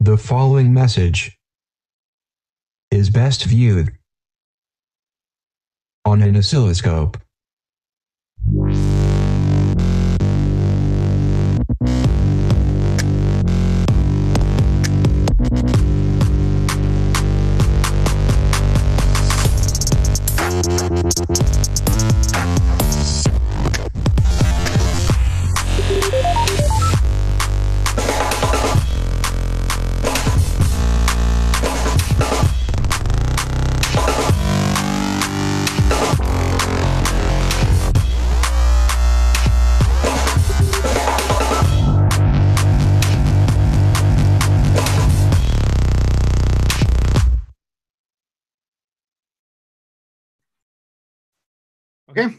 The following message is best viewed on an oscilloscope. Okay,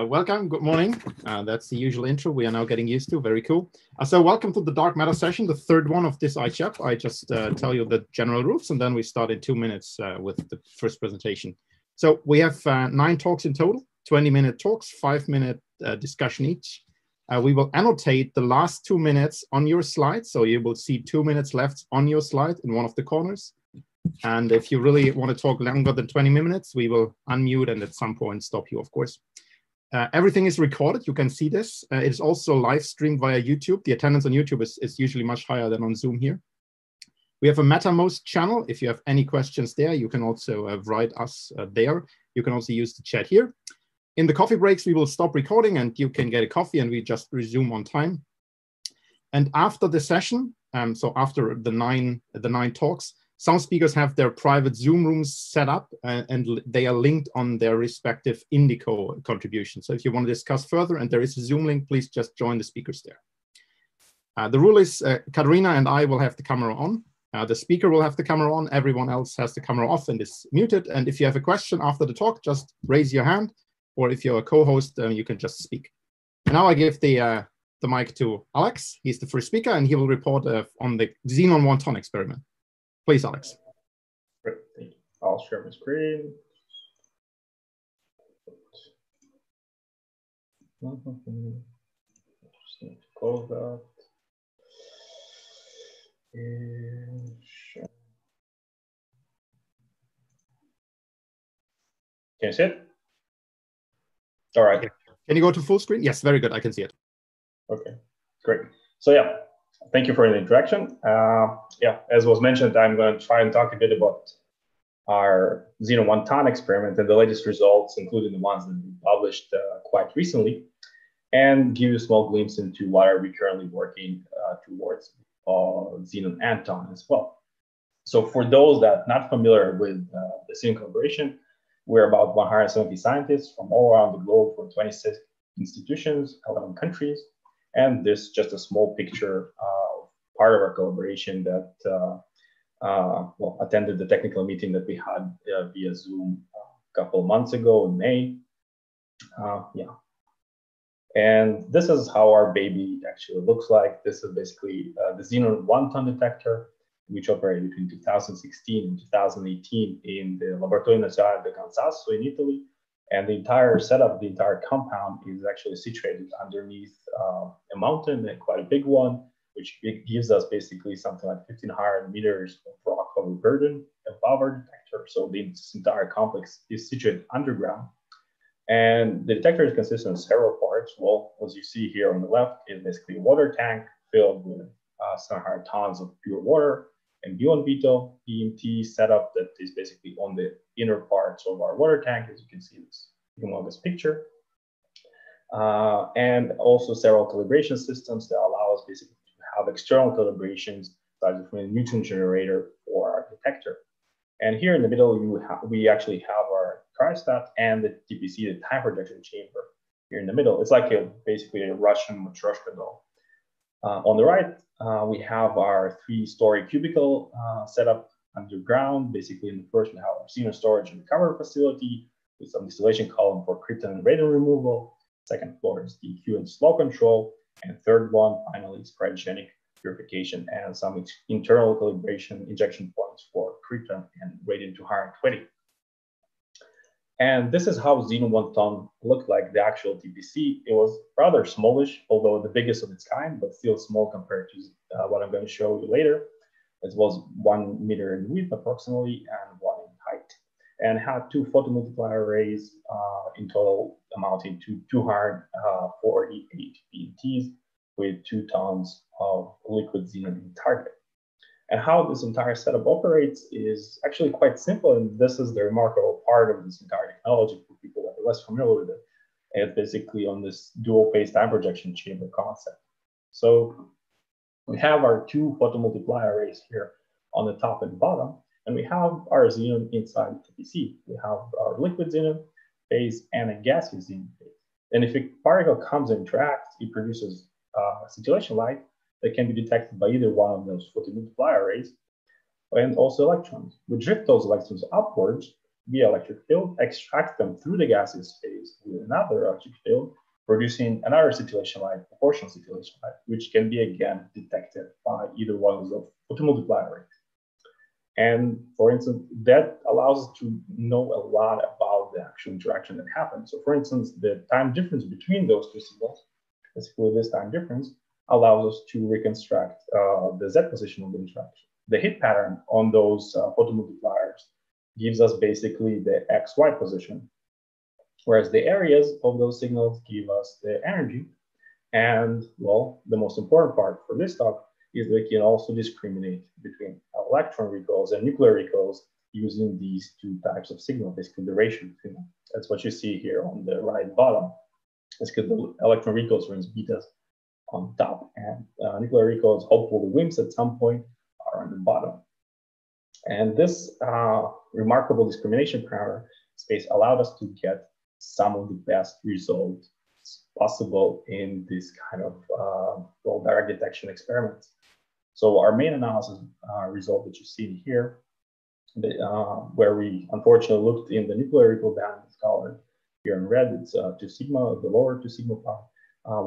welcome, good morning. That's the usual intro we are now getting used to, very cool. So welcome to the Dark Matter session, the third one of this ICHEP. I just tell you the general rules and then we start in 2 minutes with the first presentation. So we have 9 talks in total, 20-minute talks, 5-minute discussion each. We will annotate the last 2 minutes on your slide. So you will see 2 minutes left on your slide in one of the corners. And if you really want to talk longer than 20 minutes, we will unmute and at some point stop you, of course. Everything is recorded. You can see this. It is also live streamed via YouTube. The attendance on YouTube is usually much higher than on Zoom here. We have a MetaMost channel. If you have any questions there, you can also write us there. You can also use the chat here. In the coffee breaks, we will stop recording and you can get a coffee and we just resume on time. And after the session, so after the nine talks, some speakers have their private Zoom rooms set up and they are linked on their respective Indico contribution. So if you want to discuss further and there is a Zoom link, please just join the speakers there. The rule is Katarina and I will have the camera on. The speaker will have the camera on. Everyone else has the camera off and is muted. And if you have a question after the talk, just raise your hand. Or if you're a co-host, you can just speak. And now I give the mic to Alex. He's the first speaker and he will report on the Xenon 1-ton experiment. Please, Alex. Great, thank you. I'll share my screen. Just need to close that. And share. Can you see it? All right. Okay. Can you go to full screen? Yes, very good. I can see it. Okay, great. So yeah, thank you for the introduction. Yeah, as was mentioned, I'm going to try and talk a bit about our Xenon 1-ton experiment and the latest results, including the ones that we published quite recently, and give you a small glimpse into what are we currently working towards Xenon Anton as well. So for those that are not familiar with the Xenon collaboration, we're about 170 scientists from all around the globe from 26 institutions, 11 countries, and this is just a small picture of part of our collaboration that well, attended the technical meeting that we had via Zoom a couple of months ago in May. Yeah. And this is how our baby actually looks like. This is basically the Xenon 1-ton detector, which operated between 2016 and 2018 in the Laboratorio Nazionale del Cansasso in Italy. And the entire setup, the entire compound is actually situated underneath a mountain, quite a big one, which gives us basically something like 1,500 meters of rock overburden above our detector. So this entire complex is situated underground. And the detector is consistent of several parts. Well, as you see here on the left is basically a water tank filled with 700 tons of pure water, and Buon Vito EMT setup that is basically on the inner parts of our water tank, as you can see this in this picture. And also several calibration systems that allow us basically to have external calibrations, such as a Newton generator for our detector. And here in the middle, we actually have our cryostat and the TPC, the time projection chamber. Here in the middle, it's like basically a Russian Matryoshka doll. On the right, we have our 3-story cubicle setup underground. Basically, in the first, we have our Xenon storage and recovery facility with some distillation column for krypton and radon removal. Second floor is DQ and slow control. And third one, finally, is cryogenic purification and some internal calibration injection points for krypton and radium 220. And this is how Xenon 1-ton looked like, the actual TPC. It was rather smallish, although the biggest of its kind, but still small compared to what I'm going to show you later. It was 1 meter in width approximately and 1 in height, and had 2 photomultiplier arrays in total amounting to 248 PETs with 2 tons of liquid xenon in target. And how this entire setup operates is actually quite simple, and this is the remarkable part of this entire technology for people that are less familiar with it. It's basically on this dual-phase time projection chamber concept. So we have our 2 photomultiplier arrays here on the top and bottom, and we have our xenon inside the PC. We have our liquid xenon phase and a gaseous xenon phase. And if a particle comes and interacts, it produces scintillation light that can be detected by either one of those photomultiplier arrays, and also electrons. We drift those electrons upwards via electric field, extract them through the gaseous phase with another electric field, producing another scintillation light, proportional scintillation light, which can be again detected by either one of those photomultiplier arrays. And for instance, that allows us to know a lot about the actual interaction that happens. So for instance, the time difference between those 2 signals, basically this time difference, allows us to reconstruct the Z position of the interaction. The hit pattern on those photomultipliers gives us basically the XY position, whereas the areas of those signals give us the energy. And well, the most important part for this talk is we can also discriminate between electron recoils and nuclear recoils using these 2 types of signal, basically the ratio between them. That's what you see here on the right bottom. It's because the electron recoils runs betas on top, and nuclear recoils, hopefully WIMPs at some point, are on the bottom. And this remarkable discrimination parameter space allowed us to get some of the best results possible in this kind of well, direct detection experiments. So our main analysis result that you see here, where we unfortunately looked in the nuclear recoil band, it's colored here in red, it's 2 sigma, the lower 2 sigma part.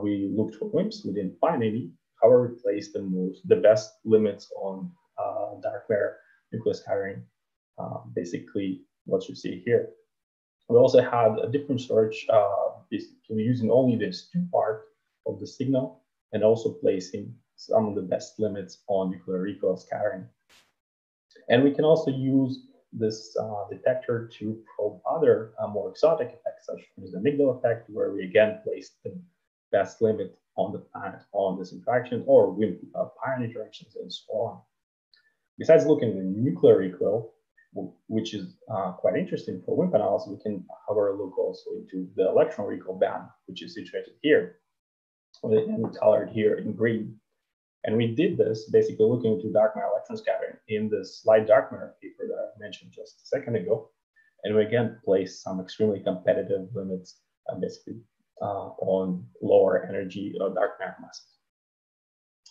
We looked for WIMPs, we didn't find any. However, we placed the best limits on dark matter nucleus scattering, basically what you see here. We also had a different search, basically using only this 2 part of the signal and also placing some of the best limits on nuclear recoil scattering. And we can also use this detector to probe other more exotic effects, such as the Migdal effect, where we again place the best limit on the planet on this interaction, or WIMP pion interactions, and so on. Besides looking at nuclear recoil, which is quite interesting for WIMP analysis, we can however look also into the electron recoil band, which is situated here, and colored here in green. And we did this basically looking into dark matter electron scattering in this light dark matter paper that I mentioned just a second ago. And we again placed some extremely competitive limits, basically on lower energy dark matter masses.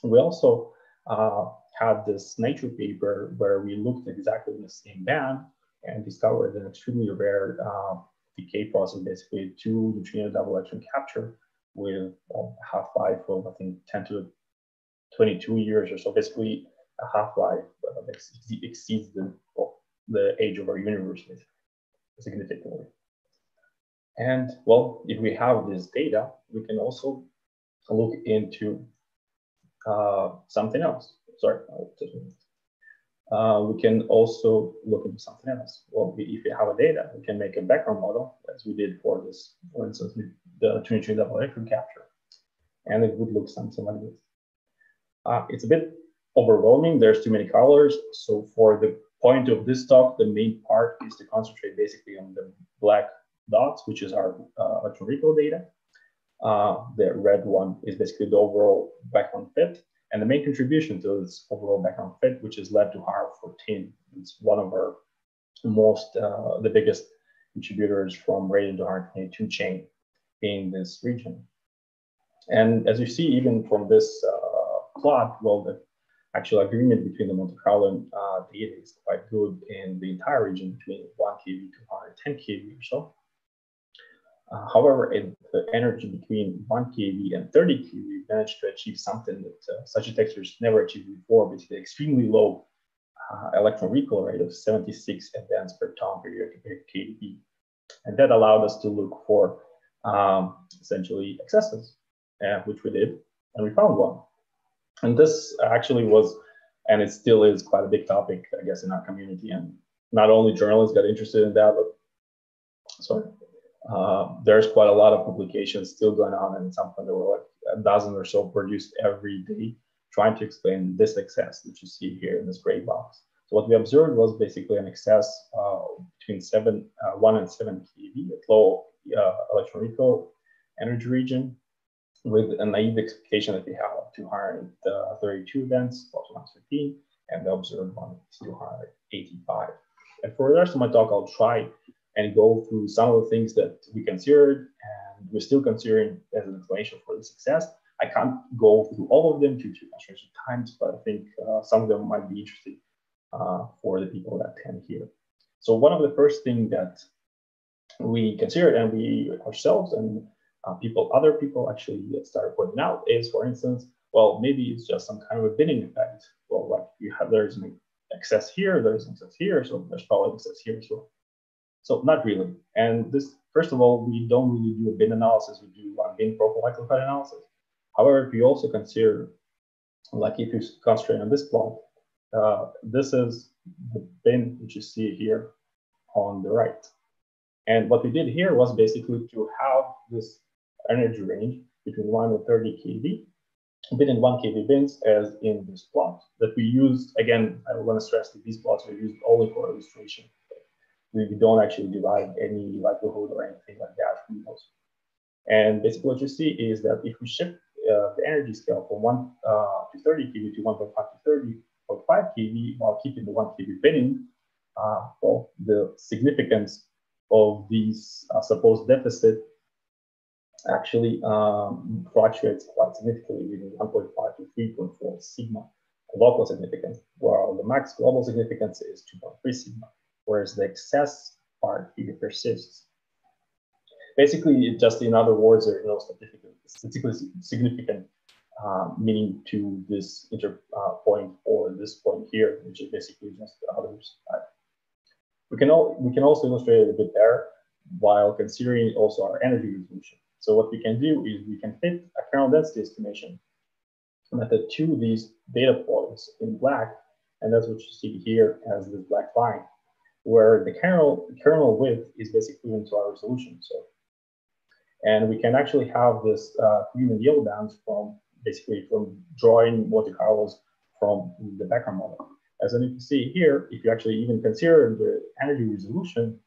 We also had this Nature paper where we looked exactly in the same band and discovered an extremely rare decay process, basically 2 neutrino double electron capture with a half-life of, I think, 10 to 22 years or so, basically a half-life that exceeds the age of our universe significantly. And well, if we have this data, we can also look into something else. Sorry, we can also look into something else. Well, if we have a data, we can make a background model, as we did for this, for instance, the 22 double electron capture, and it would look something like this. It's a bit overwhelming. There's too many colors. So for the point of this talk, the main part is to concentrate basically on the black dots, which is our electron recoil data. The red one is basically the overall background fit. And the main contribution to this overall background fit, which is led to HAR14. It's one of our most, the biggest contributors from radium to HAR22 chain in this region. And as you see, even from this plot, well, the actual agreement between the Monte Carlo data is quite good in the entire region between 1 keV to 110 keV or so. However, in the energy between 1 keV and 30 keV, we managed to achieve something that such detectors never achieved before, basically extremely low electron recoil rate of 76 events per ton per year compared to keV. And that allowed us to look for essentially excesses, which we did, and we found one. And this actually was And it still is quite a big topic, I guess, in our community. And not only journalists got interested in that, but there's quite a lot of publications still going on, and something there were like a dozen or so produced every day trying to explain this excess that you see here in this gray box. So what we observed was basically an excess between 1 and 7 keV at low electron recall energy region, with a naive expectation that we have 232 events, plus minus 15, and the observed one is 285. And for the rest of my talk, I'll try and go through some of the things that we considered and we're still considering as an explanation for the success. I can't go through all of them due to constraints of times, but I think some of them might be interesting for the people that attend here. So one of the first things that we considered, and we ourselves and other people actually started pointing out, is, for instance, well, maybe it's just some kind of a binning effect. Well, like there's an excess here, there's an excess here, so there's probably an excess here as well. So not really. And this, first of all, we don't really do a bin analysis. We do one bin profile microcloud analysis. However, if you also consider, like if you concentrate on this plot, this is the bin which you see here on the right. And what we did here was basically to have this energy range between 1 and 30 kV, bin in 1 kV bins, as in this plot that we used. Again, I want to stress that these plots are used only for illustration. We don't actually derive any likelihood or anything like that from those. And basically what you see is that if we shift the energy scale from 1 to 30 kV to 1.5 to 30.5 kV while keeping the 1 kV binning, well, the significance of these supposed deficit actually fluctuates quite significantly within 1.5 to 3.4 sigma local significance, while the max global significance is 2.3 sigma, whereas the excess part here persists. Basically, just in other words, there is no statistically significant meaning to this point or this point here, which is basically just the others. We can also illustrate it a bit there while considering also our energy resolution. So what we can do is we can fit a kernel density estimation method to these data points in black, and that's what you see here as this black line, where the kernel width is basically into our resolution. So, and we can actually have this green and yellow bands from drawing Monte Carlos from the background model. As you can see here, if you actually even consider the energy resolution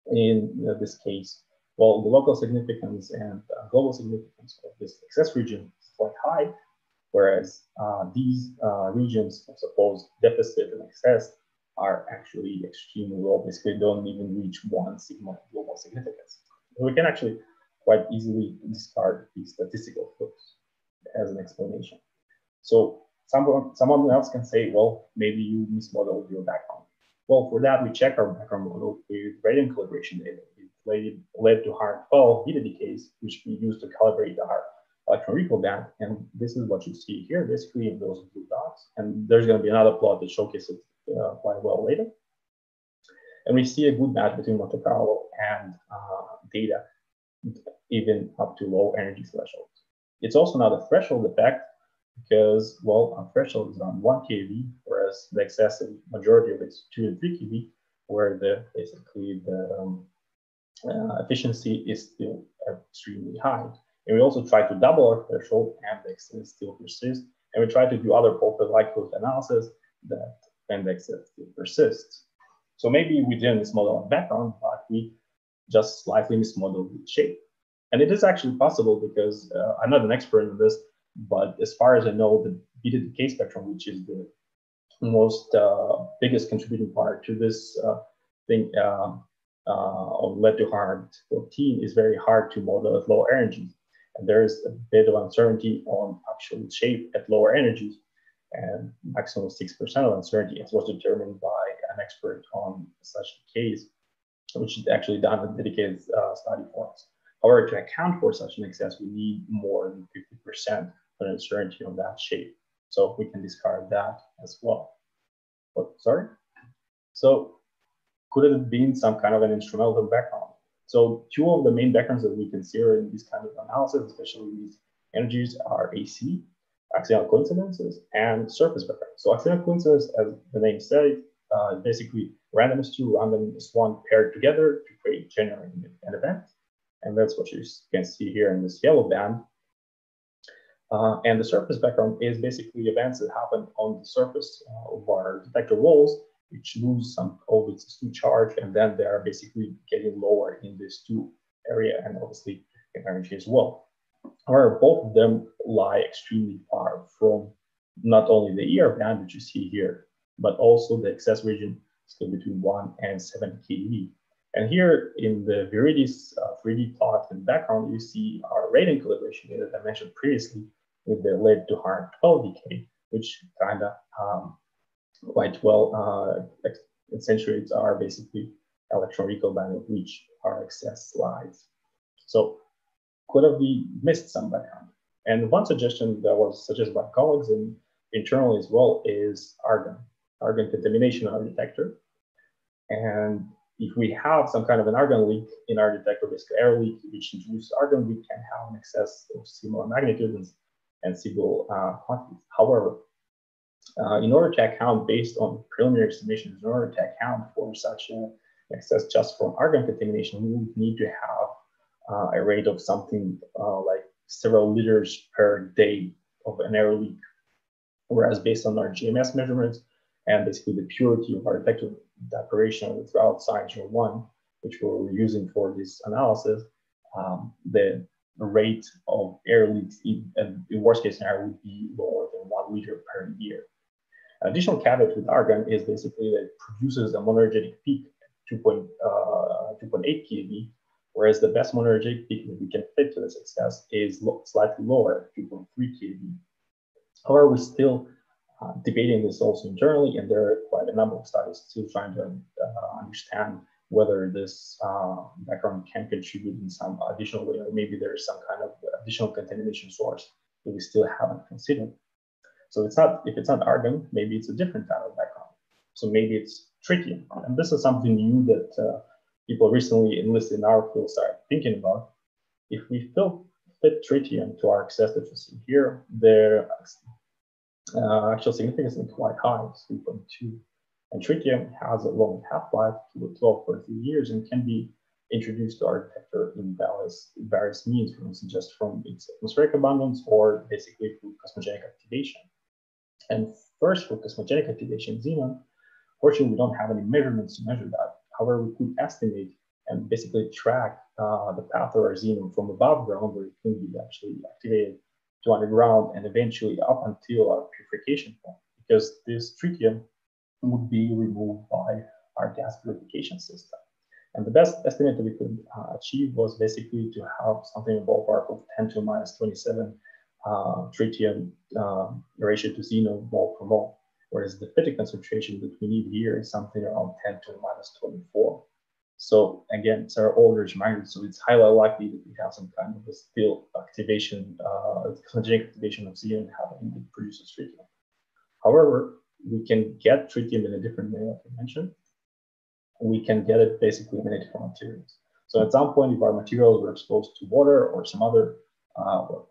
in this case, well, the local significance and global significance of this excess region is quite high, whereas these regions of supposed deficit and excess are actually extremely low. Basically, don't even reach 1 sigma global significance. So we can actually quite easily discard these statistical flaws as an explanation. So someone else can say, well, maybe you mismodeled your background. Well, for that, we check our background model with gradient calibration data. It led to 112 beta decays, which we use to calibrate our electron recall band. And this is what you see here, basically, of those blue dots. And there's going to be another plot that showcases quite well later. And we see a good match between Monte Carlo and data, even up to low energy thresholds. It's also not a threshold effect because, well, our threshold is around 1 kV, whereas the excessive majority of it is 2 and 3 kV, where basically the efficiency is still extremely high. And we also try to double our threshold, and the excess still persists. And we try to do other profile likelihood analysis and the excess still persists. So maybe we didn't mismodel on background, but we just slightly mismodeled the shape. And it is actually possible because I'm not an expert in this, but as far as I know, the beta decay spectrum, which is the most biggest contributing part to this thing on lead to hard 14, is very hard to model at lower energies. And there is a bit of uncertainty on actual shape at lower energies, and maximum 6% of uncertainty, as was determined by an expert on such decays, which is actually done a dedicated study for us. However, to account for such an excess, we need more than 50% of uncertainty on that shape. So we can discard that as well. But, sorry? So could it have been some kind of an instrumental background? So two of the main backgrounds that we consider in this kind of analysis, especially these energies, are AC. accidental coincidences, and surface background. So accidental coincidence, as the name says, basically randomness 2, randomness 1 paired together to create generating an event. And that's what you can see here in this yellow band. And the surface background is basically events that happen on the surface of our detector walls, which lose some of its two charge, and then they are basically getting lower in this two area and obviously in energy as well. However, both of them lie extremely far from not only the ER band, which you see here, but also the excess region still between 1 and 7 keV. And here in the Viridis 3D plot in the background, you see our radiant calibration that I mentioned previously with the lead to hard 12 decay, which kind of quite well accentuates our basically electron recall band of which our excess lies. So could have we missed some background? And one suggestion that was suggested by colleagues and internally as well is argon contamination on our detector. And if we have some kind of an argon leak in our detector, basically air leak, which introduces argon, we can have an excess of similar magnitudes and similar quantities. However, in order to account based on preliminary estimations, in order to account for such an excess just from argon contamination, we would need to have a rate of something like several liters per day of an air leak. Whereas based on our GMS measurements and basically the purity of our detector operation without sign 1, which we're using for this analysis, the rate of air leaks in worst case scenario would be lower than 1 liter per year. An additional caveat with argon is basically that it produces a monoenergetic peak at 2.8 keV, whereas the best monoenergetic peak that we can fit to this excess is slightly lower at 2.3 keV. However, we're still debating this also internally, and there are quite a number of studies still trying to understand whether this background can contribute in some additional way, or maybe there's some kind of additional contamination source that we still haven't considered. So it's not, if it's not argon, maybe it's a different kind of background. So maybe it's tritium. And this is something new that people recently enlisted in our field started thinking about. If we fit tritium to our excess that you see here, their actual significance is quite high, 3.2. And tritium has a long half-life, 12.3 years, and can be introduced to our detector in various means, for instance, just from its atmospheric abundance or basically through cosmogenic activation. And first, for cosmogenic activation, xenon, fortunately, we don't have any measurements to measure that. However, we could estimate and basically track the path of our xenon from above ground, where it can be actually activated, to underground and eventually up until our purification point, because this tritium would be removed by our gas purification system. And the best estimate that we could achieve was basically to have something in the ballpark of 10 to the minus 27 tritium ratio to xenon mole per mole, whereas the fitting concentration that we need here is something around 10 to the minus 24. So again, it's our orders of magnitude, so it's highly likely that we have some kind of a still activation, cosmogenic activation of xenon happening that produces tritium. However, we can get tritium in a different way, like I mentioned. We can get it basically in many different materials. So at some point, if our materials were exposed to water or some other,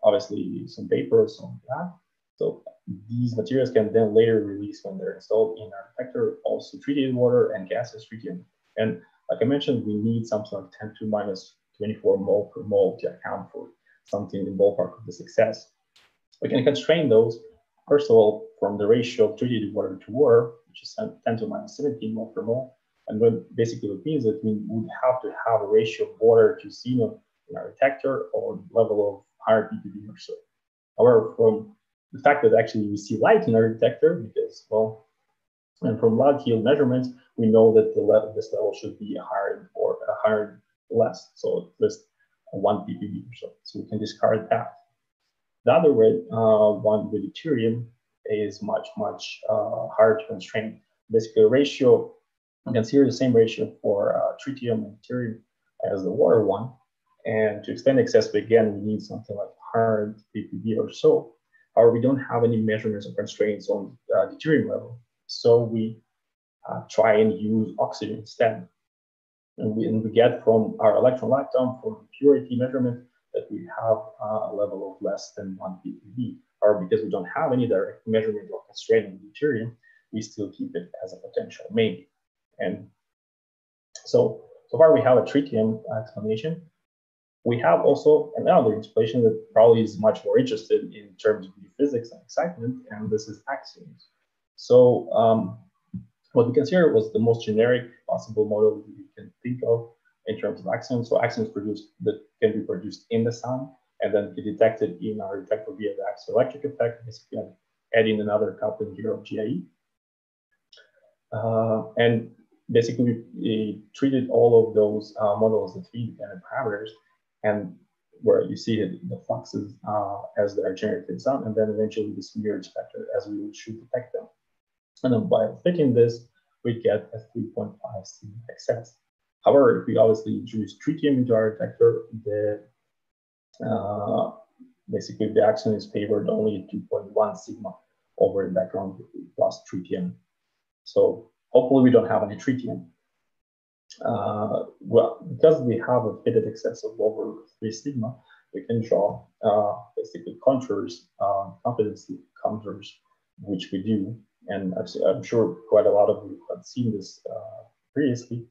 obviously some vapor or something like that, so these materials can then later release when they're installed in our detector, also treated water and gaseous tritium. And like I mentioned, we need something like 10 to minus 24 mole per mole to account for something in the ballpark of the success. We can constrain those, first of all, from the ratio of treated water to water, which is 10 to minus 17 mole per mole. And then basically it means that we would have to have a ratio of water to xenon in our detector or level of 100 ppb or so. However, from the fact that actually we see light in our detector, because, well, and from log field measurements, we know that this level should be higher or higher less, so at least 1 ppb or so. So we can discard that. The other way, one with deuterium, is much harder to constrain. Basically, a ratio, you can see the same ratio for tritium and deuterium as the water one. And to extend excess, again, we need something like 100 ppb or so. However, we don't have any measurements or constraints on deuterium level. So we try and use oxygen instead. And we get from our electron lactone, from purity measurement, that we have a level of less than 1 ppb. or because we don't have any direct measurement or constraint on deuterium, we still keep it as a potential maybe. And so far we have a tritium explanation. We have also another explanation that probably is much more interested in terms of physics and excitement, and this is axioms. So what we consider was the most generic possible model that we can think of in terms of axioms. So axioms that can be produced in the sun and then be detected in our detector via the axioelectric effect, basically adding another coupling here of GIE. And basically we treated all of those models as 3-dependent parameters, and where you see the fluxes as they're generated in the sun, and then eventually this mirrored spectrum as we should detect them. And then by fitting this, we get a 3.5 sigma excess. However, if we obviously introduce tritium into our detector, basically the axiom is favored only at 2.1 sigma over the background plus tritium. So hopefully we don't have any tritium. Well, because we have a fitted excess of over 3 sigma, we can draw basically contours, confidence contours, which we do. And I'm sure quite a lot of you have seen this previously.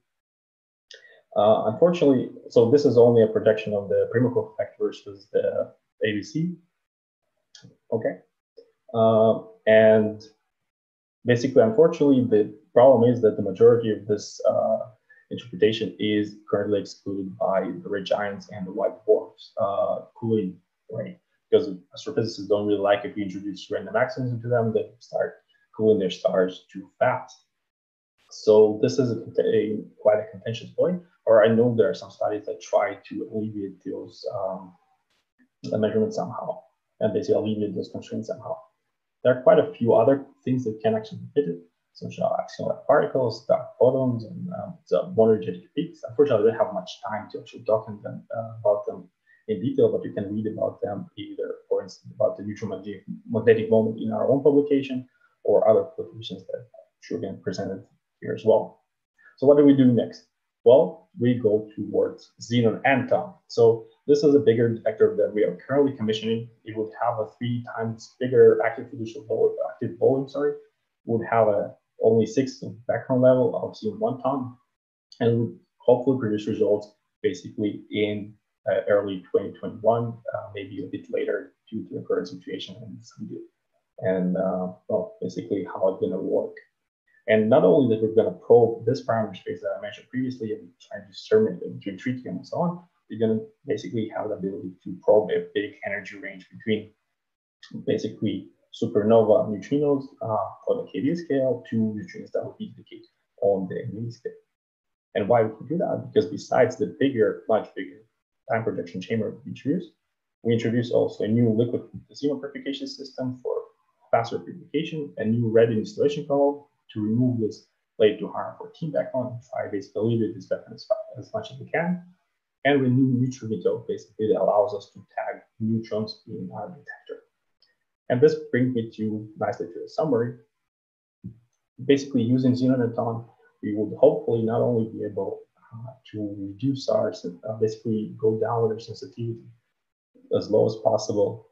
Unfortunately, so this is only a projection of the Primakov effect versus the ABC. Okay. And basically, unfortunately, the problem is that the majority of this interpretation is currently excluded by the red giants and the white dwarfs cooling rate, because astrophysicists don't really like if we introduce random axioms into them, they start cooling their stars too fast. So this is quite a contentious point, or I know there are some studies that try to alleviate those measurements somehow, and basically alleviate those constraints somehow. There are quite a few other things that can actually be fitted, such as axion-like particles, dark photons, and monogenetic peaks. Unfortunately, I don't have much time to actually talk about them in detail, but you can read about them either, for instance, about the neutral magnetic moment in our own publication, or other publications that should be presented here as well. So what do we do next? Well, we go towards xenon and TOM. So this is a bigger detector that we are currently commissioning. It would have a 3 times bigger active volume, would have only 6 background level of xenon 1 TOM, and would hopefully produce results basically in early 2021, maybe a bit later due to the current situation and well, basically how it's going to work. And not only that we're going to probe this parameter space that I mentioned previously and try to discern between tritium and so on, we're going to basically have the ability to probe a big energy range between basically supernova neutrinos on the KD scale to neutrinos that will be decayed on the MeV scale. And why we can do that? Because besides the much bigger time projection chamber we introduce also a new liquid emphysema purification system for faster purification, a new red installation column to remove this late to HAR14 background and try basically alleviate this background as much as we can, and a new neutron basically that allows us to tag neutrons in our detector. And this brings me nicely to the summary. Basically, using xenon and TOM, we would hopefully not only be able to reduce our, basically go down with our sensitivity as low as possible,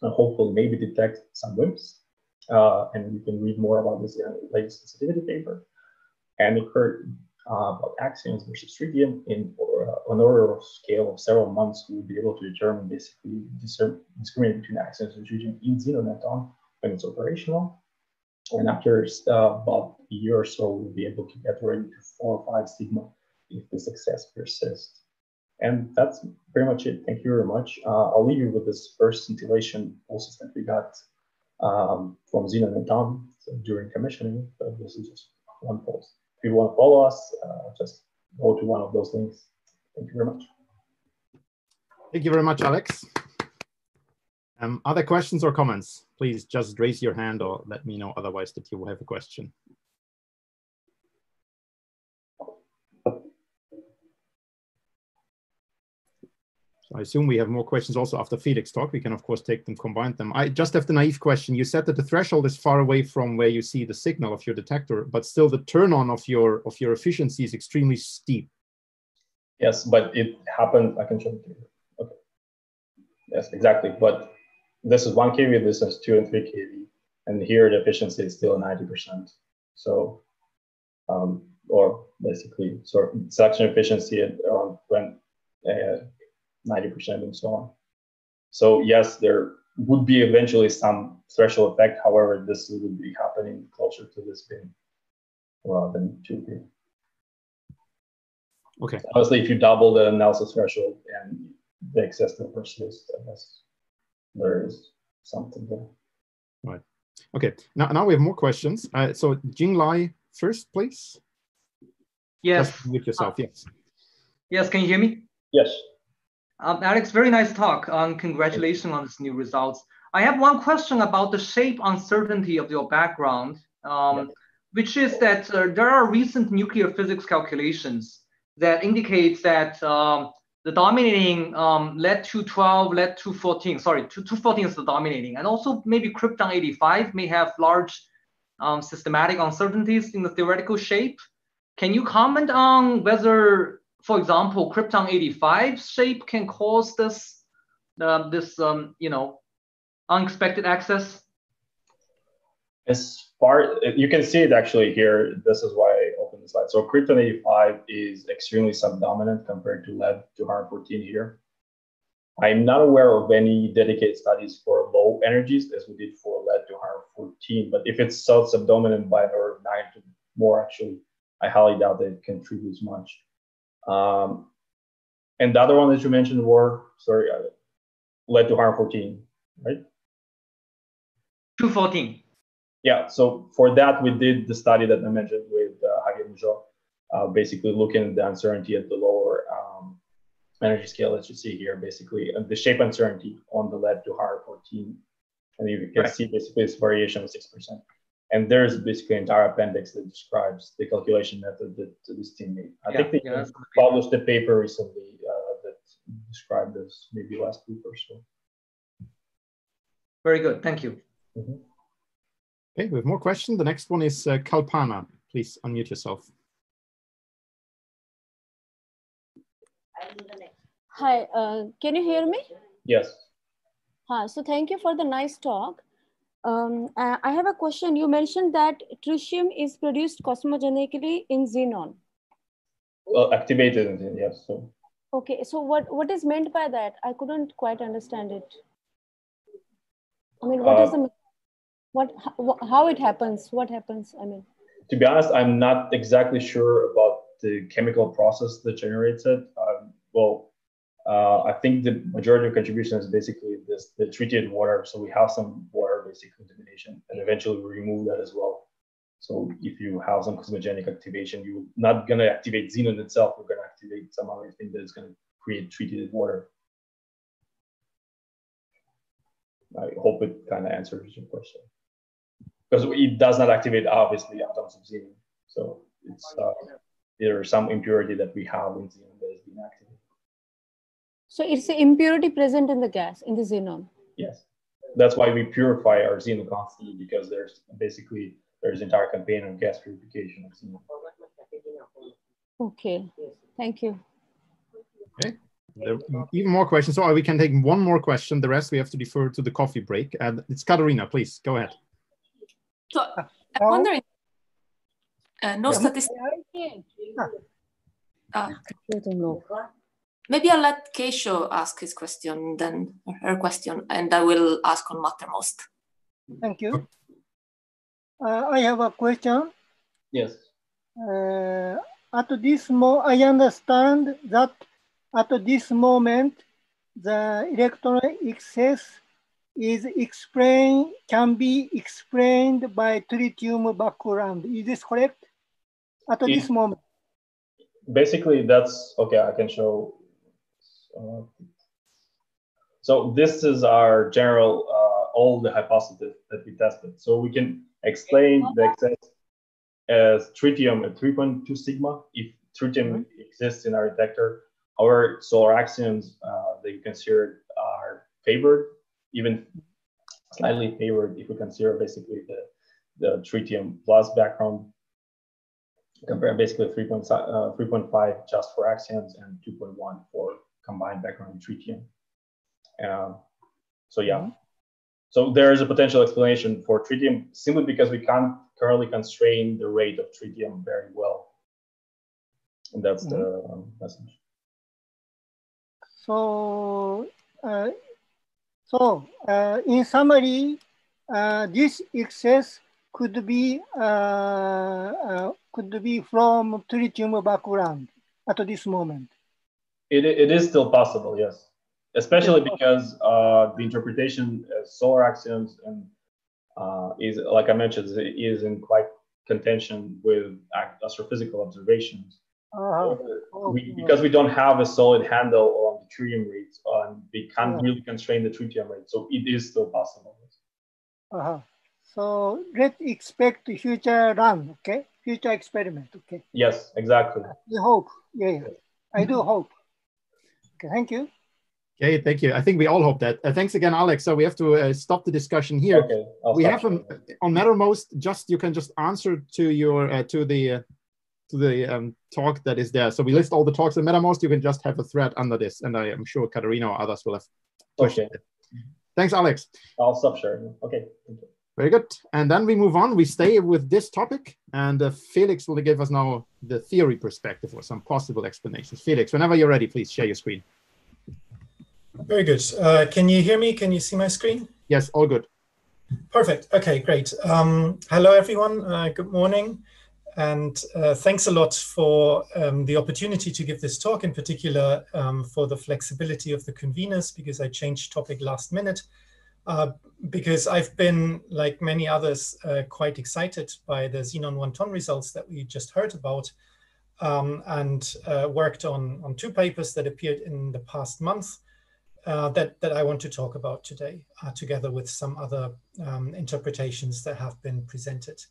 and hopefully maybe detect some WIMPs. And you can read more about this in the latest sensitivity paper. And it heard about axioms versus tritium in an order of scale of several months. We will be able to determine basically discriminate between axioms and tritium in xenon and TOM when it's operational. And after about a year or so, we'll be able to get ready to 4 or 5 sigma if the success persists. And that's pretty much it. Thank you very much. I'll leave you with this first scintillation pulses that we got from xenon and TOM during commissioning. But this is just one pulse. If you want to follow us, just go to one of those links. Thank you very much. Thank you very much, Alex. Other questions or comments? Please just raise your hand or let me know otherwise that you will have a question. So I assume we have more questions also after Felix's talk. We can, of course, take them, combine them. I just have the naive question. You said that the threshold is far away from where you see the signal of your detector, but still the turn on of your efficiency is extremely steep. Yes, but it happened. I can show it to you. Okay. Yes, exactly. But this is 1 kV, this is 2 and 3 kV. And here the efficiency is still 90%. So, or basically sort of suction efficiency at around 90% and so on. So yes, there would be eventually some threshold effect. However, this would be happening closer to this bin rather than 2P. Okay. So obviously, if you double the analysis threshold and the excess still persists, I guess there is something there. Right. Okay. Now we have more questions. So Jing Lai first, please. Yes. Just mute yourself. Yes. Yes. Can you hear me? Yes. Alex, very nice talk. Congratulations on these new results. I have one question about the shape uncertainty of your background, which is that there are recent nuclear physics calculations that indicates that the dominating lead-212, lead-214, sorry, 214 is the dominating, and also maybe krypton-85 may have large systematic uncertainties in the theoretical shape. Can you comment on whether, for example, krypton-85's shape can cause this, you know, unexpected access? As far, you can see it actually here. This is why I opened the slide. So krypton-85 is extremely subdominant compared to lead-214 here. I'm not aware of any dedicated studies for low energies as we did for lead-214, but if it's so subdominant by an order of 9 to more, actually, I highly doubt that it contributes much. And the other one that you mentioned were, sorry, lead-214, right? 214. Yeah, so for that, we did the study that I mentioned with Javier Mujo, basically looking at the uncertainty at the lower energy scale that you see here, basically, and the shape uncertainty on the lead-214. And you can see basically this variation of 6%. And there's basically an entire appendix that describes the calculation method that this team made. I think they published a paper recently that described this, maybe last week or so. Very good, thank you. Mm-hmm. Okay, we have more questions. The next one is Kalpana. Please unmute yourself. Hi, can you hear me? Yes. Hi, so thank you for the nice talk. I have a question. You mentioned that tritium is produced cosmogenically in xenon. Well, activated, yes. So. Okay, so what is meant by that? I couldn't quite understand it. I mean, what is the how it happens? What happens? I mean, to be honest, I'm not exactly sure about the chemical process that generates it. I think the majority of contribution is basically the treated water. So we have some water basic contamination, and eventually we remove that as well. So if you have some cosmogenic activation, you're not going to activate xenon itself. We're going to activate some other thing that is going to create treated water. I hope it kind of answers your question. Because it does not activate, obviously, atoms of xenon. So it's there is some impurity that we have in xenon that is being activated. So it's an impurity present in the gas, in the xenon? Yes. That's why we purify our xenon constantly, because there's entire campaign on gas purification of xenon. Okay, thank you. Okay, there are even more questions. So we can take one more question. The rest we have to defer to the coffee break. And it's Katarina, please, go ahead. So I'm wondering, no statistics. I don't know. Maybe I'll let Keisho ask his question, then her question, and I will ask on Mattermost. Thank you. I have a question. Yes. I understand that at this moment, the electron excess can be explained by tritium background. Is this correct? At this moment. Basically, that's okay. I can show. So this is our general, all the hypotheses that we tested. So we can explain the excess as tritium at 3.2 sigma if tritium exists in our detector. Our solar axioms that you consider are favored, even slightly favored if we consider basically the tritium plus background. Compare basically 3.5 just for axioms and 2.1 for combined background tritium. So yeah, So there is a potential explanation for tritium simply because we can't currently constrain the rate of tritium very well. And that's the message. So, in summary, this excess could be from tritium background at this moment. It is still possible, yes, especially because the interpretation as solar axioms and is, like I mentioned, is in quite contention with astrophysical observations. Because we don't have a solid handle on the tritium rates, we can't really constrain the tritium rate, so it is still possible. So let's expect future run, okay? Future experiment, okay? Yes, exactly. I hope, yeah. I do hope. Okay, thank you. Okay, thank you. I think we all hope that. Thanks again, Alex. So we have to stop the discussion here. Okay, we have on Mattermost. You can just answer to your to the talk that is there. So we list all the talks on Mattermost. You can just have a thread under this, and I am sure Katarina or others will have questions. Okay. Thanks, Alex. I'll stop sharing. Okay. Thank you. Very good. And then we move on. We stay with this topic, and Felix will give us now the theory perspective or some possible explanations. Felix, whenever you're ready, please share your screen. Very good. Can you hear me? Can you see my screen? Yes, all good. Perfect. Okay, great. Hello, everyone. Good morning. And thanks a lot for the opportunity to give this talk, in particular for the flexibility of the conveners, because I changed topic last minute. Because I've been, like many others, quite excited by the Xenon 1 ton results that we just heard about, and worked on 2 papers that appeared in the past month that I want to talk about today, together with some other interpretations that have been presented.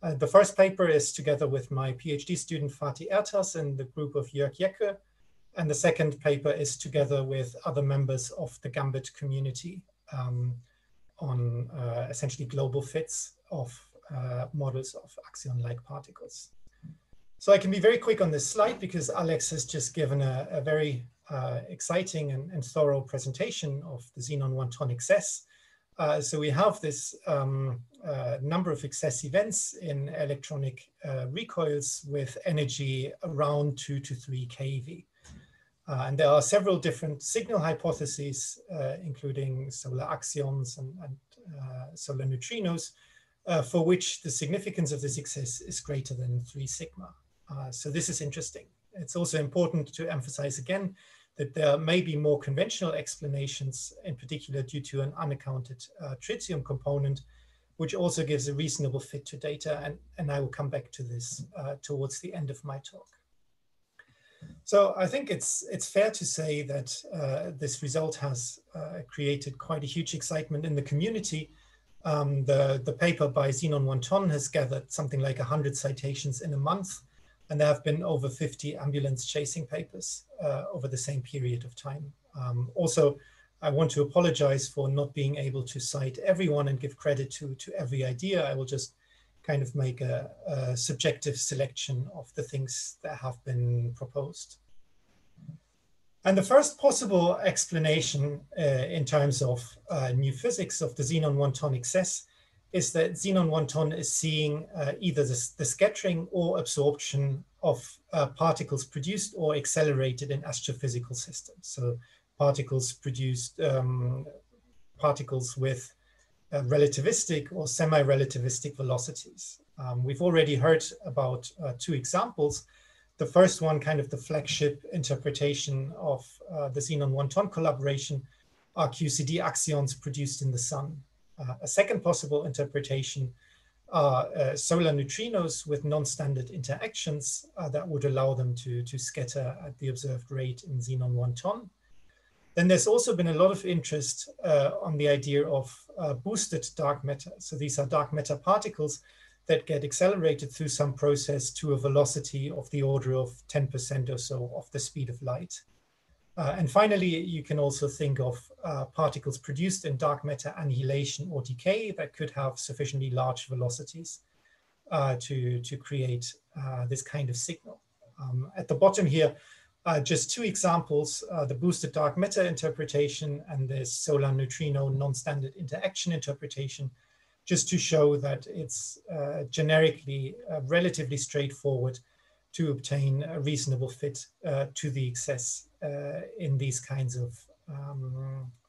The first paper is together with my PhD student Fatih Ertas and the group of Jörg Jecke, and the second paper is together with other members of the Gambit community on essentially global fits of models of axion-like particles. So I can be very quick on this slide because Alex has just given a very exciting and thorough presentation of the Xenon 1 ton excess. So we have this number of excess events in electronic recoils with energy around 2 to 3 keV. And there are several different signal hypotheses, including solar axions and solar neutrinos, for which the significance of this excess is greater than 3 sigma. So this is interesting. It's also important to emphasize again that there may be more conventional explanations, in particular due to an unaccounted tritium component, which also gives a reasonable fit to data. And I will come back to this towards the end of my talk. So I think it's fair to say that this result has created quite a huge excitement in the community. The paper by Xenon 1 ton has gathered something like 100 citations in a month. And there have been over 50 ambulance chasing papers over the same period of time. Also, I want to apologize for not being able to cite everyone and give credit to every idea. I will just kind of make a subjective selection of the things that have been proposed. And the first possible explanation in terms of new physics of the Xenon 1 ton excess is that Xenon 1 ton is seeing either the scattering or absorption of particles produced or accelerated in astrophysical systems. So particles produced, particles with relativistic or semi-relativistic velocities. We've already heard about 2 examples. The first one, kind of the flagship interpretation of the Xenon 1 ton collaboration, are QCD axions produced in the sun. A second possible interpretation are solar neutrinos with non-standard interactions that would allow them to scatter at the observed rate in Xenon 1 ton. Then there's also been a lot of interest on the idea of boosted dark matter. So these are dark matter particles that get accelerated through some process to a velocity of the order of 10% or so of the speed of light. And finally, you can also think of particles produced in dark matter annihilation or decay that could have sufficiently large velocities to create this kind of signal. At the bottom here, Just two examples, the boosted dark matter interpretation and the solar neutrino non-standard interaction interpretation, just to show that it's generically relatively straightforward to obtain a reasonable fit to the excess in these kinds of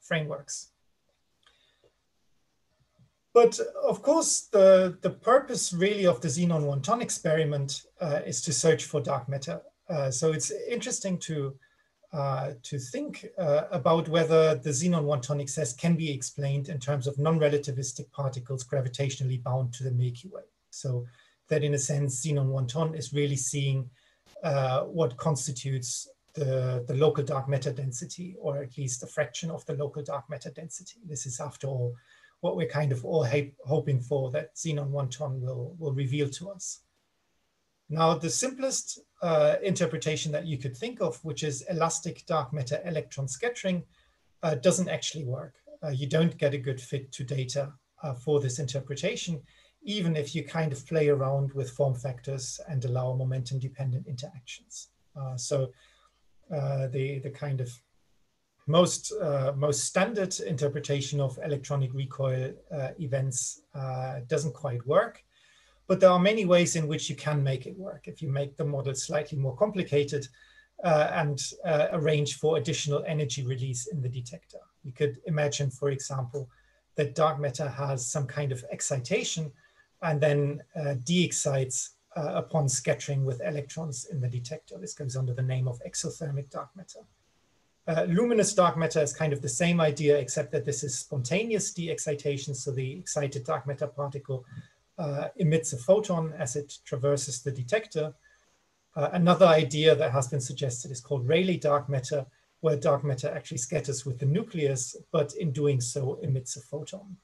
frameworks. But of course, the purpose really of the xenon 1-ton experiment is to search for dark matter. So it's interesting to think about whether the xenon 1-ton excess can be explained in terms of non-relativistic particles gravitationally bound to the Milky Way. So that in a sense, xenon 1-ton is really seeing what constitutes the local dark matter density, or at least a fraction of the local dark matter density. This is, after all, what we're kind of all hoping for, that xenon 1-ton will reveal to us. Now, the simplest interpretation that you could think of, which is elastic dark matter electron scattering, doesn't actually work. You don't get a good fit to data for this interpretation, even if you kind of play around with form factors and allow momentum-dependent interactions. So the kind of most standard interpretation of electronic recoil events doesn't quite work. But there are many ways in which you can make it work if you make the model slightly more complicated and arrange for additional energy release in the detector. You could imagine, for example, that dark matter has some kind of excitation and then de-excites upon scattering with electrons in the detector. This goes under the name of exothermic dark matter. Luminous dark matter is kind of the same idea, except that this is spontaneous de-excitation. So the excited dark matter particle emits a photon as it traverses the detector. Another idea that has been suggested is called Rayleigh dark matter, where dark matter actually scatters with the nucleus, but in doing so emits a photon.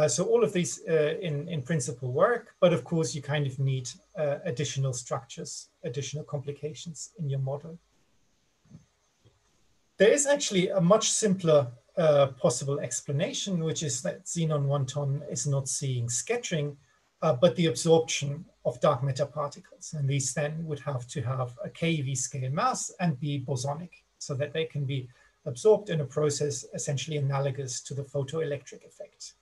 So all of these in principle work, but of course you kind of need additional structures, additional complications in your model. There is actually a much simpler possible explanation, which is that xenon 1-ton is not seeing scattering, but the absorption of dark matter particles. And these then would have to have a keV scale mass and be bosonic, so that they can be absorbed in a process essentially analogous to the photoelectric effect.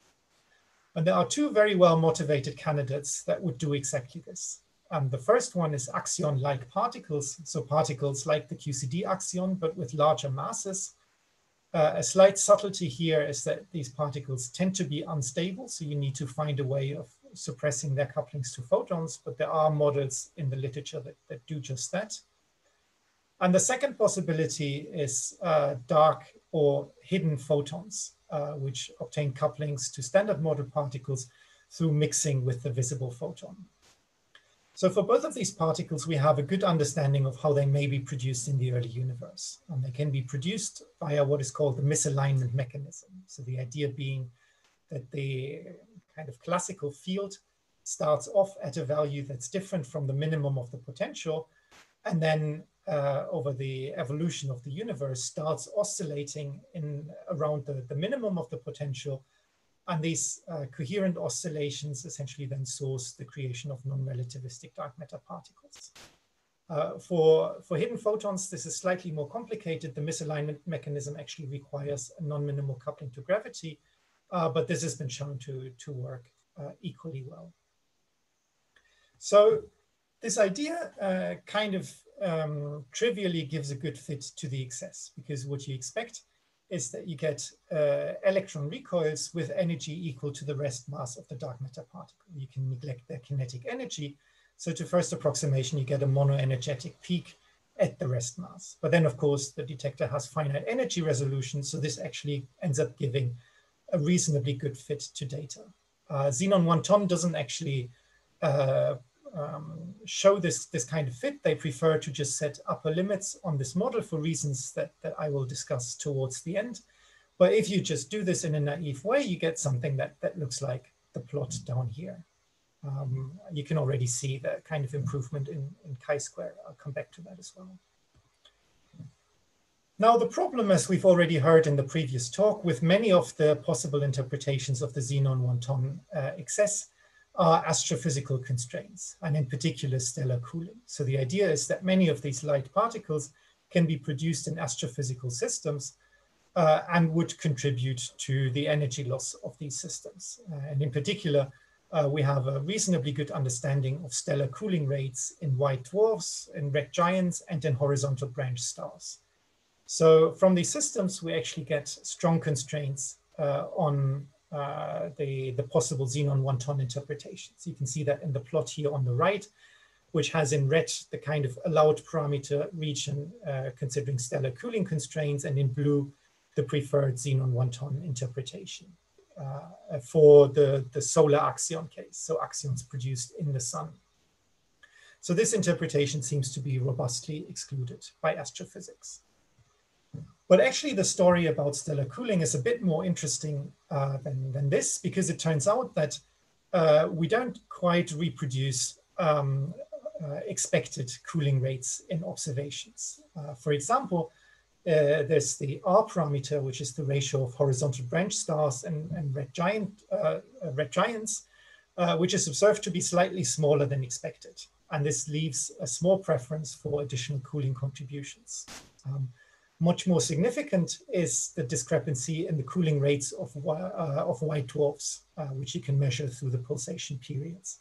And there are two very well motivated candidates that would do exactly this. The first one is axion-like particles, so particles like the QCD axion, but with larger masses. A slight subtlety here is that these particles tend to be unstable, so you need to find a way of suppressing their couplings to photons, but there are models in the literature that do just that. And the second possibility is dark or hidden photons, which obtain couplings to standard model particles through mixing with the visible photon. So for both of these particles, we have a good understanding of how they may be produced in the early universe. And they can be produced via what is called the misalignment mechanism. So the idea being that the kind of classical field starts off at a value that's different from the minimum of the potential, and then over the evolution of the universe starts oscillating in around the minimum of the potential. And these coherent oscillations essentially then source the creation of non-relativistic dark matter particles. For hidden photons, this is slightly more complicated. The misalignment mechanism actually requires a non-minimal coupling to gravity, but this has been shown to work equally well. So this idea kind of trivially gives a good fit to the excess, because what you expect is that you get electron recoils with energy equal to the rest mass of the dark matter particle. You can neglect their kinetic energy. So to first approximation, you get a monoenergetic peak at the rest mass. But then, of course, the detector has finite energy resolution. So this actually ends up giving a reasonably good fit to data. Xenon 1-ton doesn't actually show this kind of fit. They prefer to just set upper limits on this model for reasons that I will discuss towards the end. But if you just do this in a naive way, you get something that looks like the plot down here. You can already see the kind of improvement in chi-square. I'll come back to that as well. Now, the problem, as we've already heard in the previous talk, with many of the possible interpretations of the xenon 1-ton excess are astrophysical constraints, and in particular stellar cooling. So the idea is that many of these light particles can be produced in astrophysical systems and would contribute to the energy loss of these systems. And in particular, we have a reasonably good understanding of stellar cooling rates in white dwarfs, in red giants, and in horizontal branch stars. So from these systems, we actually get strong constraints on the possible xenon 1-ton interpretations. You can see that in the plot here on the right, which has in red the kind of allowed parameter region considering stellar cooling constraints, and in blue, the preferred xenon 1-ton interpretation for the solar axion case, so axions produced in the sun. So this interpretation seems to be robustly excluded by astrophysics. But actually the story about stellar cooling is a bit more interesting than this, because it turns out that we don't quite reproduce expected cooling rates in observations. For example, there's the R parameter, which is the ratio of horizontal branch stars and red giants, which is observed to be slightly smaller than expected. And this leaves a small preference for additional cooling contributions. Much more significant is the discrepancy in the cooling rates of white dwarfs, which you can measure through the pulsation periods.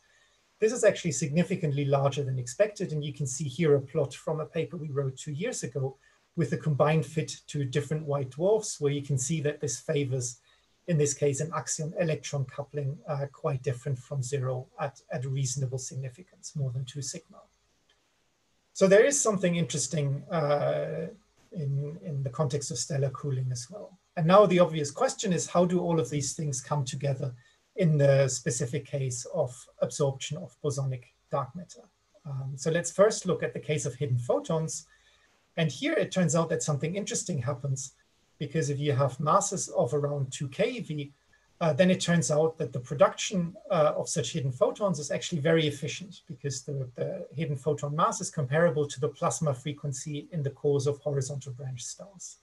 This is actually significantly larger than expected, and you can see here a plot from a paper we wrote 2 years ago with a combined fit to different white dwarfs, where you can see that this favors, in this case, an axion-electron coupling quite different from 0 at a reasonable significance, more than 2 sigma. So there is something interesting in the context of stellar cooling as well. And now the obvious question is, how do all of these things come together in the specific case of absorption of bosonic dark matter? So let's first look at the case of hidden photons. And here it turns out that something interesting happens, because if you have masses of around 2 keV, then it turns out that the production of such hidden photons is actually very efficient, because the hidden photon mass is comparable to the plasma frequency in the cores of horizontal branch stars.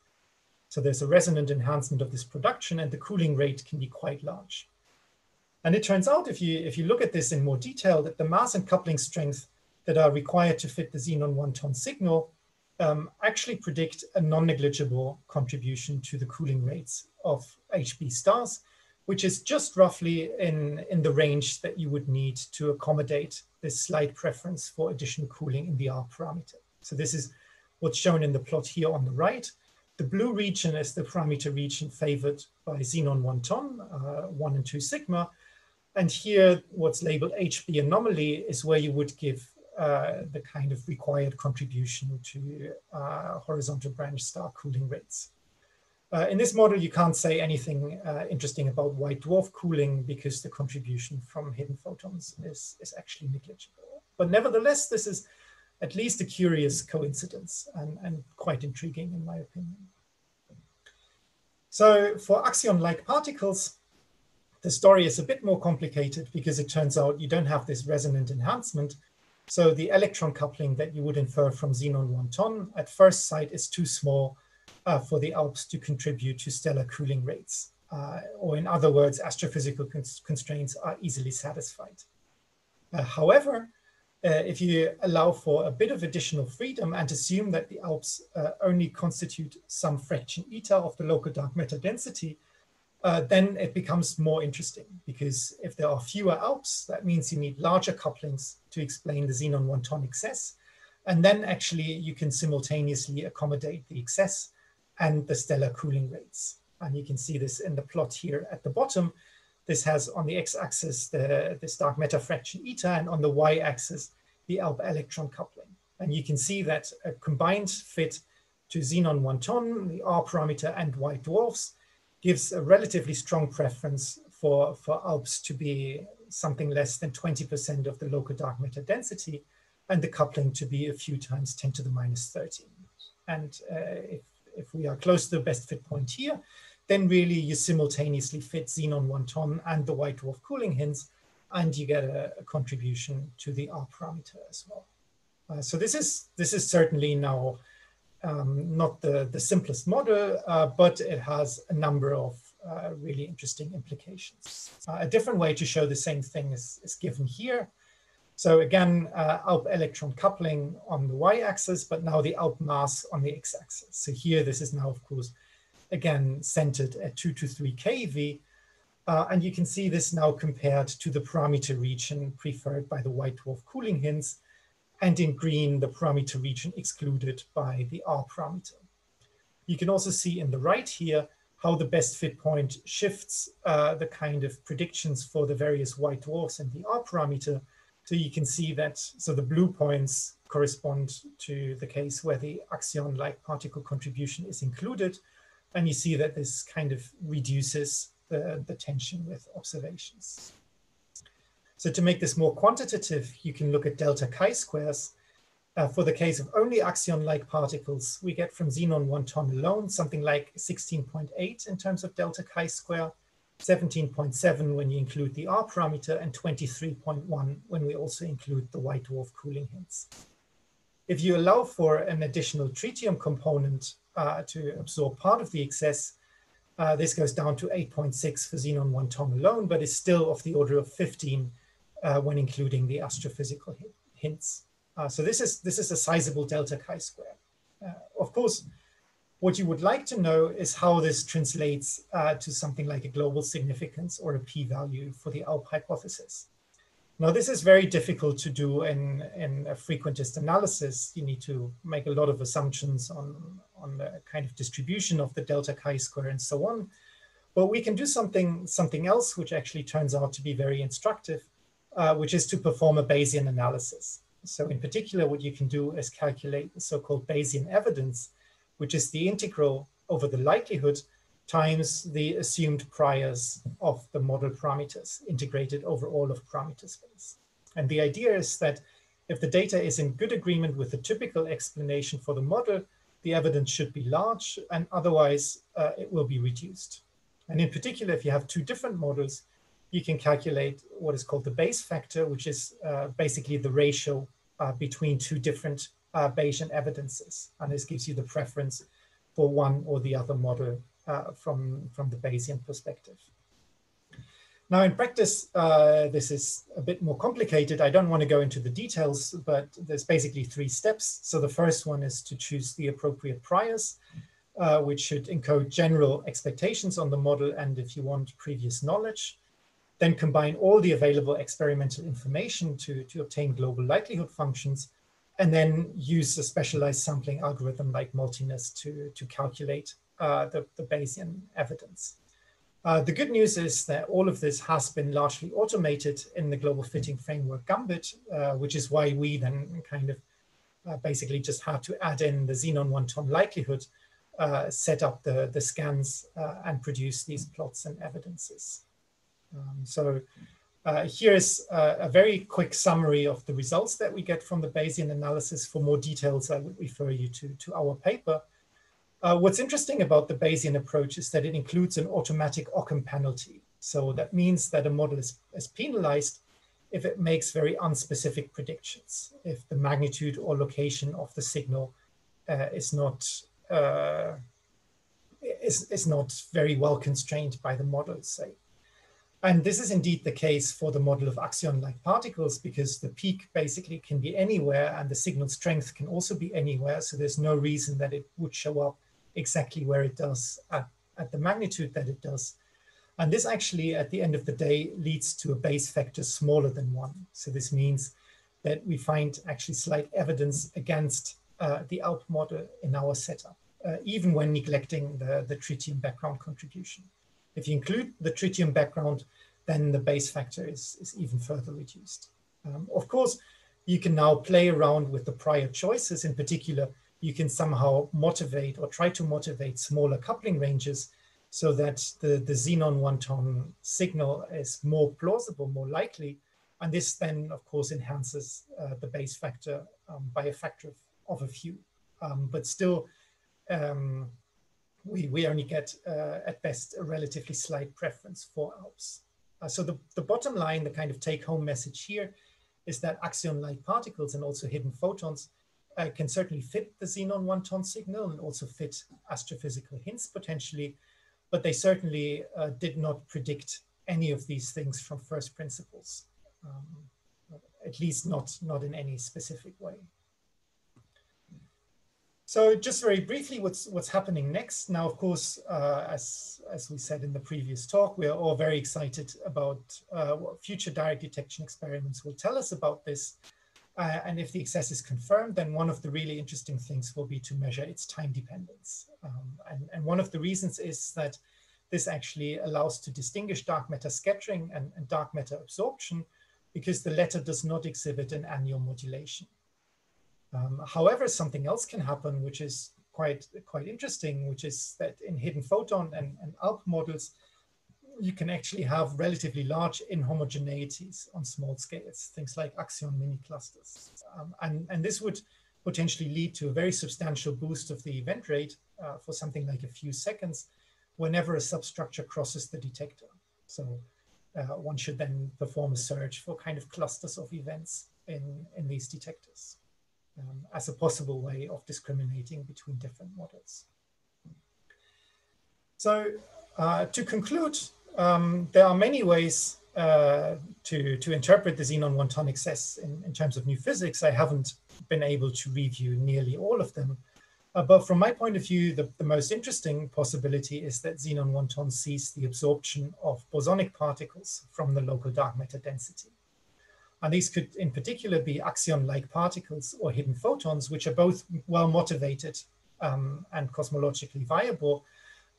So there's a resonant enhancement of this production, and the cooling rate can be quite large. And it turns out, if you look at this in more detail, that the mass and coupling strength that are required to fit the xenon 1-ton signal actually predict a non-negligible contribution to the cooling rates of HB stars, which is just roughly in the range that you would need to accommodate this slight preference for additional cooling in the R parameter. So this is what's shown in the plot here on the right. The blue region is the parameter region favored by xenon 1-ton, 1 and 2 sigma. And here, what's labeled HB anomaly is where you would give the kind of required contribution to horizontal branch star cooling rates. In this model, you can't say anything interesting about white dwarf cooling, because the contribution from hidden photons is actually negligible. But nevertheless, this is at least a curious coincidence and quite intriguing in my opinion. So for axion-like particles, the story is a bit more complicated, because it turns out you don't have this resonant enhancement. So the electron coupling that you would infer from xenon 1-ton at first sight is too small for the ALPS to contribute to stellar cooling rates. Or in other words, astrophysical constraints are easily satisfied. However, if you allow for a bit of additional freedom and assume that the ALPS only constitute some fraction eta of the local dark matter density, then it becomes more interesting, because if there are fewer ALPS, that means you need larger couplings to explain the xenon 1-ton excess. And then actually you can simultaneously accommodate the excess and the stellar cooling rates. And you can see this in the plot here at the bottom. This has on the x-axis this dark matter fraction eta, and on the y-axis the ALP electron coupling. And you can see that a combined fit to xenon 1-ton, the R parameter, and white dwarfs gives a relatively strong preference for ALPS to be something less than 20% of the local dark matter density, and the coupling to be a few times 10 to the minus 13. And if we are close to the best fit point here, then really you simultaneously fit xenon 1-ton and the white dwarf cooling hints, and you get a contribution to the R parameter as well. So this is certainly now not the simplest model, but it has a number of really interesting implications. A different way to show the same thing is given here. So again, ALP electron coupling on the y-axis, but now the ALP mass on the x-axis. So here, this is now, of course, again, centered at 2 to 3 keV. And you can see this now compared to the parameter region preferred by the white dwarf cooling hints, and in green, the parameter region excluded by the R parameter. You can also see in the right here how the best fit point shifts the kind of predictions for the various white dwarfs and the R parameter. So you can see that, so the blue points correspond to the case where the axion-like particle contribution is included. And you see that this kind of reduces the tension with observations. So to make this more quantitative, you can look at delta chi-squares. For the case of only axion-like particles, we get from xenon 1 ton alone something like 16.8 in terms of delta chi-square, 17.7 when you include the R parameter, and 23.1 when we also include the white dwarf cooling hints. If you allow for an additional tritium component to absorb part of the excess, this goes down to 8.6 for xenon 1 ton alone, but is still of the order of 15 when including the astrophysical hints. So this is a sizable delta chi-square. Of course, what you would like to know is how this translates to something like a global significance or a p-value for the ALP hypothesis. Now, this is very difficult to do in a frequentist analysis. You need to make a lot of assumptions on the kind of distribution of the delta chi-square and so on. But we can do something else, which actually turns out to be very instructive, which is to perform a Bayesian analysis. So in particular, what you can do is calculate the so-called Bayesian evidence, which is the integral over the likelihood times the assumed priors of the model parameters integrated over all of parameter space. And the idea is that if the data is in good agreement with the typical explanation for the model, the evidence should be large, and otherwise it will be reduced. And in particular, if you have two different models, you can calculate what is called the Bayes factor, which is basically the ratio between two different Bayesian evidences. And this gives you the preference for one or the other model from the Bayesian perspective. Now, in practice, this is a bit more complicated. I don't want to go into the details, but there's basically 3 steps. So the first one is to choose the appropriate priors, which should encode general expectations on the model and, if you want, previous knowledge. Then combine all the available experimental information to obtain global likelihood functions, and then use a specialized sampling algorithm like multiness to calculate the Bayesian evidence. The good news is that all of this has been largely automated in the global fitting framework Gambit, which is why we then kind of basically just had to add in the xenon 1 ton likelihood, set up the scans, and produce these plots and evidences. So here is a very quick summary of the results that we get from the Bayesian analysis. For more details, I would refer you to our paper. What's interesting about the Bayesian approach is that it includes an automatic Occam penalty. So that means that a model is penalized if it makes very unspecific predictions, if the magnitude or location of the signal is not very well constrained by the model, say. And this is indeed the case for the model of axion-like particles, because the peak basically can be anywhere and the signal strength can also be anywhere. So there's no reason that it would show up exactly where it does at the magnitude that it does. And this actually, at the end of the day, leads to a Bayes factor smaller than 1. So this means that we find actually slight evidence against the ALP model in our setup, even when neglecting the tritium background contribution. If you include the tritium background, then the Bayes factor is even further reduced. Of course, you can now play around with the prior choices. In particular, you can somehow motivate or try to motivate smaller coupling ranges so that the xenon 1 ton signal is more plausible, more likely. And this then, of course, enhances the Bayes factor by a factor of a few. But still, we only get, at best, a relatively slight preference for ALPs. So the bottom line, the kind of take-home message here, is that axion-like particles and also hidden photons can certainly fit the xenon 1 ton signal and also fit astrophysical hints potentially, but they certainly did not predict any of these things from first principles. at least not in any specific way. So just very briefly, what's happening next? Now, of course, as we said in the previous talk, we are all very excited about what future direct detection experiments will tell us about this. And if the excess is confirmed, then one of the really interesting things will be to measure its time dependence. And one of the reasons is that this actually allows to distinguish dark matter scattering and dark matter absorption, because the latter does not exhibit an annual modulation. However, something else can happen, which is quite interesting, which is that in hidden photon and ALP models, you can actually have relatively large inhomogeneities on small scales, things like axion mini clusters. And this would potentially lead to a very substantial boost of the event rate for something like a few seconds whenever a substructure crosses the detector. So one should then perform a search for kind of clusters of events in these detectors as a possible way of discriminating between different models. So to conclude, there are many ways to interpret the xenon one-ton excess in terms of new physics. I haven't been able to review nearly all of them. But from my point of view, the most interesting possibility is that xenon one-ton sees the absorption of bosonic particles from the local dark matter density. And these could in particular be axion-like particles or hidden photons, which are both well motivated and cosmologically viable,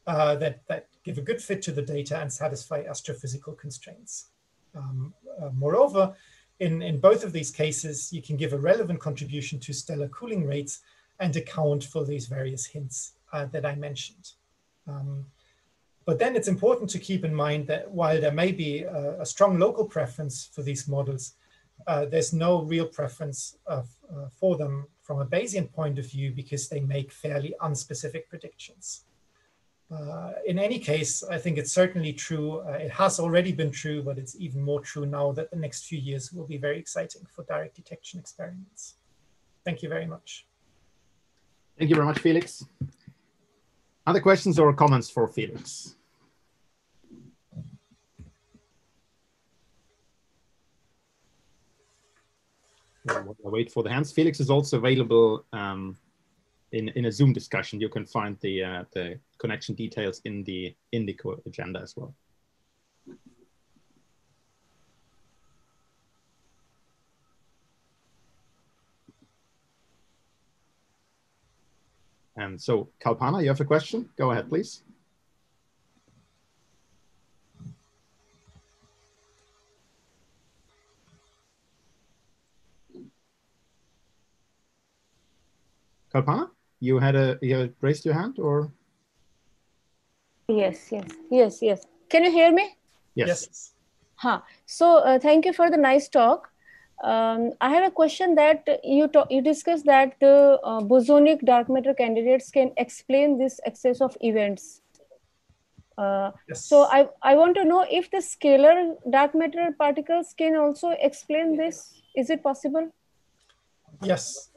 that give a good fit to the data and satisfy astrophysical constraints. Moreover, in both of these cases, you can give a relevant contribution to stellar cooling rates and account for these various hints that I mentioned. But then it's important to keep in mind that while there may be a strong local preference for these models, there's no real preference for them from a Bayesian point of view because they make fairly unspecific predictions. In any case, I think it's certainly true. It has already been true, but it's even more true now that the next few years will be very exciting for direct detection experiments. Thank you very much. Thank you very much, Felix. Other questions or comments for Felix? I'll wait for the hands. Felix is also available in a Zoom discussion. You can find the connection details in the agenda as well. And so, Kalpana, you have a question? Go ahead, please. Kalpana, you had raised your hand, or? Yes. Can you hear me? Yes. So thank you for the nice talk. I have a question that you discussed that the bosonic dark matter candidates can explain this excess of events. Yes. So I want to know if the scalar dark matter particles can also explain this. Is it possible? Yes.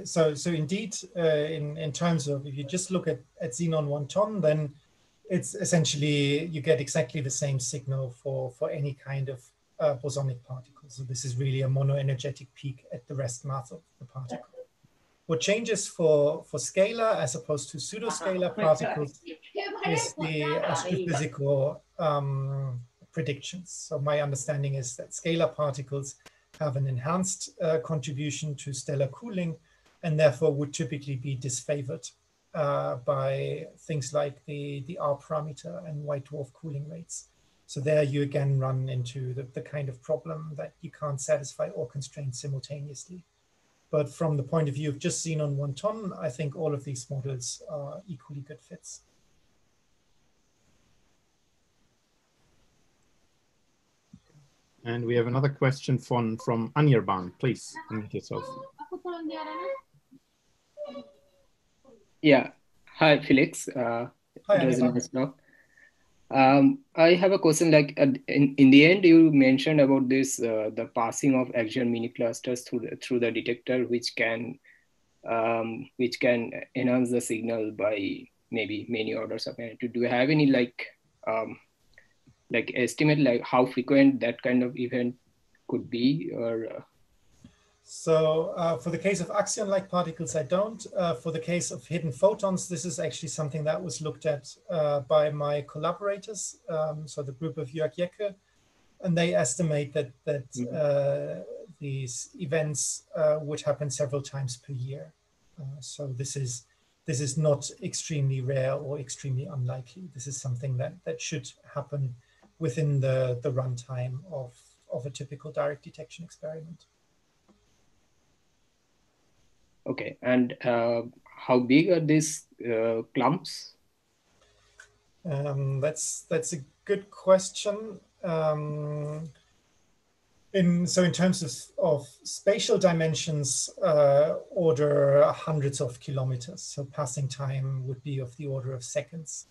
So indeed, in terms of, if you just look at xenon one-ton, then it's essentially, you get exactly the same signal for any kind of bosonic particle. So this is really a monoenergetic peak at the rest mass of the particle. What changes for scalar as opposed to pseudoscalar particles is the astrophysical predictions. So my understanding is that scalar particles have an enhanced contribution to stellar cooling and therefore would typically be disfavored by things like the R parameter and white dwarf cooling rates. So there you again run into the kind of problem that you can't satisfy all constraints simultaneously. But from the point of view of just xenon one-ton, I think all of these models are equally good fits. And we have another question from Anirban. Please unmute yourself. Yeah. Hi, Felix. Hi, it was a nice talk. I have a question. Like in the end, you mentioned about this the passing of axion mini clusters through the detector, which can enhance the signal by maybe many orders of magnitude. Do you have any like estimate like how frequent that kind of event could be, or So for the case of axion-like particles, I don't. For the case of hidden photons, this is actually something that was looked at by my collaborators, so the group of Jörg Jecke, and they estimate that these events would happen several times per year. So this is not extremely rare or extremely unlikely. This is something that should happen within the runtime of a typical direct detection experiment. Okay, and how big are these clumps? That's a good question. In terms of spatial dimensions, order hundreds of kilometers. So passing time would be of the order of seconds.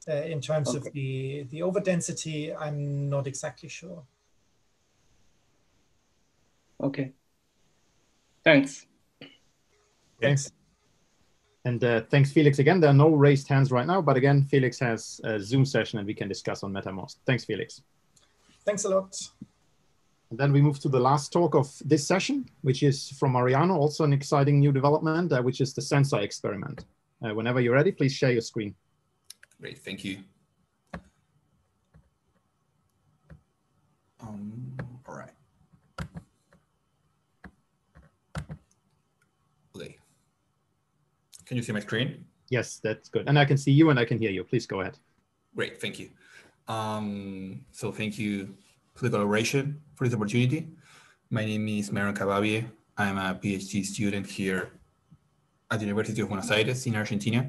In terms of the overdensity, I'm not exactly sure. Okay. Thanks. Thanks. And thanks, Felix. Again, there are no raised hands right now, but again, Felix has a Zoom session and we can discuss on MetaMost. Thanks, Felix. Thanks a lot. And then we move to the last talk of this session, which is from Mariano, also an exciting new development, which is the sensor experiment. Whenever you're ready, please share your screen. Great, thank you. All right. Okay. Can you see my screen? Yes, that's good. And I can see you and I can hear you. Please go ahead. Great, thank you. So thank you for the collaboration, for this opportunity. My name is Mariano Cavavie. I'm a PhD student here at the University of Buenos Aires in Argentina.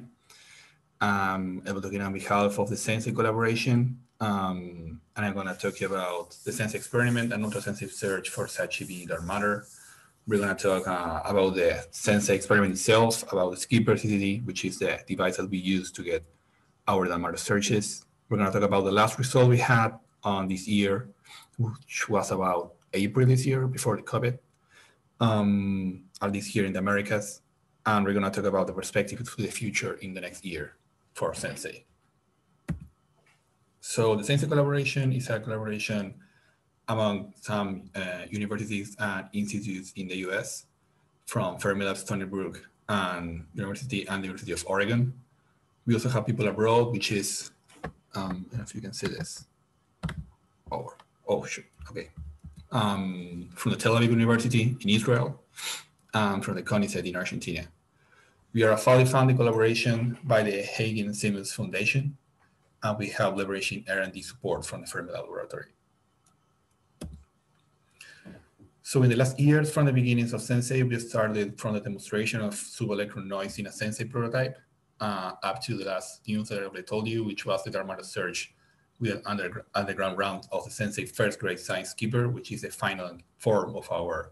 I'm talking on behalf of the Sensei collaboration. And I'm going to talk to you about the Sensei experiment and ultrasensitive search for ICHEP dark matter. We're going to talk about the Sensei experiment itself, about the Skipper CCD, which is the device that we use to get our dark matter searches. We're going to talk about the last result we had on this year, which was about April this year, before the COVID, at least here in the Americas. And we're going to talk about the perspective for the future in the next year for Sensei. So the Sensei collaboration is a collaboration among some universities and institutes in the US, from Fermilab, Stony Brook, and the University of Oregon. We also have people abroad, which is, I don't know if you can see this. Oh, sure, okay. From the Tel Aviv University in Israel, and from the CONICET in Argentina. We are a fully funded collaboration by the Hagen Simmons Foundation, and we have leveraging R&D support from the Fermilab laboratory. So in the last years, from the beginnings of Sensei, we started from the demonstration of subelectron noise in a Sensei prototype up to the last news that I told you, which was the dark matter search with an underground round of the Sensei first grade science Skipper, which is the final form of our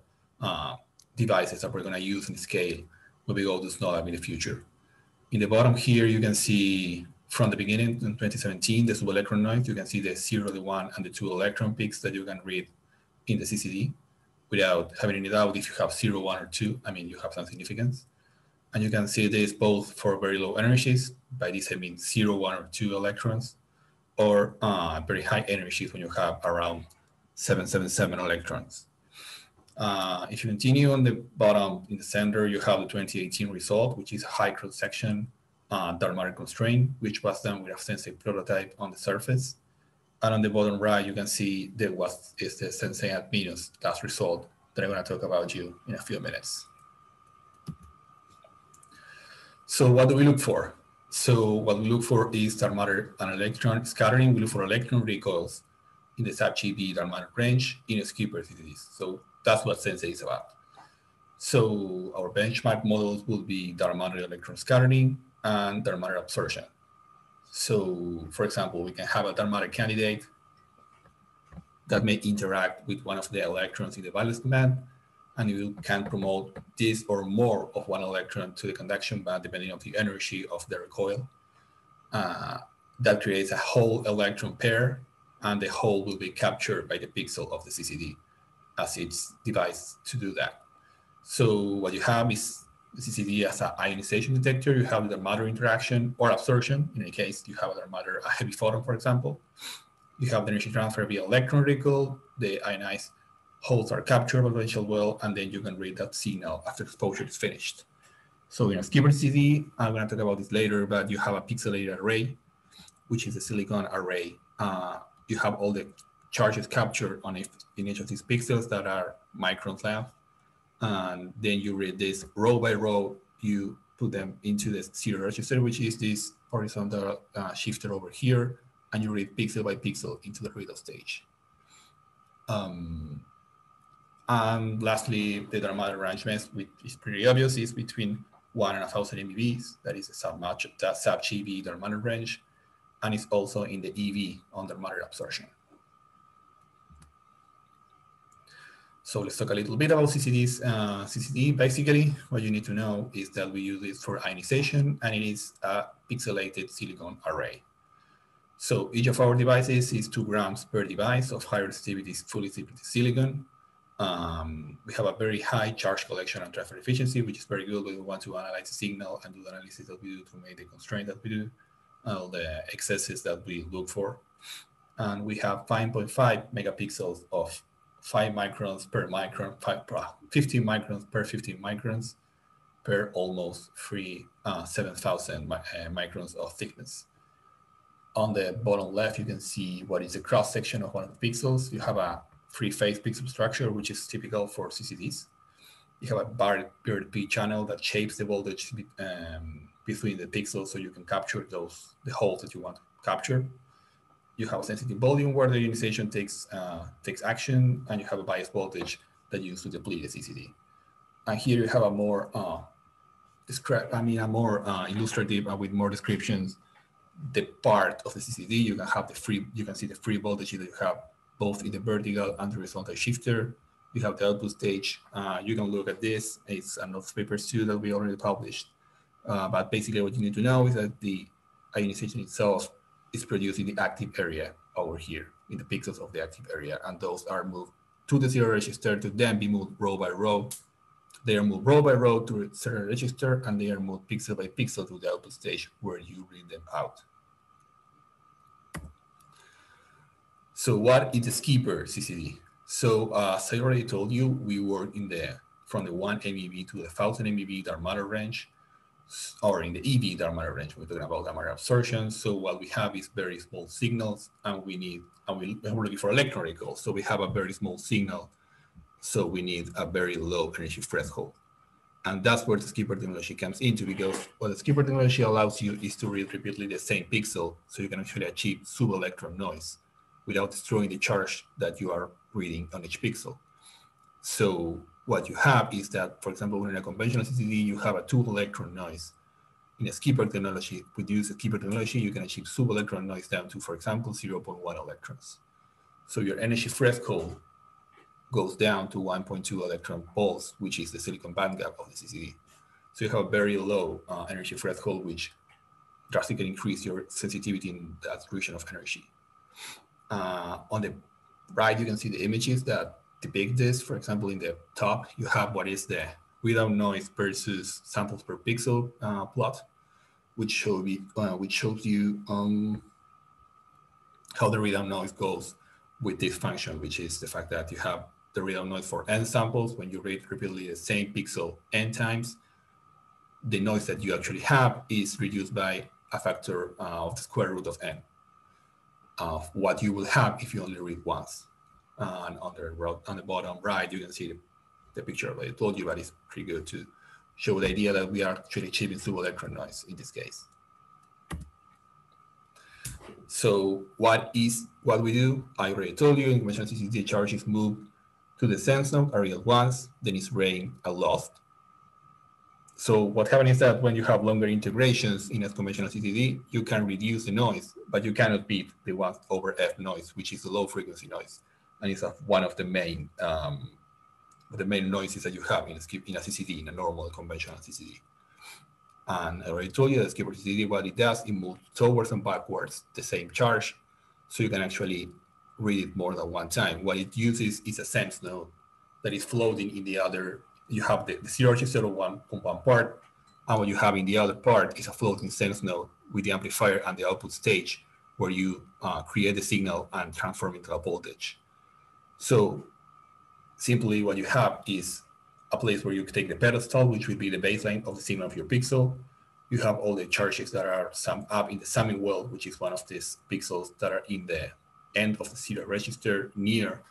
devices that we're going to use and scale when we go to SNOLAB in the future. In the bottom here, you can see from the beginning in 2017, the subelectron noise. You can see the 0, the 1, and the 2 electron peaks that you can read in the CCD without having any doubt. If you have 0, 1, or 2, I mean, you have some significance. And you can see this both for very low energies. By this, I mean 0, 1, or 2 electrons, or very high energies when you have around 777 electrons. If you continue on the bottom in the center, you have the 2018 result, which is a high cross-section dark matter constraint, which was done with a Sensei prototype on the surface. And on the bottom right, you can see what is the Sensei at minus last result that I'm going to talk about you in a few minutes. So what do we look for? So what we look for is dark matter and electron scattering. We look for electron recoils in the sub-GeV dark matter range in a Skipper CCDs. So that's what Sensei is about. So our benchmark models will be dark matter electron scattering and dark matter absorption. So for example, we can have a dark matter candidate that may interact with one of the electrons in the valence band, and you can promote this or more of one electron to the conduction band depending on the energy of the recoil. That creates a whole electron pair, and the whole will be captured by the pixel of the CCD as its device to do that. So what you have is the CCD as an ionization detector. You have the dark matter interaction or absorption. In any case, you have a dark matter, a heavy photon, for example. You have the energy transfer via electron recoil, the ionized holes are captured by the potential well, and then you can read that signal after exposure is finished. So in a skipper CCD, I'm going to talk about this later, but you have a pixelated array, which is a silicon array. You have all the charges captured on in each of these pixels that are microns length. And then you read this row by row, you put them into the serial register, which is this horizontal shifter over here, and you read pixel by pixel into the readout stage. And lastly, the Darmada arrangement, which is pretty obvious, is between 1 and 1,000 MeVs. That is a sub-GeV Darmada range, and it's also in the EV on Darmada absorption. So let's talk a little bit about CCDs. CCD, basically, what you need to know is that we use it for ionization, and it is a pixelated silicon array. So each of our devices is 2 grams per device of high resistivity, fully separated silicon. We have a very high charge collection and transfer efficiency, which is very good when we want to analyze the signal and do the analysis that we do to make the constraint that we do, all the excesses that we look for. And we have 5.5 megapixels of 5 microns per micron, 15 microns per 15 microns per almost 7,000 microns of thickness. On the bottom left, you can see what is the cross section of one of the pixels. You have a free-phase pixel structure, which is typical for CCDs. You have a barred P channel that shapes the voltage between the pixels, so you can capture the holes that you want to capture. You have a sensitive volume where the ionization takes action, and you have a bias voltage that you use to deplete the CCD. And here you have a more illustrative with more descriptions. The part of the CCD, you can have you can see the free voltage that you have both in the vertical and the horizontal shifter. You have the output stage. You can look at this. It's another papers too that we already published. But basically what you need to know is that the ionization itself is produced in the active area over here, in the pixels of the active area. And those are moved to the serial register to then be moved row by row. They are moved row by row to the serial register, and they are moved pixel by pixel to the output stage where you read them out. So what is a skipper CCD? So as I already told you, we work from the 1 MeV to the 1,000 MeV Darmada range, or in the EV Darmada range. We're talking about Darmada absorption. So what we have is very small signals, and we're looking for electron recall. So we have a very small signal. So we need a very low energy threshold. And that's where the skipper technology comes into, because what the skipper technology allows you is to read repeatedly the same pixel, so you can actually achieve sub-electron noise without destroying the charge that you are reading on each pixel. So what you have is that, for example, in a conventional CCD, you have a 2-electron noise. In a skipper technology, with use of skipper technology, you can achieve sub-electron noise down to, for example, 0.1 electrons. So your energy threshold goes down to 1.2 electron volts, which is the silicon bandgap of the CCD. So you have a very low energy threshold, which drastically increases your sensitivity in the attribution of energy. On the right, you can see the images that depict this. For example, in the top, you have what is the readout noise versus samples per pixel plot, which shows you how the readout noise goes with this function, which is the fact that you have the readout noise for n samples. When you read repeatedly the same pixel n times, the noise that you actually have is reduced by a factor of the square root of n of what you will have if you only read once. And on the bottom right, you can see the picture that I told you, but it's pretty good to show the idea that we are actually achieving sub-electron noise in this case. So what we do? I already told you, in conventional CCD, charge is moved to the sense node, areal once, then it's read and lost. So what happens is that when you have longer integrations in a conventional CCD, you can reduce the noise, but you cannot beat the 1 over F noise, which is the low frequency noise. And it's one of the main noises that you have in a CCD, in a normal conventional CCD. And I already told you that skipper CCD, what it does, it moves towards and backwards the same charge, so you can actually read it more than one time. What it uses is a sense node that is floating in the other. You have the serial register on one part, and what you have in the other part is a floating sense node with the amplifier and the output stage, where you create the signal and transform it into a voltage. So simply what you have is a place where you take the pedestal, which would be the baseline of the signal of your pixel. You have all the charges that are summed up in the summing well, which is one of these pixels that are in the end of the serial register near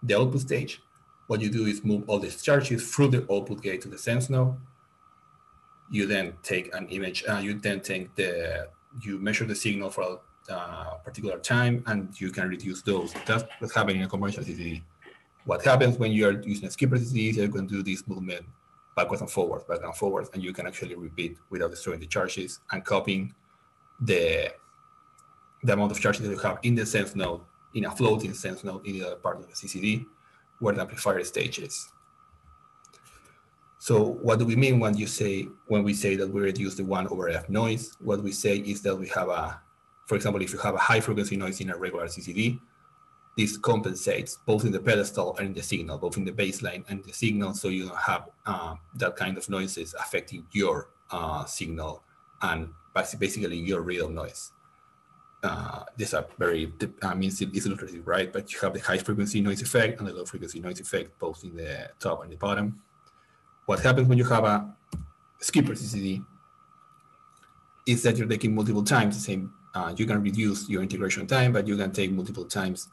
the output stage. What you do is move all these charges through the output gate to the sense node. You then take an image, you measure the signal for a particular time, and you can reduce those. That's what's happening in a commercial CCD. What happens when you are using a skipper CCD is you can do this movement back and forward, and you can actually repeat without destroying the charges and copying the amount of charges that you have in the sense node, in a floating sense node in the other part of the CCD, where the amplifier stage is. So what do we mean when we say that we reduce the 1/f noise? What we say is that we have for example, if you have a high frequency noise in a regular CCD, this compensates both in the pedestal and in the signal, both in the baseline and the signal, so you don't have that kind of noises affecting your signal and basically your real noise. These are very, it's illustrative, right? But you have the high frequency noise effect and the low frequency noise effect, both in the top and the bottom. What happens when you have a skipper CCD is that you're taking multiple times the same. You can reduce your integration time, but you can take multiple times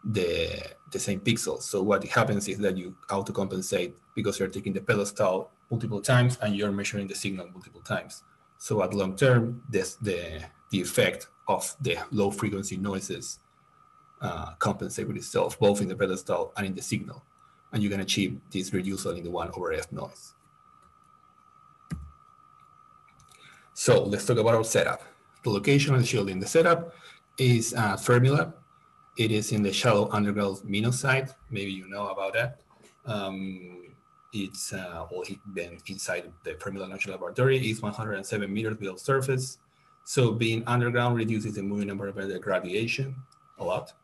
the same pixels. So what happens is that you auto-compensate because you're taking the pedestal multiple times and you're measuring the signal multiple times. So at long term, the effect of the low frequency noises compensate with itself, both in the pedestal and in the signal. And you can achieve this reduction in the 1/f noise. So let's talk about our setup. The location and shielding. The setup is Fermilab. It is in the shallow underground Minos site. Maybe you know about that. It's been inside the Fermilab National Laboratory. It's 107 meters below surface. So being underground reduces the moving environmental radiation a lot.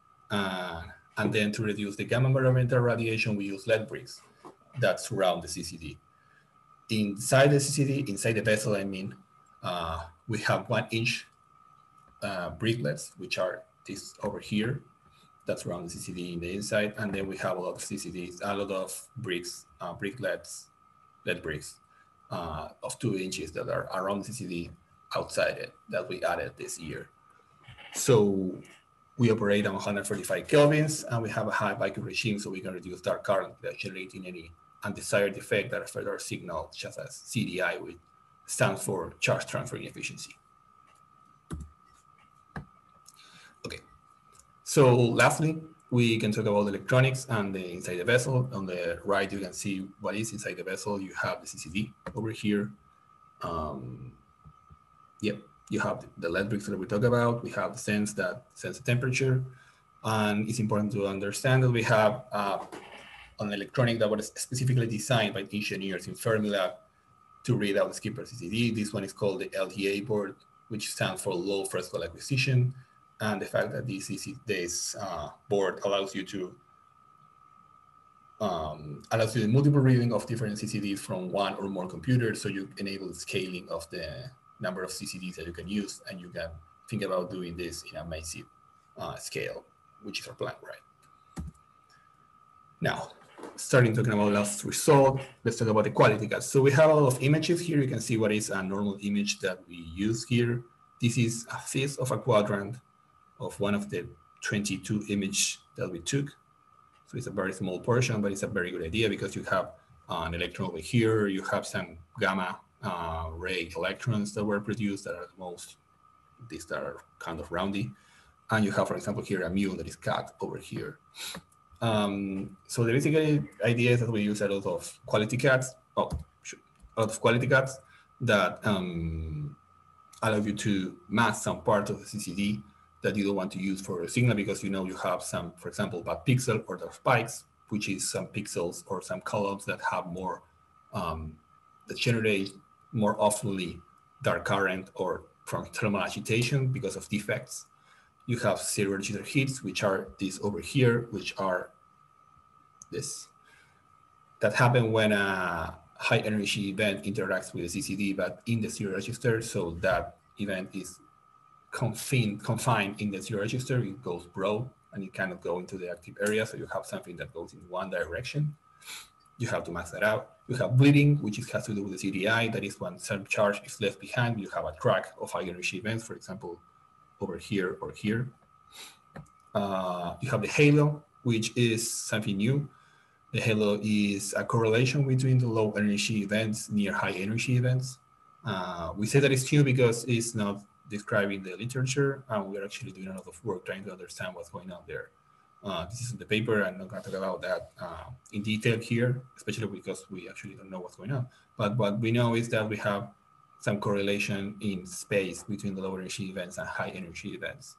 And then to reduce the gamma environmental radiation, we use lead bricks that surround the CCD. Inside the CCD, inside the vessel, we have 1-inch bricklets, which are this over here. That's around the CCD in the inside. And then we have a lot of CCDs, a lot of bricks, bricklets, lead bricks of 2 inches that are around the CCD outside it that we added this year. So we operate on 145 kelvins and we have a high vacuum regime so we can reduce dark current without generating any undesired effect that affect our signal, just as CDI, which stands for charge transfer inefficiency. Okay, so lastly, we can talk about electronics and the inside the vessel. On the right, you can see what is inside the vessel. You have the CCD over here. You have the lead bricks that we talk about. We have the sense that sense the temperature. And it's important to understand that we have an electronic that was specifically designed by engineers in Fermilab to read out the skipper CCD. This one is called the LDA board, which stands for low threshold acquisition. And the fact that this board allows you to the multiple reading of different CCDs from one or more computers, so you enable scaling of the number of CCDs that you can use, and you can think about doing this in a massive scale, which is our plan, right? Now, starting talking about last result, let's talk about the quality cuts. So we have a lot of images here. You can see what is a normal image that we use here. This is a fifth of a quadrant of one of the 22 images that we took. So it's a very small portion, but it's a very good idea because you have an electron over here. You have some gamma ray electrons that were produced that are the most, these that are kind of roundy. And you have, for example, here a mu that is cut over here. So the basic idea is that we use a lot of quality cuts, that allow you to mask some part of the CCD that you don't want to use for a signal because you know you have some, for example, bad pixel or the spikes, which is some pixels or some columns that have more, that generate more awfully dark current or from thermal agitation because of defects. You have zero register hits, which are these over here, which are this. That happen when a high energy event interacts with the CCD, but in the zero register, so that event is confined in the zero register. It goes broad and it cannot go into the active area, so you have something that goes in one direction. You have to mask that out. You have bleeding, which has to do with the CDI. That is when some charge is left behind. You have a track of high energy events, for example, over here or here. You have the halo, which is something new. The halo is a correlation between the low energy events near high energy events. We say that it's new because it's not described in the literature, and we're actually doing a lot of work trying to understand what's going on there. This is in the paper. I'm not going to talk about that in detail here, especially because we actually don't know what's going on. But what we know is that we have some correlation in space between the low energy events and high energy events.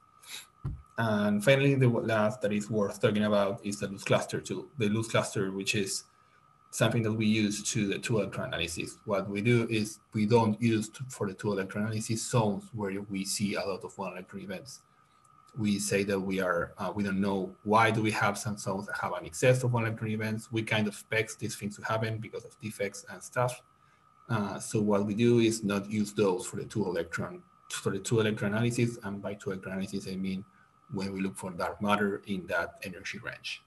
And finally, the last that is worth talking about is the loose cluster tool. The loose cluster, which is something that we use to the two-electron analysis. What we do is we don't use for the two-electron analysis zones where we see a lot of one-electron events. We say that we don't know why do we have some zones that have an excess of one-electron events. We kind of expect these things to happen because of defects and stuff. So what we do is not use those for the two-electron analysis. And by two-electron analysis, I mean when we look for dark matter in that energy range.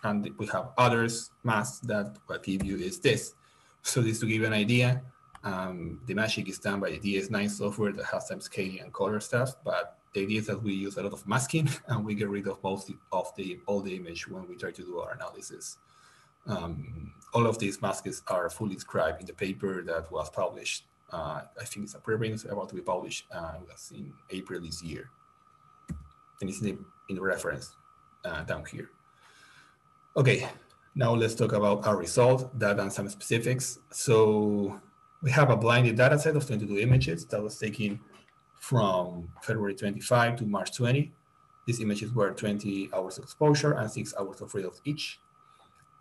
And we have others masks that what give you is this. So this to give you an idea, the magic is done by the DS9 software that has some scaling and color stuff, but the idea is that we use a lot of masking and we get rid of most of all the image when we try to do our analysis. All of these masks are fully described in the paper that was published. I think it's a preprint about to be published. It was in April this year. And it's in the reference down here. Okay, now let's talk about our result, data and some specifics. So we have a blinded data set of 22 images that was taken from February 25 to March 20. These images were 20 hours of exposure and 6 hours of readout each.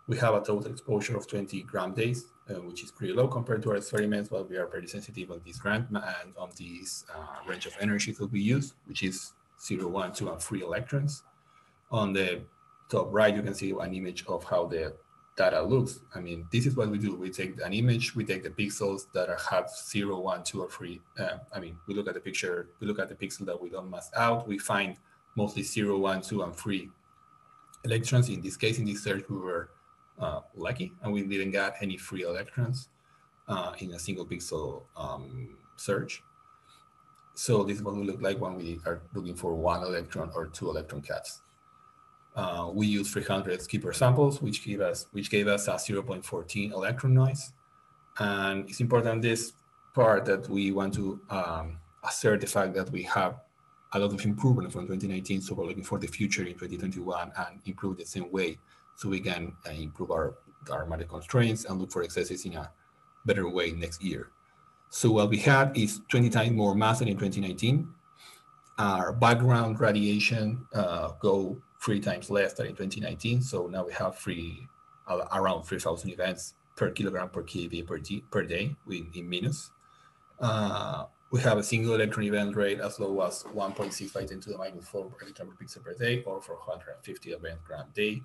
We have a total exposure of 20 gram days, which is pretty low compared to our experiments, but we are very sensitive on this gram and on this range of energies that we use, which is 0, 1, 2, and 3 electrons. On the top right, you can see an image of how the data looks. I mean, this is what we do. We take an image, we take the pixels that have 0, 1, 2, or 3. We look at the picture, we look at the pixel that we don't mask out. We find mostly 0, 1, 2, and 3 electrons. In this case, in this search, we were lucky, and we didn't get any free electrons in a single pixel search. So this is what we look like when we are looking for 1 electron or 2 electron cuts. We use 300 skipper samples, which gave us a 0.14 electron noise. And it's important this part that we want to assert the fact that we have a lot of improvement from 2019. So we're looking for the future in 2021 and improve the same way, so we can improve our matter constraints and look for excesses in a better way next year. So what we had is 20 times more mass than in 2019. Our background radiation go 3 times less than in 2019. So now we have around 3,000 events per kilogram per keV per day in minus. We have a single electron event rate as low as 1.6 by 10 to the minus 4 electron per pixel per day, or 450 event gram day,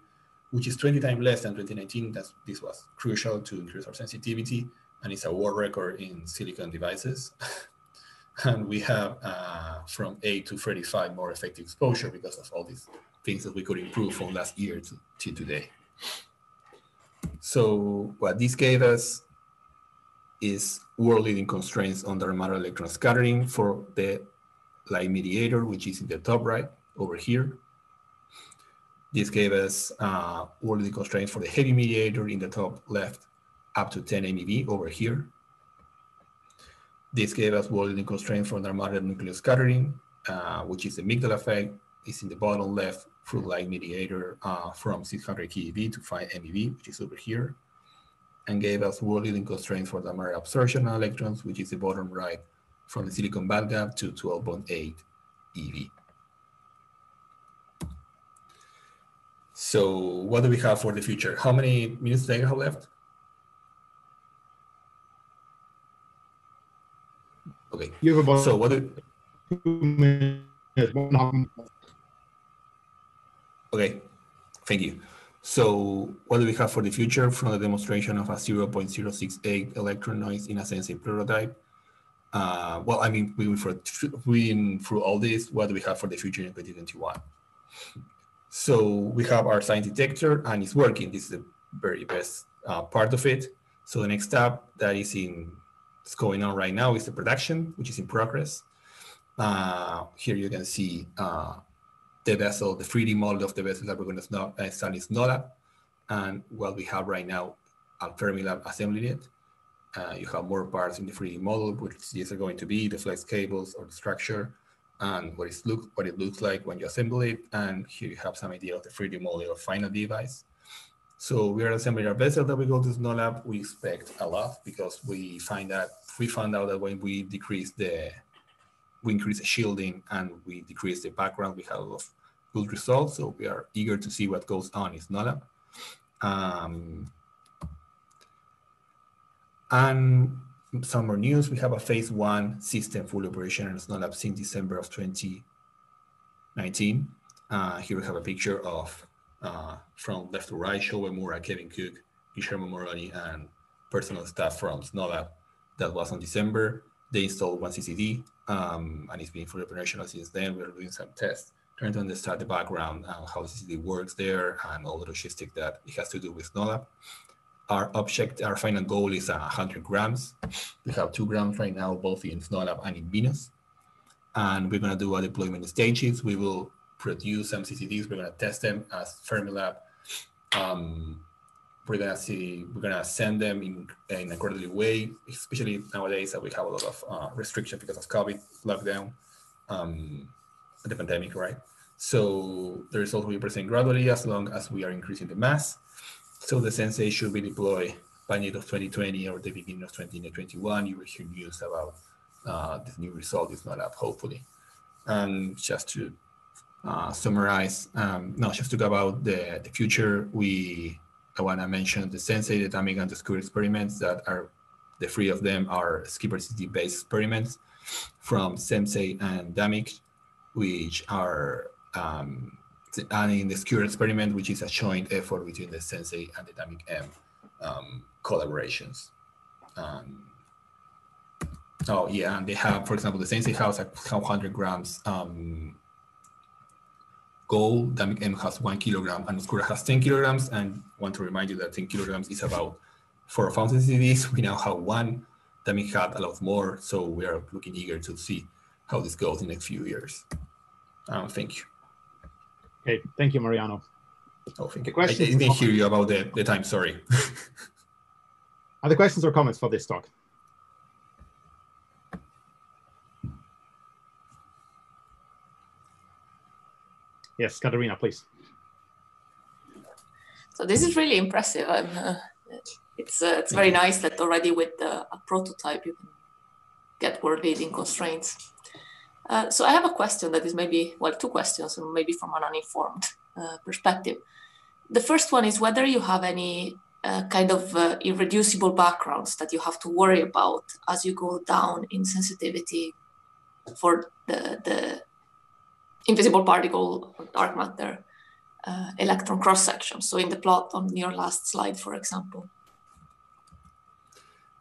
which is 20 times less than 2019. This was crucial to increase our sensitivity, and it's a world record in silicon devices. And we have from 8 to 35 more effective exposure because of all these things that we could improve from last year to today. So what this gave us is world-leading constraints on dark matter electron scattering for the light mediator, which is in the top right over here. This gave us world-leading constraints for the heavy mediator in the top left, up to 10 MeV over here. This gave us world-leading constraints for dark matter nuclear scattering, which is the Migdal effect. It's in the bottom left through light mediator from 600 keV to 5 MeV, which is over here, and gave us world-leading constraints for dark matter absorption electrons, which is the bottom right from the silicon bandgap to 12.8 eV. So what do we have for the future? How many minutes do I have left? Okay. You have about so what do 2 minutes. Okay, thank you. So what do we have for the future from the demonstration of a 0.068 electron noise in a sensei prototype? Well, I mean, we went through all this. What do we have for the future in 2021? So we have our science detector, and it's working. This is very best part of it. So the next step that is going on right now is the production, which is in progress. Here you can see the vessel, the 3D model of the vessel that we're going to start in SNOLAB. And what we have right now at Fermilab assembling it. You have more parts in the 3D model, which these are going to be the flex cables or the structure, and what it looks like when you assemble it. And here you have some idea of the 3D model of final device. So we are assembling our vessel that we go to SNOLAB. We expect a lot because we found out that when we increase the shielding and we decrease the background, we have a lot of good results. So we are eager to see what goes on in SNOLAB. And some more news, we have a phase 1 system full operation in SNOLAB since December of 2019. Here we have a picture of, from left to right, Shoei Mura, Kevin Cook, Guillermo Moroni, and personal staff from SNOLAB. That was on December. They installed one CCD, and it's been fully operational since then. We're doing some tests, trying to understand the background, how the CCD works there, and all the logistics that it has to do with SNOLAB. Our final goal is 100 grams. We have 2 grams right now, both in SNOLAB and in Venus. And we're going to do a deployment stages. We will produce some CCDs. We're going to test them as Fermilab. We're going to send them in an orderly way, especially nowadays that we have a lot of restrictions because of COVID lockdown, the pandemic, right? So the results will be presented gradually as long as we are increasing the mass. So the Sensei should be deployed by the end of 2020 or the beginning of 2021. You will hear news about this new result is not up, hopefully. And just to summarize, just to go about the future, I want to mention the Sensei, the Damic, and the Skur experiments that are, the 3 of them are skipper CCD-based experiments from Sensei and Damic, which are and in the Skur experiment, which is a joint effort between the Sensei and the Damic M collaborations. Oh yeah, and they have, for example, the Sensei has 100 grams gold, Damic M has 1 kilogram, and Skur has 10 kilograms. And I want to remind you that 10 kilograms is about 4 fountain CCDs. We now have 1. Damic had a lot more, so we are looking eager to see how this goes in the next few years. Thank you. Okay, thank you, Mariano. Oh, thank you. I didn't hear you about the time, sorry. Other questions or comments for this talk? Yes, Katerina, please. So this is really impressive. It's very nice that already with a prototype you can get world-leading constraints. So I have a question that is maybe, well, 2 questions, and maybe from an uninformed perspective. The first one is whether you have any kind of irreducible backgrounds that you have to worry about as you go down in sensitivity for the invisible particle or dark matter electron cross-section. So in the plot on your last slide, for example.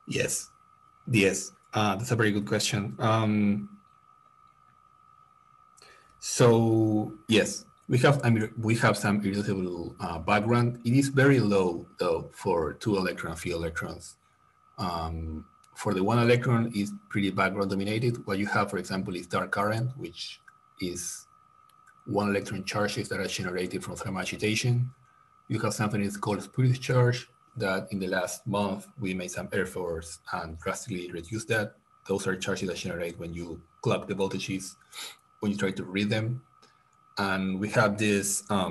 Yes, that's a very good question. So yes, we have some irreducible background. It is very low though for 2 electron, 3 electrons. For the 1 electron is pretty background dominated. What you have, for example, is dark current, which is 1 electron charges that are generated from thermal agitation. You have something that's called Spirit charge that in the last month we made some efforts and drastically reduced that. Those are charges that generate when you clock the voltages, when you try to read them. And we have this, for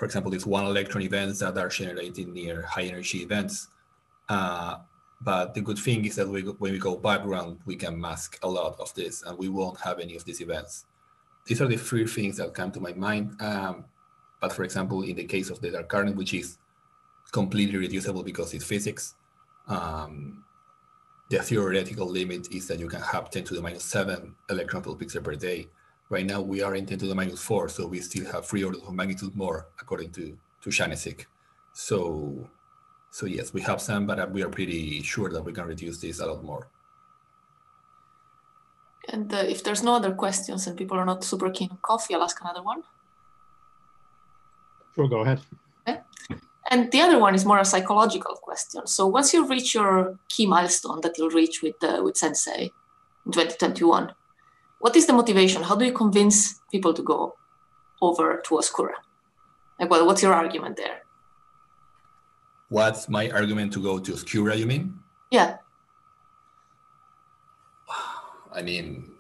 example, these 1 electron events that are generated near high energy events. But the good thing is that when we go background, we can mask a lot of this and we won't have any of these events. These are the 3 things that come to my mind. But for example, in the case of the dark current, which is completely reducible because it's physics, the theoretical limit is that you can have 10 to the minus 7 electron volt pixel per day. Right now we are in 10 to the minus 4, so we still have 3 orders of magnitude more according to Shanesik. So yes, we have some, but we are pretty sure that we can reduce this a lot more. And if there's no other questions and people are not super keen on coffee, I'll ask another one. Sure, go ahead. Okay. And the other one is more a psychological question. So once you reach your key milestone that you'll reach with Sensei in 2021, what is the motivation? How do you convince people to go over to Oscura? Like, well, what's your argument there? What's my argument to go to Oscura, you mean? Yeah. I mean,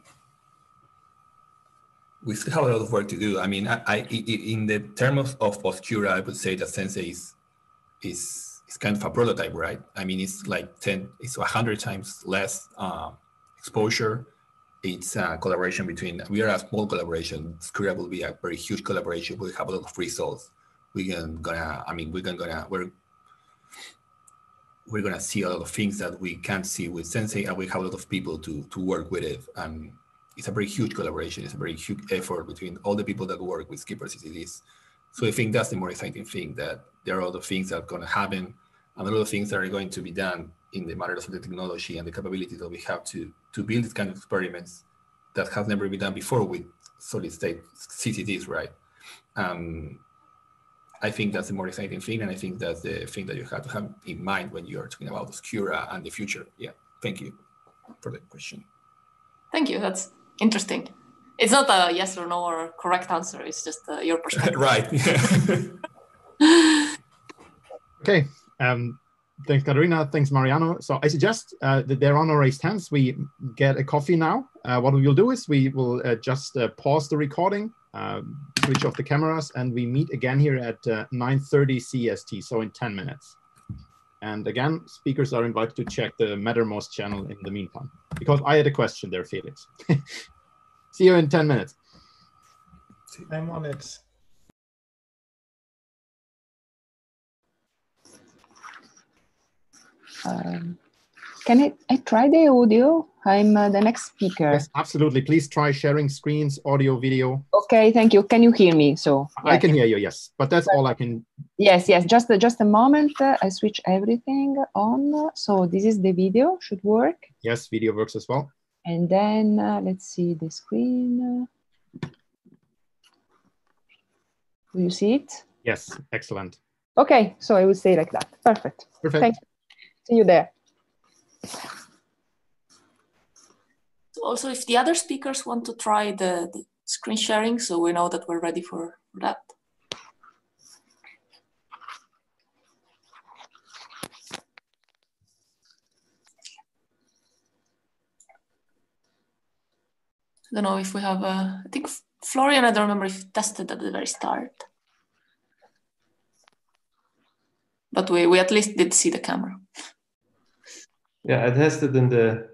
we still have a lot of work to do. I mean, in the terms of Oscura, I would say that Sensei is kind of a prototype, right? I mean, it's like 100 times less exposure. It's a collaboration between, we are a small collaboration. Oscura will be a very huge collaboration. We'll have a lot of results. We're gonna see a lot of things that we can't see with Sensei, and we have a lot of people to work with it. And it's a very huge collaboration. It's a very huge effort between all the people that work with Skipper CCDs. So I think that's the more exciting thing, that there are a lot of things that are going to happen, and a lot of things that are going to be done in the matters of the technology and the capabilities that we have to build these kind of experiments that have never been done before with solid state CCDs, right? I think that's the more exciting thing, and I think that's the thing that you have to have in mind when you're talking about Oscura and the future. Yeah, thank you for the question. Thank you, that's interesting. It's not a yes or no or correct answer, it's just your perspective. Right. Okay, thanks Katerina, thanks Mariano. So I suggest that there are no raised hands. We get a coffee now. What we will do is we will just pause the recording, switch off the cameras, and we meet again here at 9:30 CST, so in 10 minutes. And again, speakers are invited to check the Mattermost channel in the meantime, because I had a question there, Felix. See you in 10 minutes. I'm on it. Can I try the audio? I'm the next speaker. Yes, absolutely. Please try sharing screens, audio, video. Okay, thank you. Can you hear me? So I can hear you, yes, but that's all I can. Yes. Just a moment. I switch everything on. So this is the video. Should work. Yes, video works as well. And then let's see the screen. Do you see it? Yes, excellent. Okay, so I will say like that. Perfect. Perfect. Thank you. See you there. Also, if the other speakers want to try the screen sharing, so we know that we're ready for that. I don't know if we have, I think Florian, I don't remember if he tested at the very start. But we at least did see the camera. Yeah, I tested in the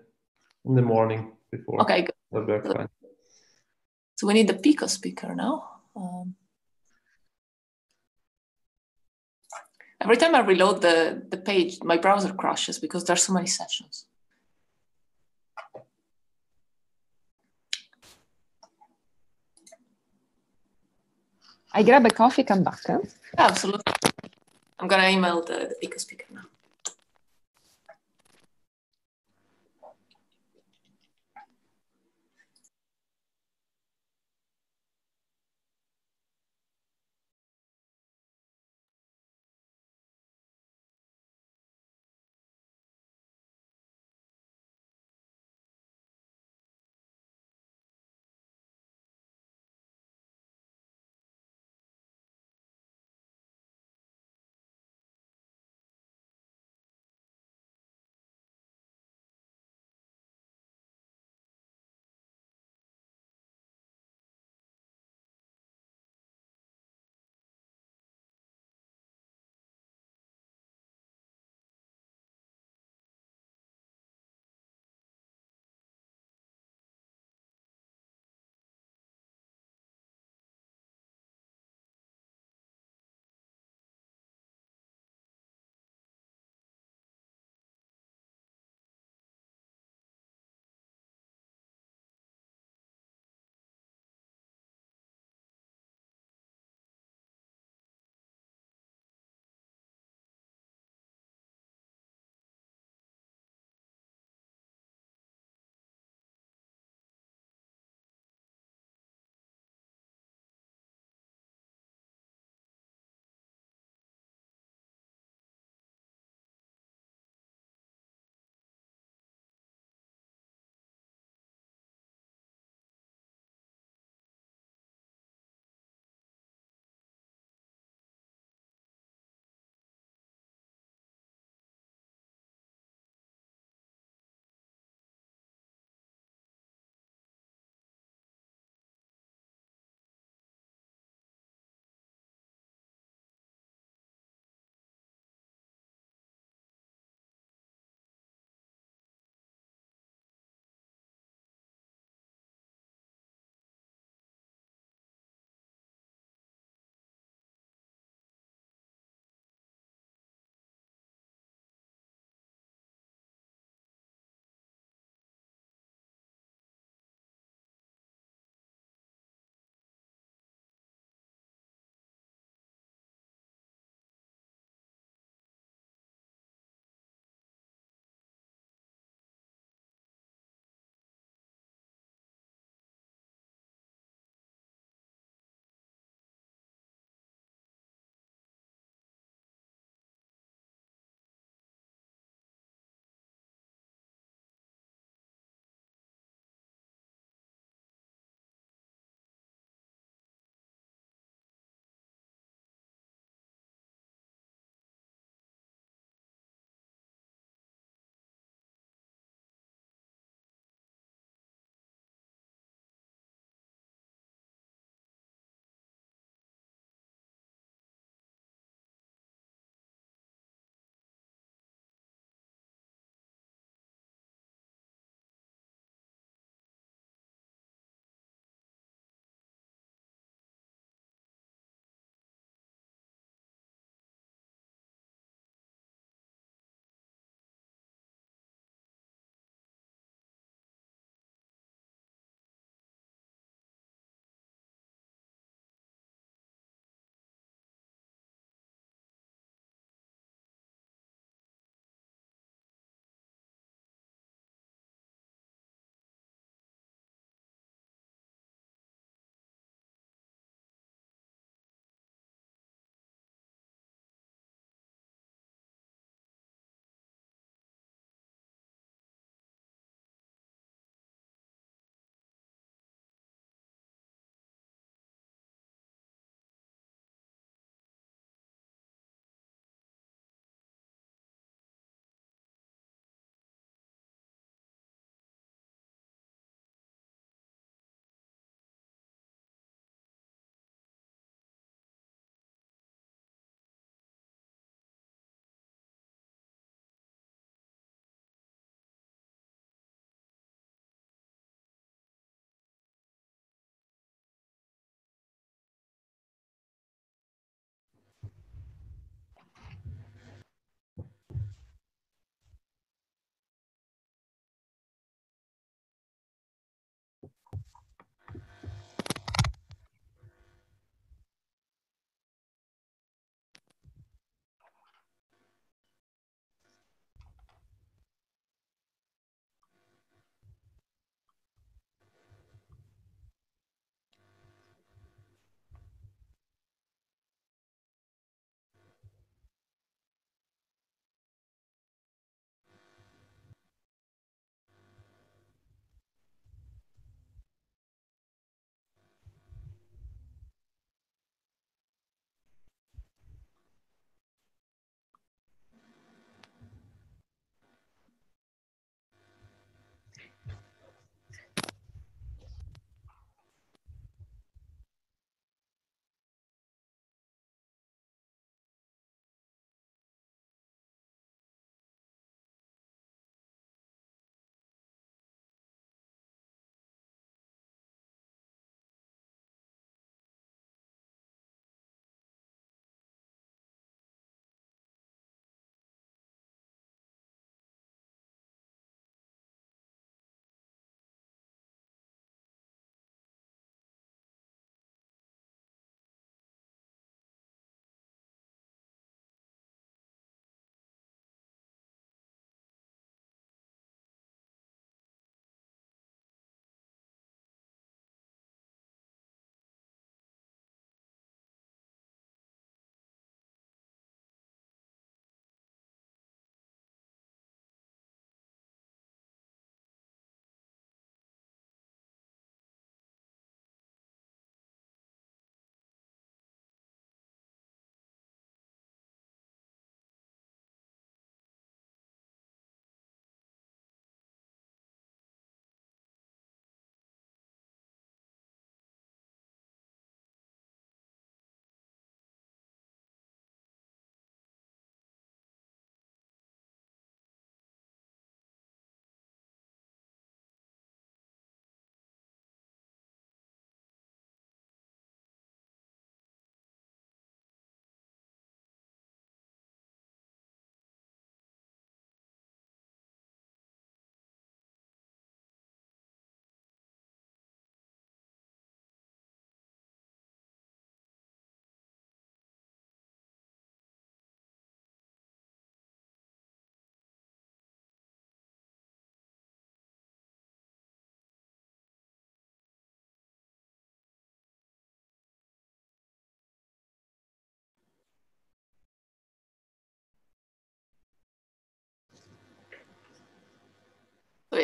morning before. Okay, good. That worked fine. So we need the Pico speaker now. Every time I reload the page, my browser crashes because there's so many sessions. I grab a coffee, come back. Huh? Absolutely. I'm gonna email the Pico speaker now.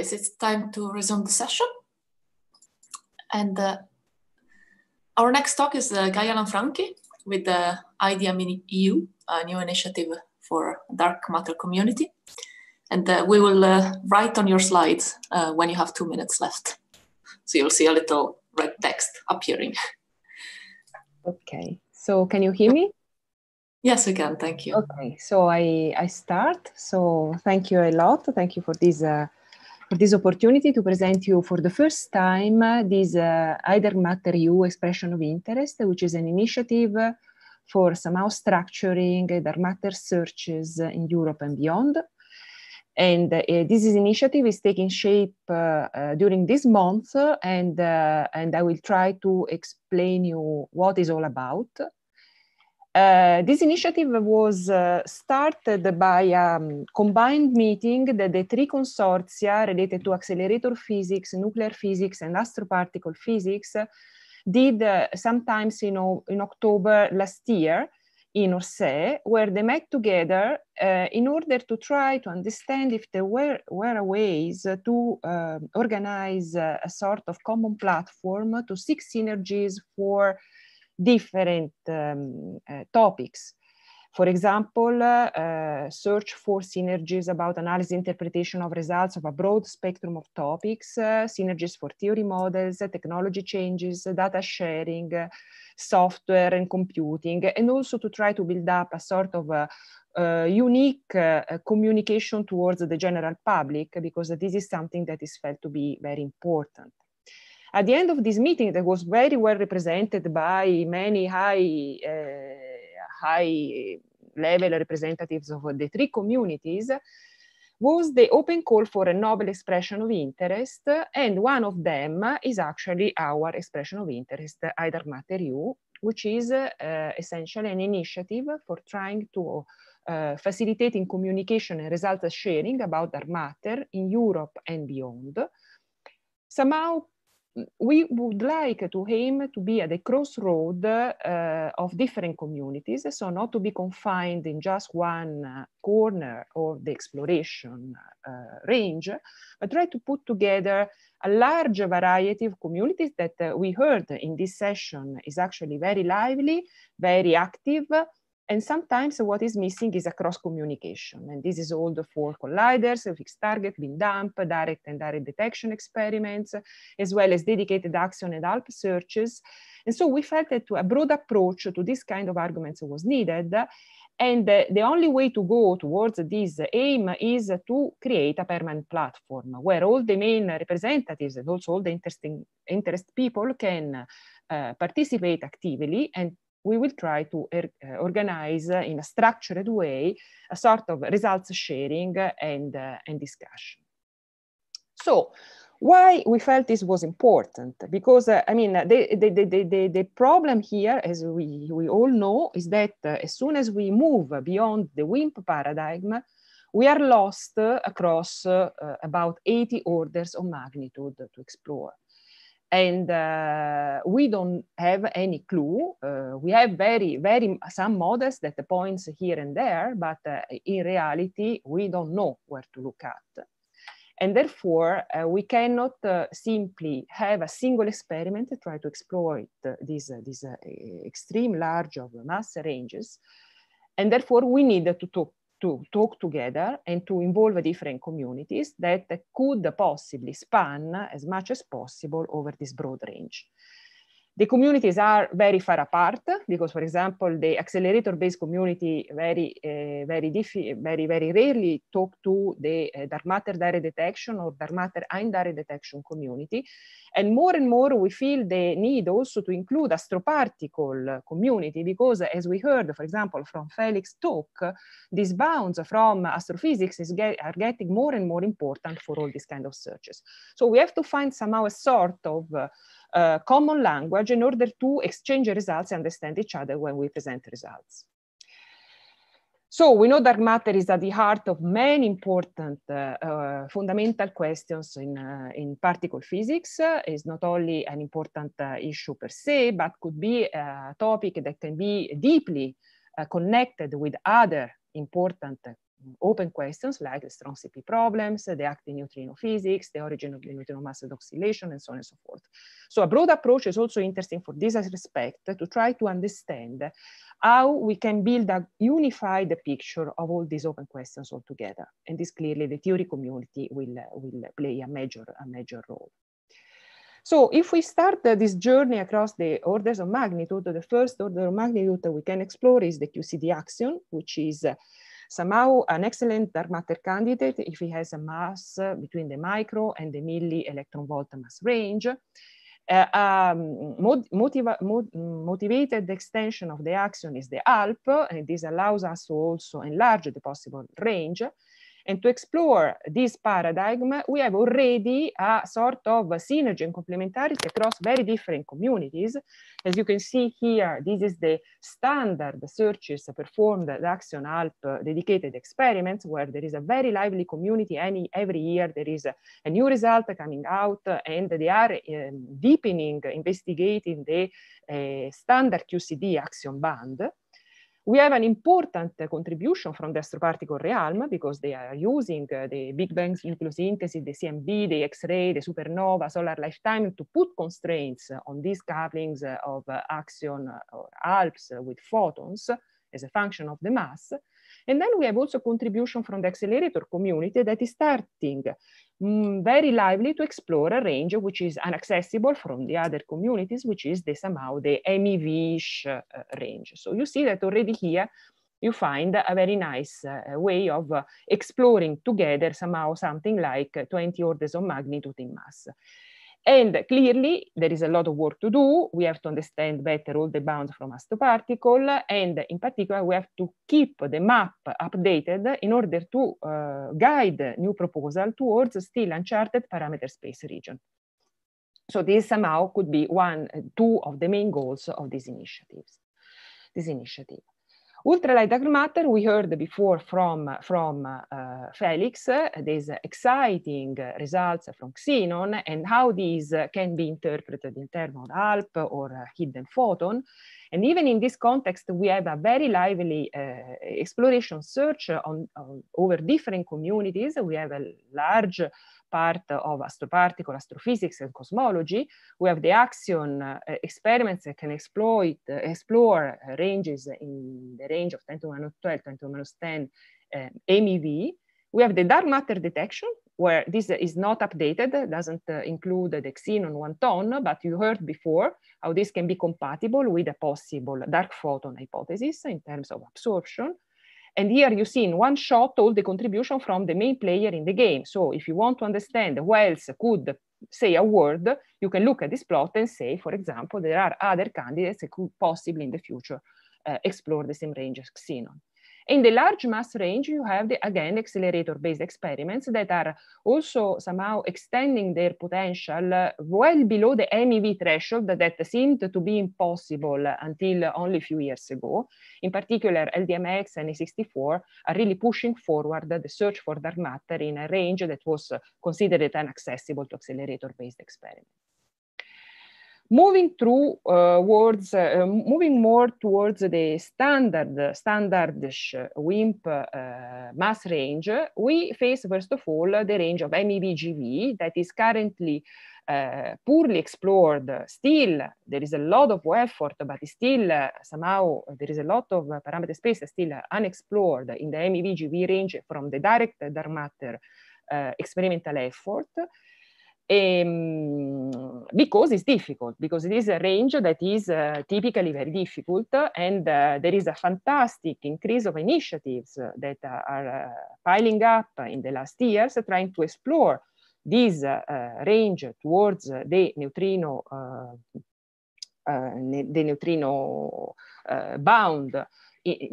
guys, it's time to resume the session. And our next talk is Gaia Lanfranchi with the IDEA Mini EU, a new initiative for dark matter community. And we will write on your slides when you have 2 minutes left. So you'll see a little red text appearing. Okay, so can you hear me? Yes, we can, thank you. Okay, so I start. So thank you a lot. Thank you for this opportunity to present you for the first time this Dark Matter EU expression of interest, which is an initiative for somehow structuring dark matter searches in Europe and beyond. And this initiative is taking shape during this month, and I will try to explain you what it's all about. This initiative was started by a combined meeting that the three consortia related to accelerator physics, nuclear physics, and astroparticle physics did sometimes in October last year in Orsay, where they met together in order to try to understand if there were ways to organize a sort of common platform to seek synergies for different topics. For example, search for synergies about analysis interpretation of results of a broad spectrum of topics, synergies for theory models, technology changes, data sharing, software and computing, and also to try to build up a sort of unique communication towards the general public, because this is something that is felt to be very important. At the end of this meeting, that was very well represented by many high-level representatives of the three communities, was the open call for a novel expression of interest, and one of them is actually our expression of interest, Dark Matter EU, which is essentially an initiative for trying to facilitating communication and results sharing about dark matter in Europe and beyond. Somehow, we would like to aim to be at the crossroad of different communities, so not to be confined in just one corner of the exploration range, but try to put together a large variety of communities that we heard in this session is actually very lively, very active, and sometimes what is missing is a cross communication. And this is all the four colliders, fixed target, bin dump, direct and indirect detection experiments, as well as dedicated axion and ALP searches. And so we felt that a broad approach to this kind of arguments was needed. And the only way to go towards this aim is to create a permanent platform where all the main representatives and also all the interest people can participate actively, and we will try to organize in a structured way a sort of results sharing and discussion. So why we felt this was important? Because I mean, the problem here, as we all know, is that as soon as we move beyond the WIMP paradigm, we are lost across about 80 orders of magnitude to explore. And we don't have any clue. We have some models that points here and there, but in reality, we don't know where to look at. And therefore, we cannot simply have a single experiment to try to exploit these extreme large of mass ranges. And therefore, we need to talk together and to involve different communities that could possibly span as much as possible over this broad range. The communities are very far apart because, for example, the accelerator-based community very rarely talk to the dark matter direct detection or dark matter indirect detection community. And more we feel the need also to include astroparticle community because, as we heard, for example, from Felix's talk, these bounds from astrophysics are getting more and more important for all these kind of searches. So we have to find somehow a sort of common language in order to exchange results and understand each other when we present results. So we know dark matter is at the heart of many important fundamental questions in particle physics. It's not only an important issue per se, but could be a topic that can be deeply connected with other important open questions like the strong CP problems, the active neutrino physics, the origin of the neutrino mass oscillation, and so on and so forth. So a broad approach is also interesting for this respect, to try to understand how we can build a unified picture of all these open questions all together. And this clearly the theory community will play a major role. So if we start this journey across the orders of magnitude, the first order of magnitude that we can explore is the QCD axion, which is somehow an excellent dark matter candidate if it has a mass between the micro and the milli electron volt mass range. Motivated extension of the axion is the ALP, and this allows us to also enlarge the possible range. And to explore this paradigm, we have already a sort of synergy and complementarity across very different communities. As you can see here, this is the standard searches performed at Axion ALP dedicated experiments, where there is a very lively community. Every year there is a new result coming out, and they are deepening, investigating the standard QCD axion band. We have an important contribution from the astroparticle realm, because they are using the Big Bang nucleosynthesis, the CMB, the X-ray, the supernova, solar lifetime to put constraints on these couplings of axion or ALPs with photons as a function of the mass. And then we have also contribution from the accelerator community that is starting very lively to explore a range which is inaccessible from the other communities, which is somehow the MEV-ish range. So you see that already here you find a very nice way of exploring together somehow something like 20 orders of magnitude in mass. And clearly, there is a lot of work to do. We have to understand better all the bounds from astroparticle, and in particular, we have to keep the map updated in order to guide new proposal towards still uncharted parameter space region. So this somehow could be two of the main goals of this initiative. Ultralight dark matter, we heard before from Felix, these exciting results from xenon and how these can be interpreted in terms of ALP or hidden photon. And even in this context, we have a very lively exploration search over different communities. We have a large part of astroparticle, astrophysics, and cosmology. We have the axion experiments that can explore ranges in the range of 10 to the minus 12, 10 to the minus 10 MeV. We have the dark matter detection, where this is not updated, doesn't include the xenon 1 ton, but you heard before how this can be compatible with a possible dark photon hypothesis in terms of absorption. And here you see in one shot all the contribution from the main player in the game. So if you want to understand who else could say a word, you can look at this plot and say, for example, there are other candidates that could possibly in the future explore the same range as xenon. In the large mass range, you have, again, accelerator-based experiments that are also somehow extending their potential well below the MEV threshold that seemed to be impossible until only a few years ago. In particular, LDMX and A64 are really pushing forward the search for dark matter in a range that was considered inaccessible to accelerator-based experiments. Moving moving more towards the standardish WIMP mass range, we face, first of all, the range of MEV-GV that is currently poorly explored. Still, there is a lot of effort, but still somehow there is a lot of parameter space still unexplored in the MEV-GV range from the direct dark matter experimental effort. Because it's difficult, because it is a range that is typically very difficult, and there is a fantastic increase of initiatives that are piling up in the last years trying to explore this range towards the neutrino bound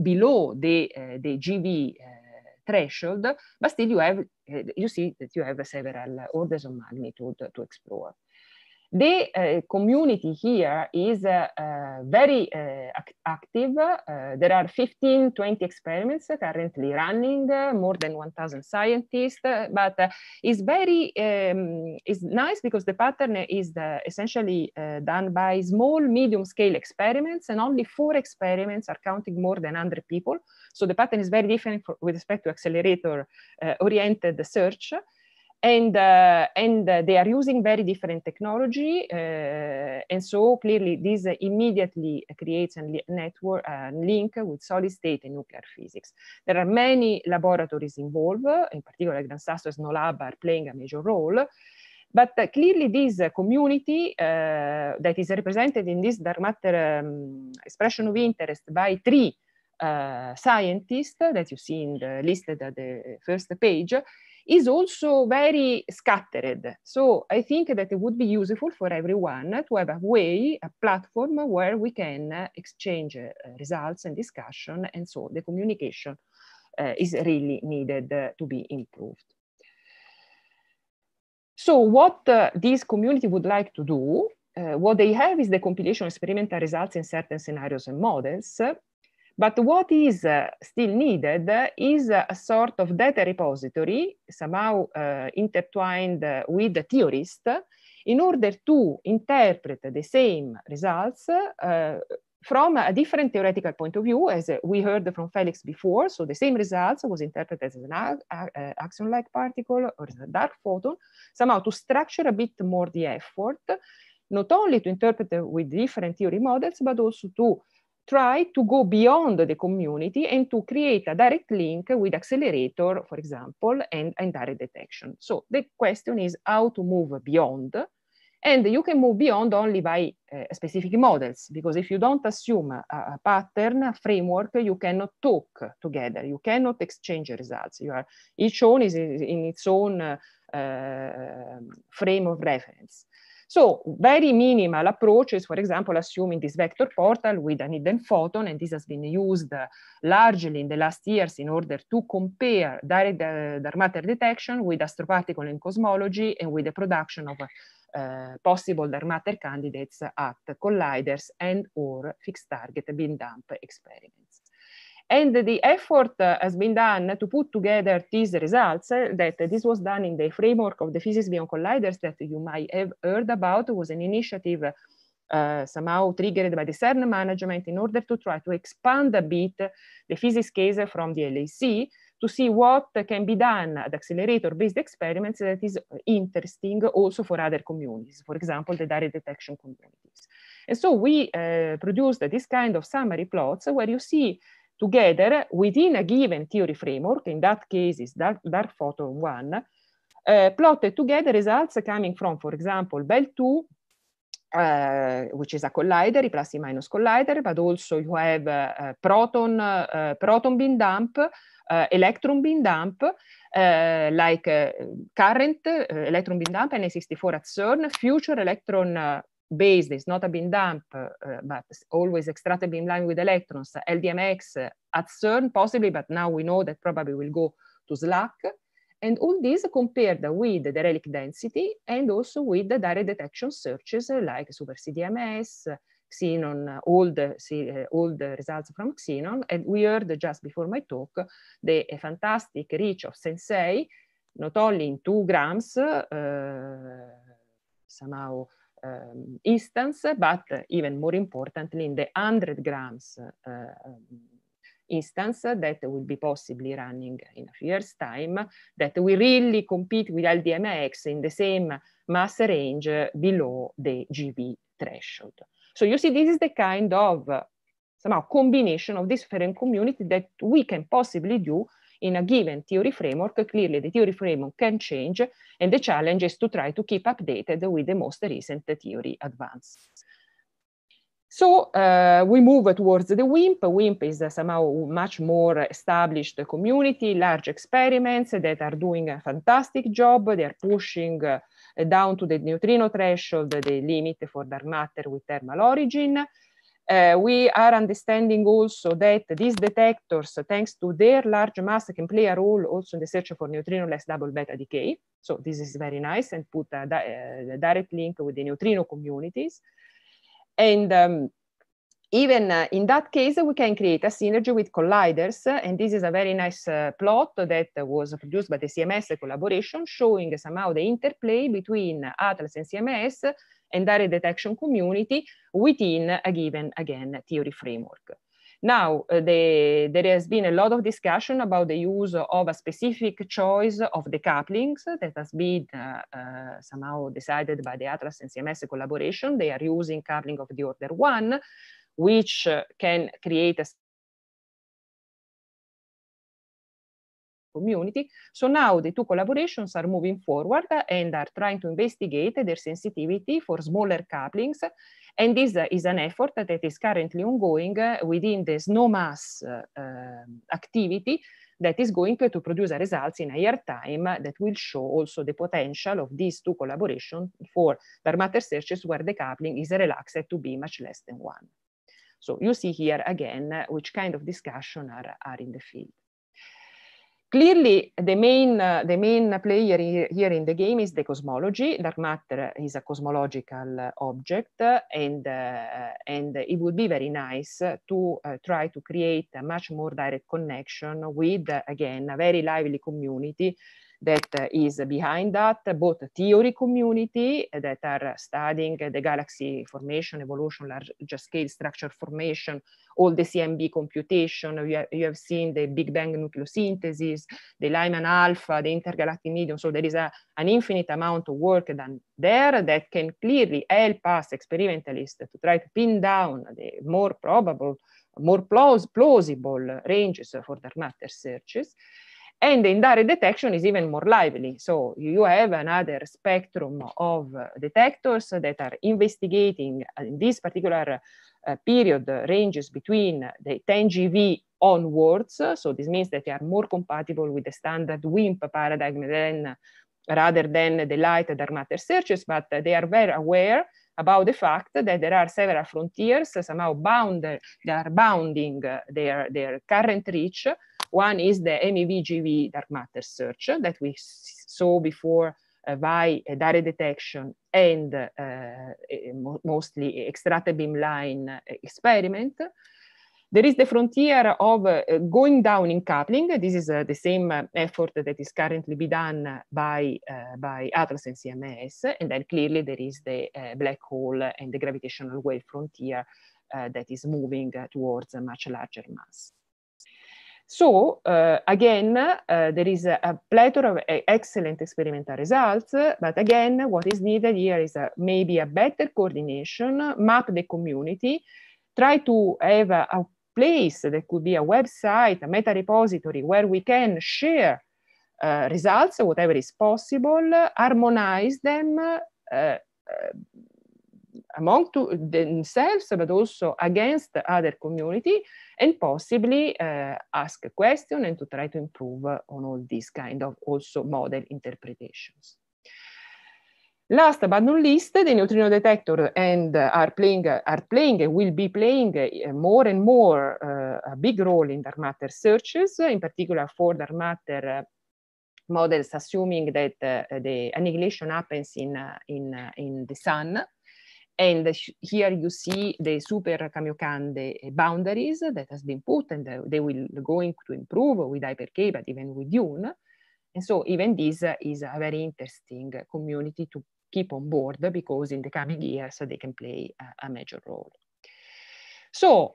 below the GV threshold, but still you see that you have several orders of magnitude to explore. The community here is very active. There are 15, 20 experiments currently running, more than 1,000 scientists, but it's very it's nice because the pattern is essentially done by small, medium scale experiments, and only 4 experiments are counting more than 100 people. So the pattern is very different with respect to accelerator oriented search. And they are using very different technology, and so clearly this immediately creates a network link with solid state and nuclear physics. There are many laboratories involved, in particular Gran Sasso and SNOLAB are playing a major role. But clearly this community that is represented in this dark matter expression of interest by 3 scientists that you see in the listed at the first page, is also very scattered. So I think that it would be useful for everyone to have a way, a platform where we can exchange results and discussion, and so the communication is really needed to be improved. So what this community would like to do, what they have is the compilation of experimental results in certain scenarios and models. But what is still needed is a sort of data repository, somehow intertwined with the theorist, in order to interpret the same results from a different theoretical point of view, as we heard from Felix before. So the same results was interpreted as an axion-like particle or as a dark photon, somehow to structure a bit more the effort, not only to interpret with different theory models, but also to try to go beyond the community and to create a direct link with accelerator, for example, and direct detection. So the question is how to move beyond. And you can move beyond only by specific models, because if you don't assume a pattern, a framework, you cannot talk together. You cannot exchange results. Each one is in its own frame of reference. So very minimal approaches, for example, assuming this vector portal with an hidden photon, and this has been used largely in the last years in order to compare direct dark matter detection with astroparticle and cosmology, and with the production of possible dark matter candidates at colliders and or fixed target beam dump experiments. And the effort has been done to put together these results, that this was done in the framework of the physics beyond colliders that you might have heard about. It was an initiative somehow triggered by the CERN management in order to try to expand a bit the physics case from the LHC to see what can be done at accelerator-based experiments that is interesting also for other communities, for example, the direct detection communities. And so we produced this kind of summary plots where you see together within a given theory framework, in that case is dark photon 1, plotted together results coming from, for example, Bell 2, which is a collider, a plus minus collider, but also you have proton beam dump, electron beam dump, like current electron beam dump, Na64 at CERN, future electron based, is not a beam dump, but always extracted beam line with electrons, LDMX at CERN possibly, but now we know that probably will go to SLAC. And all these compared with the relic density and also with the direct detection searches like Super CDMS, Xenon, all the results from Xenon. And we heard just before my talk the fantastic reach of Sensei, not only in 2 grams, somehow instance, but even more importantly in the 100 grams instance that will be possibly running in a few years' time, that will really compete with LDMX in the same mass range below the GB threshold. So you see, this is the kind of somehow combination of different community that we can possibly do in a given theory framework. Clearly, the theory framework can change, and the challenge is to try to keep updated with the most recent theory advance. So we move towards the WIMP. WIMP is somehow much more established community, large experiments that are doing a fantastic job. They are pushing down to the neutrino threshold, the limit for dark matter with thermal origin. We are understanding also that these detectors, thanks to their large mass, can play a role also in the search for neutrino-less double beta decay. So this is very nice, and put a direct link with the neutrino communities. And even in that case, we can create a synergy with colliders. And this is a very nice plot that was produced by the CMS collaboration, showing somehow the interplay between Atlas and CMS and direct detection community within a given, again, theory framework. Now, there has been a lot of discussion about the use of a specific choice of decouplings that has been somehow decided by the Atlas and CMS collaboration. They are using coupling of the order 1, which can create a community. So now the two collaborations are moving forward and are trying to investigate their sensitivity for smaller couplings. And this is an effort that is currently ongoing within the SNOMAS activity that is going to produce results in a year time that will show also the potential of these two collaborations for dark matter searches where the coupling is relaxed to be much less than 1. So you see here again which kind of discussion are in the field. Clearly, the main player here in the game is the cosmology. Dark matter is a cosmological object, and it would be very nice to try to create a much more direct connection with, again, a very lively community that is behind that, both theory community that are studying the galaxy formation, evolution, large scale structure formation, all the CMB computation. You have seen the Big Bang nucleosynthesis, the Lyman alpha, the intergalactic medium. So there is an infinite amount of work done there that can clearly help us experimentalists to try to pin down the more probable, more plausible ranges for dark matter searches. And the indirect detection is even more lively. So you have another spectrum of detectors that are investigating in this particular period ranges between the 10 GeV onwards. So this means that they are more compatible with the standard WIMP paradigm rather than the light dark matter searches, but they are very aware about the fact that there are several frontiers somehow they are bounding their current reach. One is the MEV-GeV dark matter search that we saw before by direct detection and mostly extracted beamline experiment. There is the frontier of going down in coupling. This is the same effort that is currently being done by Atlas and CMS. And then clearly there is the black hole and the gravitational wave frontier that is moving towards a much larger mass. So again, there is a plethora of excellent experimental results, but again, what is needed here is maybe a better coordination, map the community, try to have a place that could be a website, a meta repository where we can share results, whatever is possible, harmonize them among themselves, but also against other community, and possibly ask a question and to try to improve on all these kind of also model interpretations. Last but not least, the neutrino detector and are playing and will be playing more and more a big role in dark matter searches, in particular for dark matter models, assuming that the annihilation happens in the sun. And here you see the super Kamiokande boundaries that has been put, and they will going to improve with Hyper-K, but even with Dune. And so even this is a very interesting community to keep on board, because in the coming years they can play a major role. So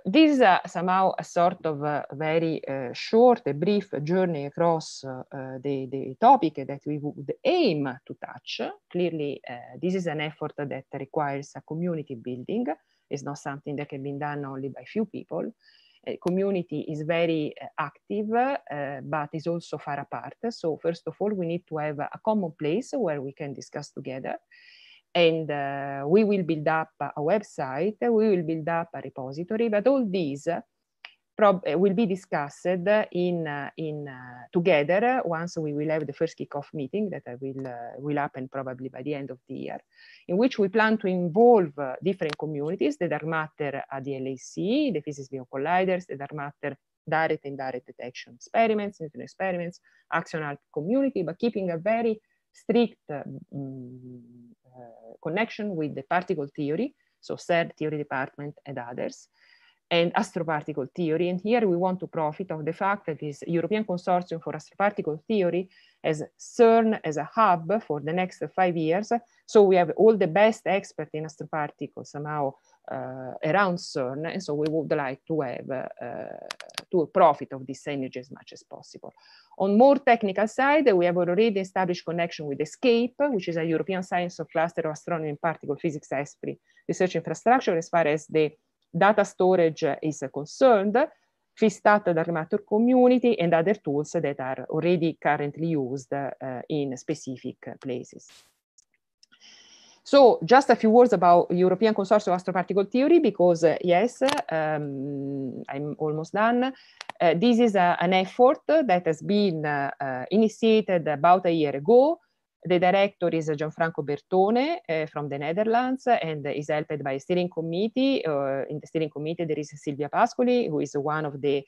this is somehow a sort of very short, brief journey across the topic that we would aim to touch. Clearly, this is an effort that requires a community building. It's not something that can be done only by few people. Community is very active, but is also far apart. So first of all, we need to have a common place where we can discuss together. And we will build up a website, we will build up a repository, but all these will be discussed together once we will have the first kickoff meeting that will happen probably by the end of the year, in which we plan to involve different communities, the dark matter at the LAC, the physics beyond colliders, the dark matter direct and indirect detection experiments, neutrino experiments, action art community, but keeping a very strict connection with the particle theory, so CERN theory department and others, and astroparticle theory. And here we want to profit of the fact that this European Consortium for Astroparticle Theory has CERN as a hub for the next 5 years. So we have all the best experts in astroparticles somehow around CERN. And so we would like to have to profit of this energy as much as possible. On more technical side, we have already established connection with ESCAPE, which is a European Science of Cluster of Astronomy and Particle Physics ESPRI research infrastructure as far as the data storage is concerned, FISTAT dark matter community, and other tools that are already currently used in specific places. So just a few words about European Consortium of Astroparticle Theory, because yes, I'm almost done. This is an effort that has been initiated about a year ago. The director is Gianfranco Bertone from the Netherlands and is helped by a steering committee. In the steering committee, there is Silvia Pascoli, who is one of the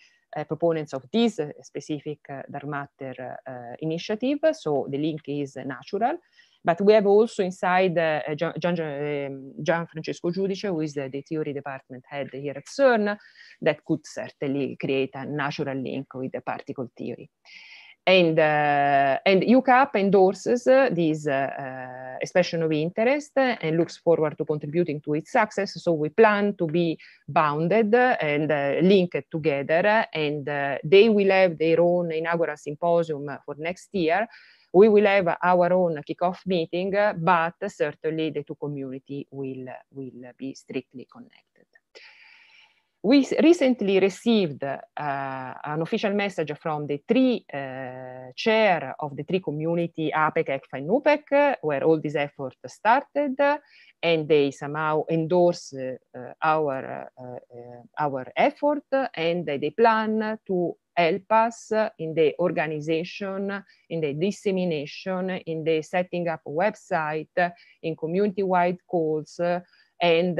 proponents of this specific dark matter initiative. So the link is natural. But we have also inside Gian Francesco Giudice, who is the theory department head here at CERN, that could certainly create a natural link with the particle theory. And ICHEP endorses this expression of interest and looks forward to contributing to its success. So we plan to be bounded and linked together, and they will have their own inaugural symposium for next year. We will have our own kickoff meeting, but certainly the two communities will be strictly connected. We recently received an official message from the three chair of the three community, APEC, ECFA, and NUPEC, where all this effort started, and they somehow endorse our effort, and they plan to help us in the organization, in the dissemination, in the setting up a website, in community-wide calls, and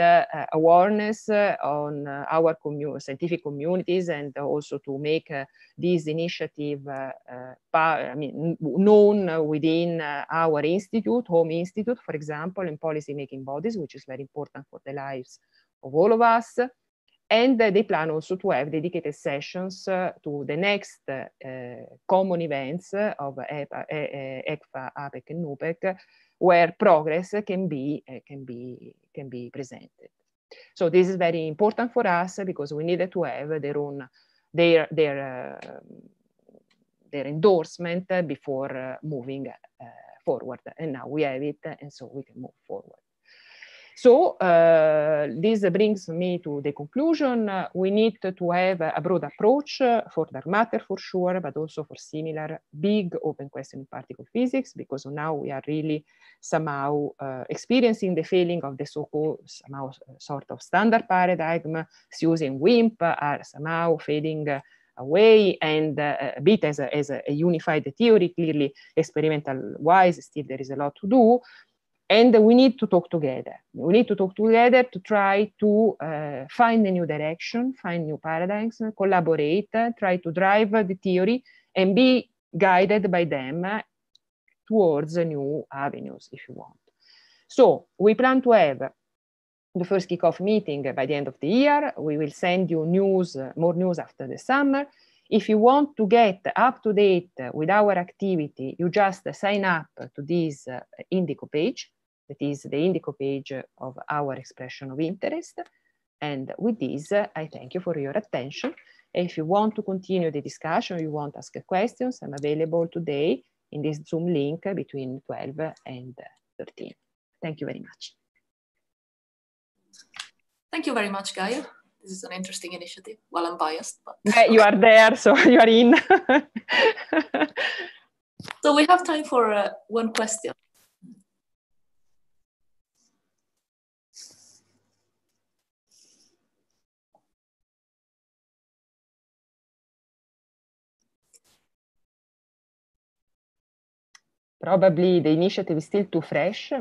awareness on our scientific communities, and also to make this initiative known within our institute, home institute, for example, and policy-making bodies, which is very important for the lives of all of us. And they plan also to have dedicated sessions to the next common events of ECFA, APEC, and NUPEC, where progress can be presented. So this is very important for us because we needed to have their endorsement before moving forward, and now we have it, and so we can move forward. So this brings me to the conclusion. We need to have a broad approach for dark matter for sure, but also for similar big open question in particle physics, because now we are really somehow experiencing the failing of the so-called somehow sort of standard paradigm using WIMP are somehow fading away, and a bit as a unified theory, clearly experimental wise, still there is a lot to do. And we need to talk together. We need to talk together to try to find a new direction, find new paradigms, collaborate, try to drive the theory and be guided by them towards new avenues, if you want. So we plan to have the first kickoff meeting by the end of the year. We will send you news, more news after the summer. If you want to get up to date with our activity, you just sign up to this Indico page. That is the Indico page of our expression of interest. And with this, I thank you for your attention. If you want to continue the discussion, you want to ask questions, I'm available today in this Zoom link between 12 and 13. Thank you very much. Thank you very much, Gaia. This is an interesting initiative. Well, I'm biased, but you are there, so you are in. So we have time for one question. Probably the initiative is still too fresh,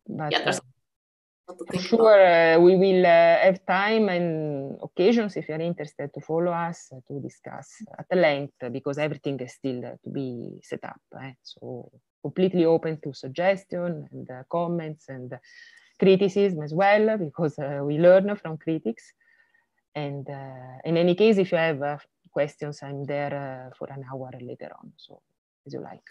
but yeah, there's to for think sure we will have time and occasions, if you're interested, to follow us to discuss at length, because everything is still to be set up. So completely open to suggestion and comments and criticism as well, because we learn from critics. And in any case, if you have questions, I'm there for an hour later on, so as you like.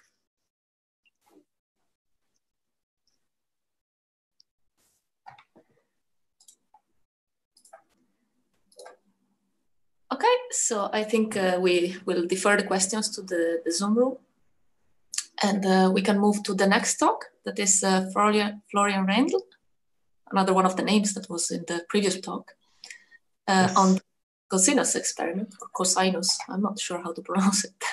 Okay, so I think we will defer the questions to the Zoom room, and we can move to the next talk. That is Florian Rendl, another one of the names that was in the previous talk, Yes. on the cosinus experiment, or cosinus. I'm not sure how to pronounce it.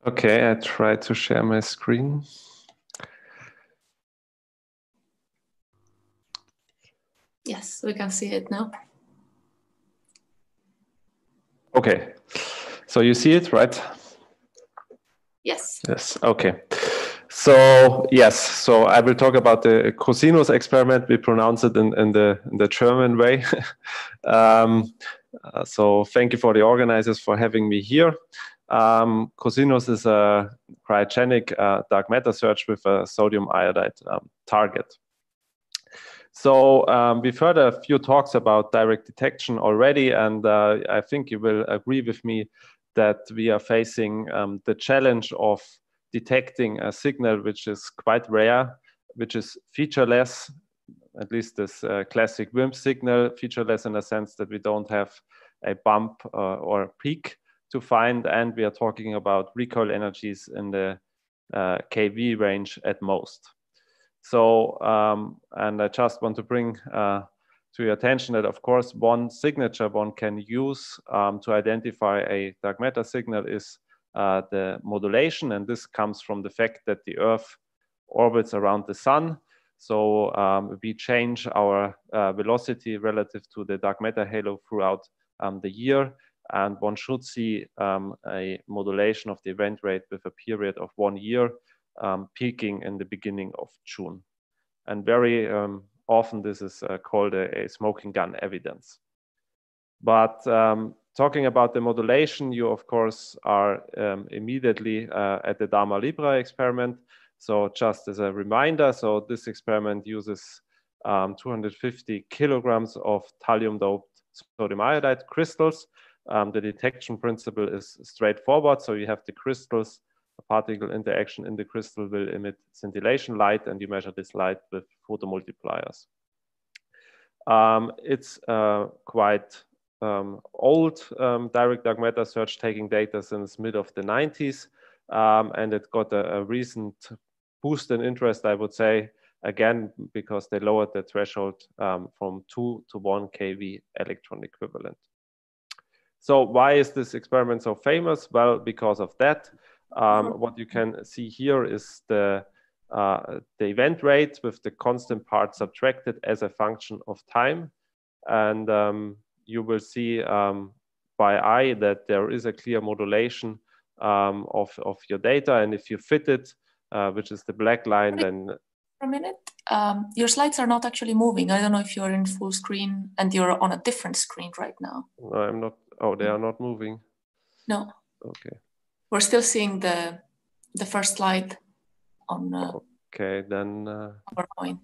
Okay, I try to share my screen. Yes, we can see it now. Okay, so you see it, right? Yes. Yes, okay. So yes, so I will talk about the cosinus experiment. We pronounce it in the German way. So thank you for the organizers for having me here. Cosinus is a cryogenic dark matter search with a sodium iodide target. So we've heard a few talks about direct detection already, and I think you will agree with me that we are facing the challenge of detecting a signal which is quite rare, which is featureless, at least this classic WIMP signal, featureless in the sense that we don't have a bump or a peak to find, and we are talking about recoil energies in the kV range at most. So, and I just want to bring to your attention that, of course, one signature one can use to identify a dark matter signal is the modulation, and this comes from the fact that the Earth orbits around the Sun. So we change our velocity relative to the dark matter halo throughout the year, and one should see a modulation of the event rate with a period of 1 year, peaking in the beginning of June. And very often this is called a smoking gun evidence. But talking about the modulation, you of course are immediately at the Dharma Libra experiment. So just as a reminder, so this experiment uses 250 kilograms of thallium-doped sodium iodide crystals. The detection principle is straightforward. So you have the crystals, a particle interaction in the crystal will emit scintillation light, and you measure this light with photomultipliers. It's quite old direct dark matter search, taking data since mid of the 90s, and it got a recent boost in interest, I would say, again, because they lowered the threshold from 2 to 1 kV electron equivalent. So why is this experiment so famous? Well, because of that. What you can see here is the event rate with the constant part subtracted as a function of time. And you will see by eye that there is a clear modulation of your data. And if you fit it, which is the black line, then... For a minute, your slides are not actually moving. I don't know if you're in full screen and you're on a different screen right now. No, I'm not. Oh, they are not moving. No. Okay. We're still seeing the first slide on okay, then PowerPoint.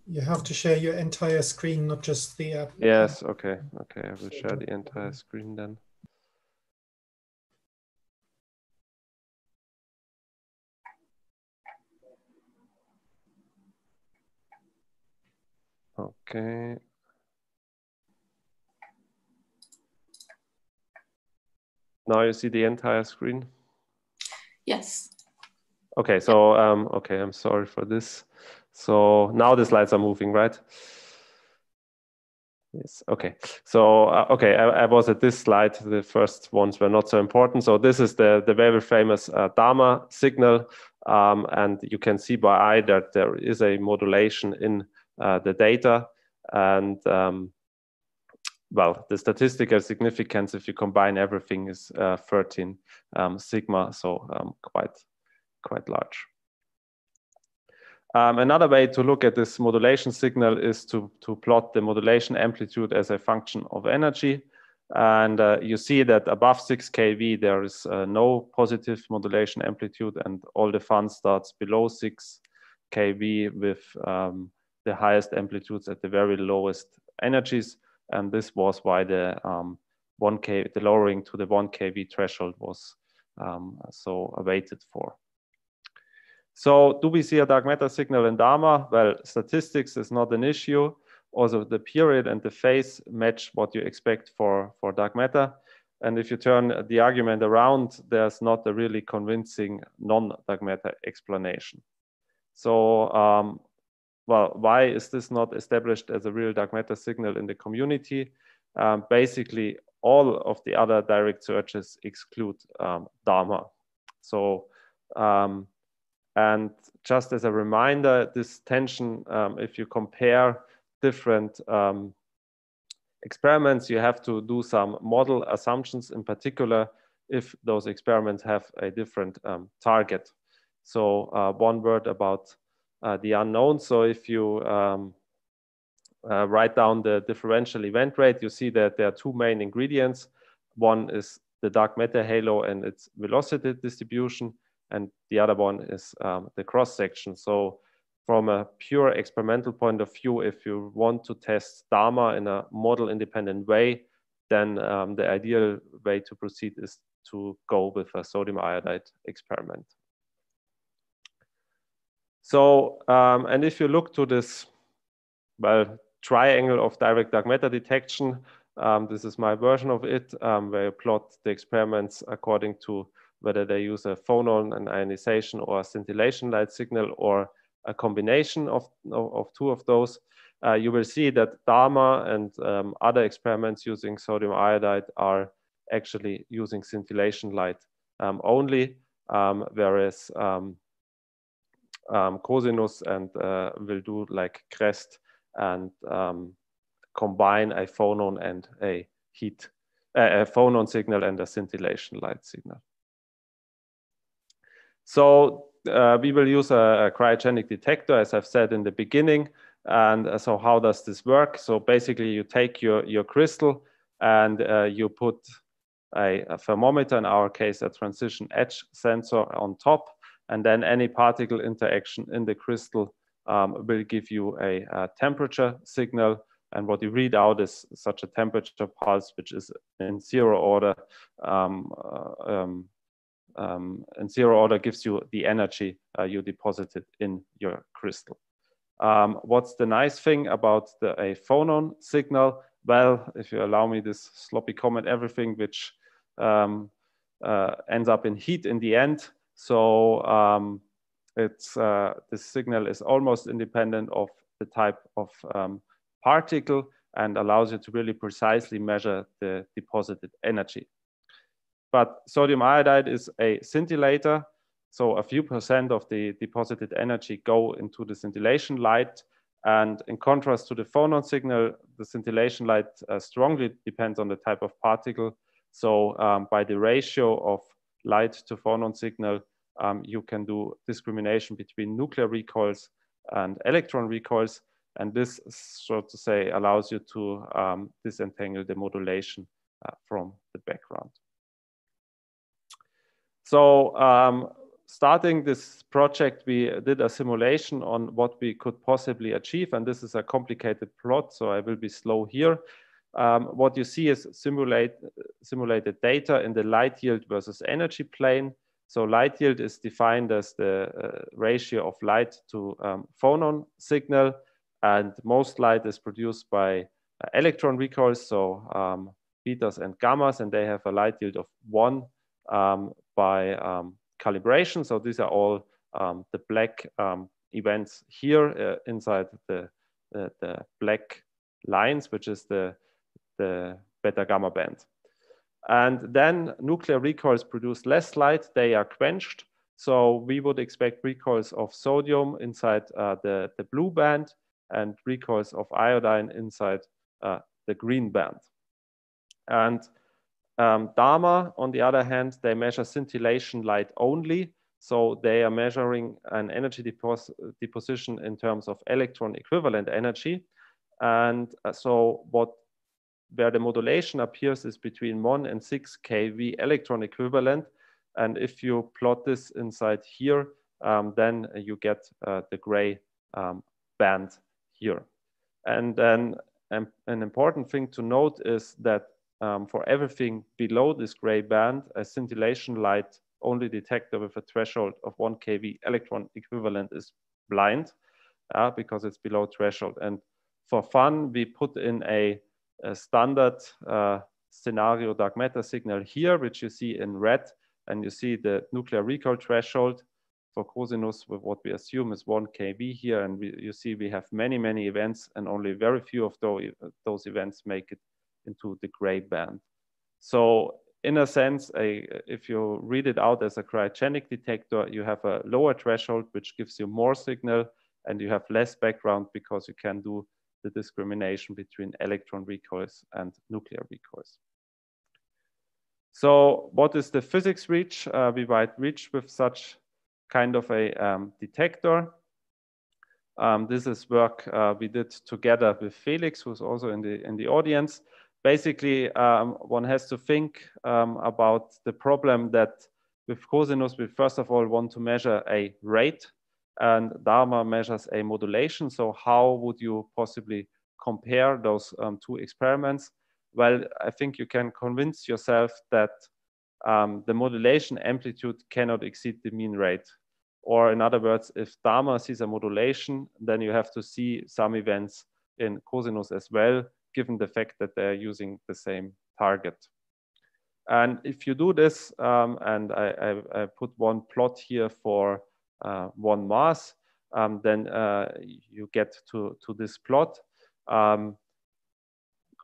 You have to share your entire screen, not just the app. Yes, okay. Okay, I will share the entire screen then. Okay. Now you see the entire screen? Yes. Okay, so, okay, I'm sorry for this. So now the slides are moving, right? Yes, okay. So, okay, I was at this slide. The first ones were not so important. So this is the very famous Dharma signal. And you can see by eye that there is a modulation in the data. And well, the statistical significance, if you combine everything, is 13 sigma, so quite large. Another way to look at this modulation signal is to plot the modulation amplitude as a function of energy. And you see that above 6 kV, there is no positive modulation amplitude, and all the fun starts below 6 kV with the highest amplitudes at the very lowest energies. And this was why the lowering to the 1 kV threshold was so awaited for. So do we see a dark matter signal in DARMA? Well, statistics is not an issue. Also, the period and the phase match what you expect for dark matter. And if you turn the argument around, there's not a really convincing non-dark matter explanation. So, well, why is this not established as a real dark matter signal in the community? Basically, all of the other direct searches exclude DARMA. So, and just as a reminder, this tension, if you compare different experiments, you have to do some model assumptions, in particular, if those experiments have a different target. So one word about the unknown. So if you write down the differential event rate, you see that there are two main ingredients. One is the dark matter halo and its velocity distribution, and the other one is the cross section. So from a pure experimental point of view, if you want to test DARMA in a model independent way, then the ideal way to proceed is to go with a sodium iodide experiment. So, and if you look to this, well, triangle of direct dark matter detection, this is my version of it, where you plot the experiments according to whether they use a phonon, an ionization, or a scintillation light signal, or a combination of two of those. You will see that DARMA and other experiments using sodium iodide are actually using scintillation light only, whereas Cosinus and will do like CREST and combine a phonon and a phonon signal and a scintillation light signal. So we will use a cryogenic detector, as I've said in the beginning. And so how does this work? So basically you take your crystal and you put a thermometer, in our case a transition edge sensor, on top, and then any particle interaction in the crystal will give you a temperature signal. And what you read out is such a temperature pulse, which is in zero order. And zero order gives you the energy you deposited in your crystal. What's the nice thing about a phonon signal? Well, if you allow me this sloppy comment, everything which ends up in heat in the end. So this signal is almost independent of the type of particle and allows you to really precisely measure the deposited energy. But sodium iodide is a scintillator, so a few % of the deposited energy go into the scintillation light. And in contrast to the phonon signal, the scintillation light strongly depends on the type of particle. So by the ratio of light to phonon signal, you can do discrimination between nuclear recoils and electron recoils. And this, so to say, allows you to disentangle the modulation from the background. So starting this project, we did a simulation on what we could possibly achieve. And this is a complicated plot, so I will be slow here. What you see is simulated data in the light yield versus energy plane. So light yield is defined as the ratio of light to phonon signal. And most light is produced by electron recoils, so betas and gammas, and they have a light yield of 1 by calibration. So these are all the black events here inside the black lines, which is the beta gamma band. And then nuclear recoils produce less light, they are quenched. So we would expect recoils of sodium inside the blue band and recoils of iodine inside the green band. And DARMA, on the other hand, they measure scintillation light only. So they are measuring an energy deposition in terms of electron equivalent energy. And so where the modulation appears is between 1 and 6 kV electron equivalent. And if you plot this inside here, then you get the gray band here. And then an important thing to note is that for everything below this gray band, a scintillation light only detector with a threshold of 1 kV electron equivalent is blind because it's below threshold. And for fun, we put in a standard scenario dark matter signal here, which you see in red, and you see the nuclear recoil threshold for cosinus with what we assume is 1 kV here. And you see we have many, many events, and only very few of those events make it into the gray band. So in a sense, if you read it out as a cryogenic detector, you have a lower threshold, which gives you more signal, and you have less background because you can do the discrimination between electron recoils and nuclear recoils. So what is the physics reach we might reach with such kind of a detector? This is work we did together with Felix, who's also in the audience. Basically, one has to think about the problem that with cosinus, we first of all want to measure a rate, and DARMA measures a modulation. So how would you possibly compare those two experiments? Well, I think you can convince yourself that the modulation amplitude cannot exceed the mean rate. Or in other words, if DARMA sees a modulation, then you have to see some events in cosinus as well, given the fact that they're using the same target. And if you do this, and I put one plot here for one mass, then you get to this plot.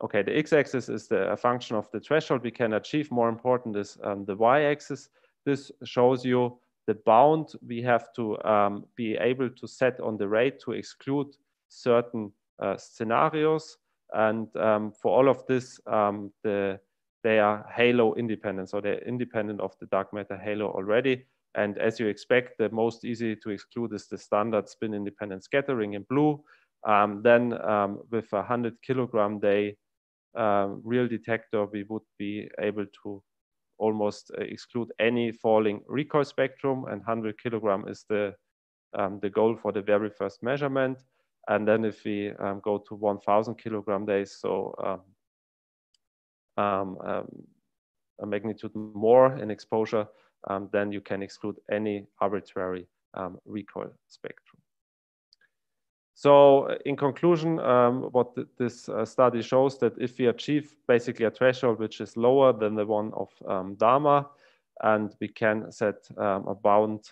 Okay, the x-axis is a function of the threshold we can achieve. More important is the y-axis. This shows you the bound we have to be able to set on the rate to exclude certain scenarios. And for all of this, they are halo independent. So they're independent of the dark matter halo already. And as you expect, the most easy to exclude is the standard spin independent scattering in blue. Then with a 100 kilogram day real detector, we would be able to almost exclude any falling recoil spectrum, and 100 kilogram is the goal for the very first measurement. And then if we go to 1000 kilogram days, so a magnitude more in exposure, then you can exclude any arbitrary recoil spectrum. So in conclusion, what this study shows that if we achieve basically a threshold which is lower than the one of DARMA, and we can set a bound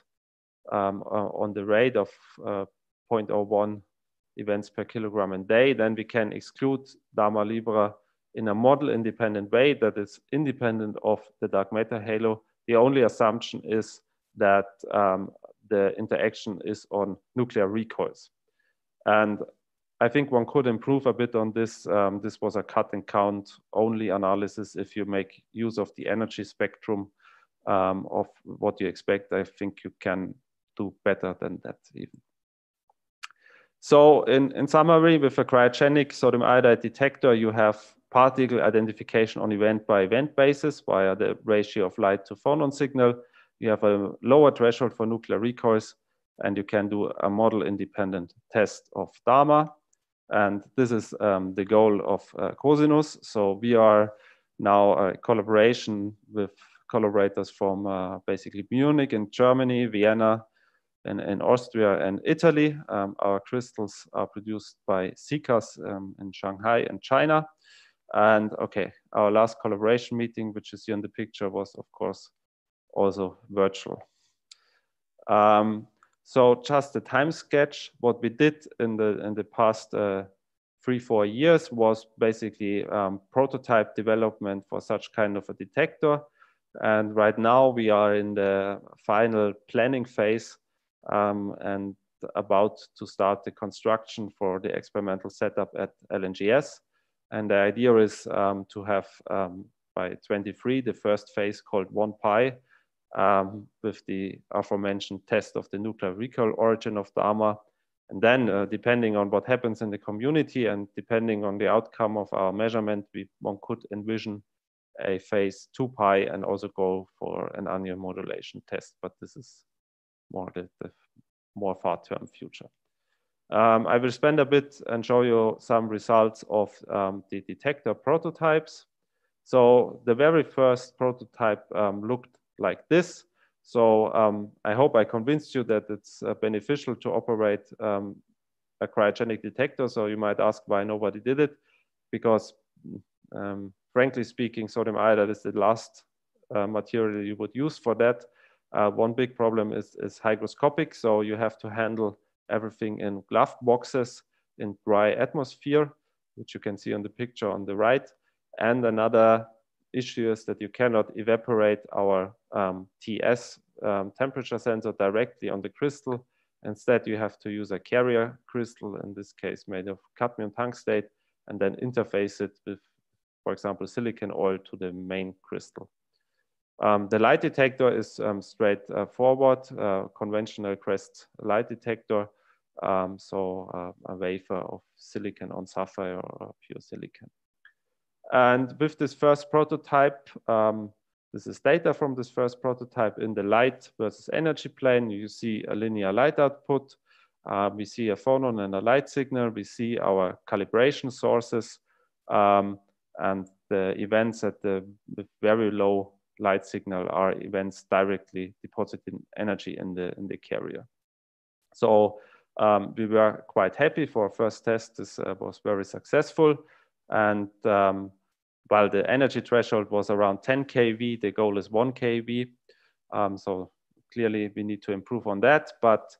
on the rate of 0.01 events per kilogram a day, then we can exclude DARMA Libra in a model independent way that is independent of the dark matter halo. The only assumption is that the interaction is on nuclear recoils. And I think one could improve a bit on this. This was a cut and count only analysis. If you make use of the energy spectrum of what you expect, I think you can do better than that even. So in summary, with a cryogenic sodium iodide detector, you have particle identification on event by event basis via the ratio of light to phonon signal. You have a lower threshold for nuclear recoils, and you can do a model independent test of DARMA. And this is the goal of cosinus. So we are now a collaboration with collaborators from basically Munich in Germany, Vienna in Austria and Italy. Our crystals are produced by SICAS in Shanghai and China. And okay, our last collaboration meeting, which is here in the picture, was of course also virtual. So just a time sketch. What we did in the past 3-4 years was basically prototype development for such kind of a detector. And right now we are in the final planning phase and about to start the construction for the experimental setup at LNGS. And the idea is to have by 23 the first phase called 1 pi with the aforementioned test of the nuclear recoil origin of Dharma. And then depending on what happens in the community and depending on the outcome of our measurement, one could envision a phase 2 pi and also go for an annual modulation test. But this is more the more far-term future. I will spend a bit and show you some results of the detector prototypes. So the very first prototype looked like this. So I hope I convinced you that it's beneficial to operate a cryogenic detector. So you might ask why nobody did it, because frankly speaking, sodium iodide is the last material you would use for that. One big problem is hygroscopic. So you have to handle everything in glove boxes in dry atmosphere, which you can see on the picture on the right. And another issue is that you cannot evaporate our TS temperature sensor directly on the crystal. Instead, you have to use a carrier crystal, in this case made of cadmium tungstate, and then interface it with, for example, silicon oil to the main crystal. The light detector is straightforward, conventional Crest light detector. So a wafer of silicon on sapphire or pure silicon. And with this first prototype, this is data from this first prototype in the light versus energy plane. You see a linear light output. We see a phonon and a light signal. We see our calibration sources and the events at the very low light signal are events directly depositing energy in the carrier. So we were quite happy for our first test. This was very successful. And while the energy threshold was around 10 kV, the goal is 1 kV. So clearly we need to improve on that. But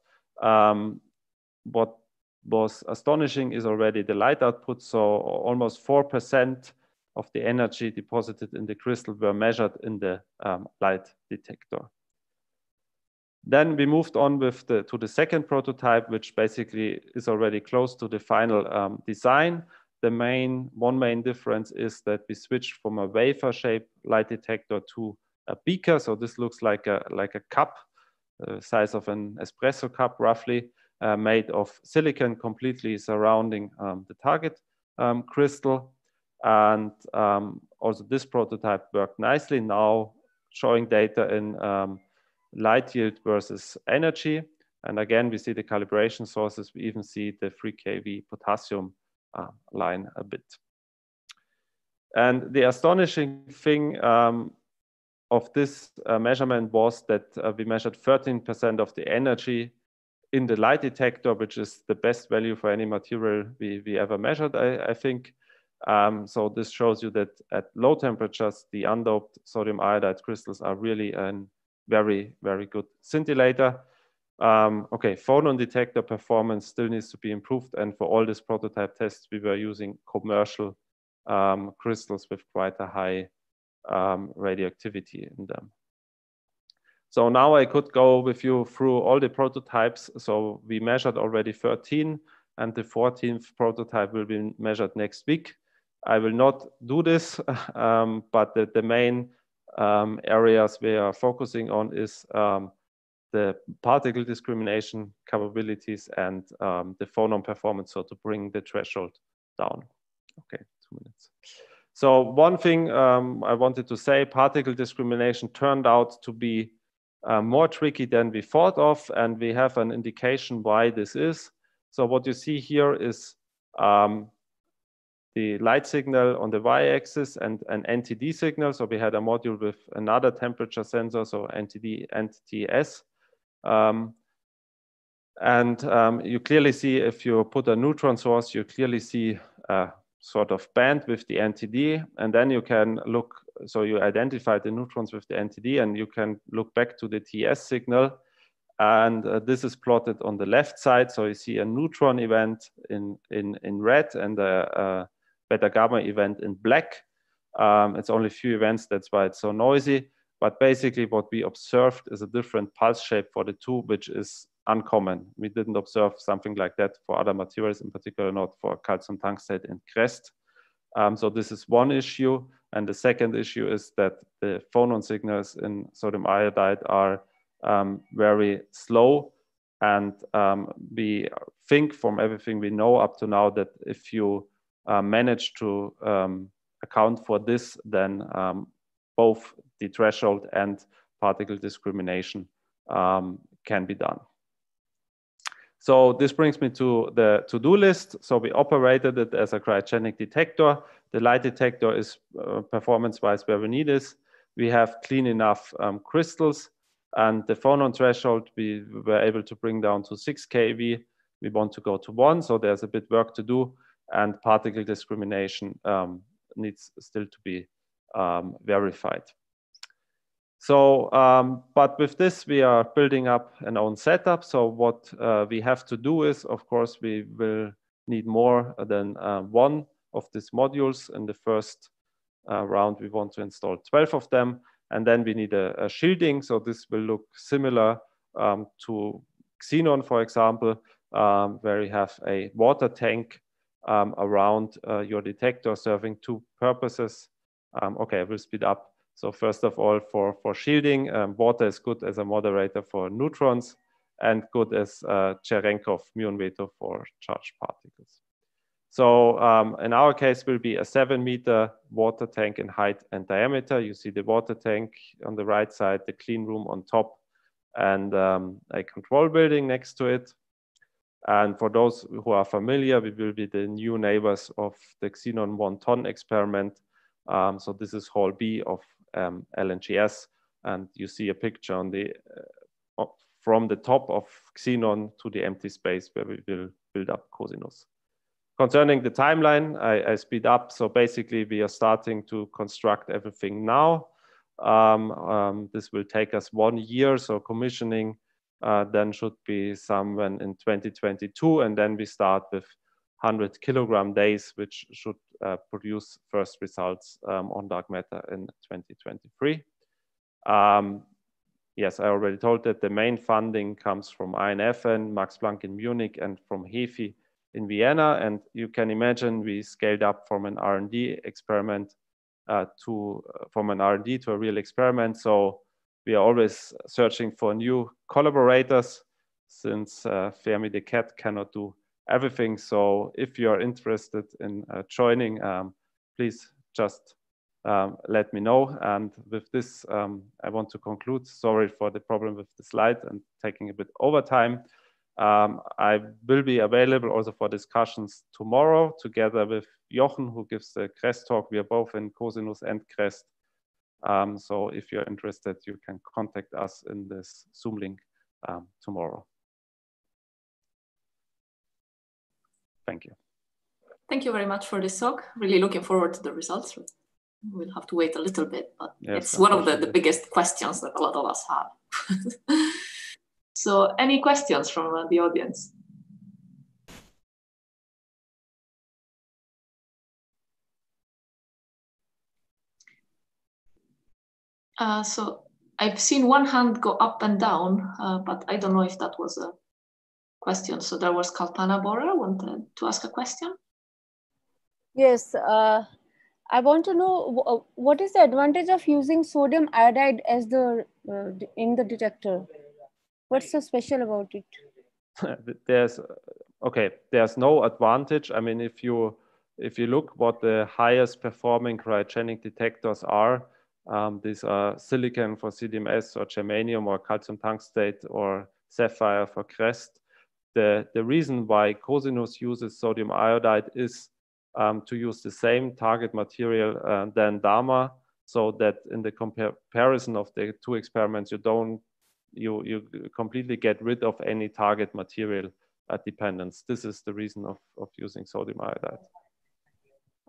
what was astonishing is already the light output. So almost 4% of the energy deposited in the crystal were measured in the light detector. Then we moved on with to the second prototype, which basically is already close to the final design. One main difference is that we switched from a wafer-shaped light detector to a beaker. So this looks like a cup, size of an espresso cup, roughly, made of silicon, completely surrounding the target crystal. And also this prototype worked nicely, now showing data in light yield versus energy. And again, we see the calibration sources. We even see the 3 kV potassium line a bit. And the astonishing thing of this measurement was that we measured 13% of the energy in the light detector, which is the best value for any material we ever measured, I think. So this shows you that at low temperatures, the undoped sodium iodide crystals are really a very, very good scintillator. Okay, phonon detector performance still needs to be improved. And for all these prototype tests, we were using commercial crystals with quite a high radioactivity in them. So now I could go with you through all the prototypes. So we measured already 13, and the 14th prototype will be measured next week. I will not do this, but the main areas we are focusing on is the particle discrimination capabilities and the phonon performance, so to bring the threshold down. Okay, 2 minutes. So one thing I wanted to say, particle discrimination turned out to be more tricky than we thought of, and we have an indication why this is. So what you see here is the light signal on the y-axis and an NTD signal. So we had a module with another temperature sensor, so NTD and TS. You clearly see, if you put a neutron source, you clearly see a sort of band with the NTD, and then you can look, so you identify the neutrons with the NTD, and you can look back to the TS signal. And this is plotted on the left side. So you see a neutron event in red and a beta gamma event in black. It's only a few events, that's why it's so noisy. But basically what we observed is a different pulse shape for the two, which is uncommon. We didn't observe something like that for other materials, in particular not for calcium tungstate and Crest. So this is one issue. And the second issue is that the phonon signals in sodium iodide are very slow. And we think from everything we know up to now that if you manage to account for this, then both the threshold and particle discrimination can be done. So this brings me to the to-do list. So we operated it as a cryogenic detector. The light detector is performance-wise where we need it. We have clean enough crystals, and the phonon threshold we were able to bring down to 6 keV. We want to go to 1, so there's a bit work to do, and particle discrimination needs still to be verified. So, but with this, we are building up an own setup. So what we have to do is, of course, we will need more than one of these modules. In the first round, we want to install 12 of them. And then we need a shielding. So this will look similar to xenon, for example, where you have a water tank around your detector serving two purposes. Okay, I will speed up. So first of all, for shielding, water is good as a moderator for neutrons and good as Cherenkov muon vetor for charged particles. So in our case, will be a 7-meter water tank in height and diameter. You see the water tank on the right side, the clean room on top, and a control building next to it. And for those who are familiar, we will be the new neighbors of the Xenon 1 ton experiment. So this is Hall B of LNGS, and you see a picture on the from the top of Xenon to the empty space where we will build up Cosinus. Concerning the timeline, I speed up. So basically, we are starting to construct everything now. This will take us 1 year, so commissioning then should be somewhere in 2022, and then we start with 100 kilogram days, which should produce first results on dark matter in 2023. Yes, I already told that the main funding comes from INFN, Max Planck in Munich, and from HEFI in Vienna. And you can imagine we scaled up from an R&D experiment from an R&D to a real experiment. So we are always searching for new collaborators, since Fermi the cat cannot do everything. So if you are interested in joining, please just let me know. And with this, I want to conclude. Sorry for the problem with the slide and taking a bit over time. I will be available also for discussions tomorrow together with Jochen, who gives the CREST talk. We are both in Cosinus and CREST. So if you're interested, you can contact us in this Zoom link tomorrow. Thank you. Thank you very much for this talk. Really looking forward to the results. We'll have to wait a little bit, but yes, it's one of the biggest questions that a lot of us have. So any questions from the audience? So I've seen one hand go up and down, but I don't know if that was a question. So there was Kalpana Bora wanted to ask a question. Yes, I want to know what is the advantage of using sodium iodide as the in the detector? What's so special about it? There's no advantage. I mean, if you look what the highest performing cryogenic detectors are, these are silicon for CDMS or germanium or calcium tungstate or sapphire for CREST. The reason why Cosinus uses sodium iodide is to use the same target material than DAMA, so that in the comparison of the two experiments, you completely get rid of any target material dependence. This is the reason of using sodium iodide.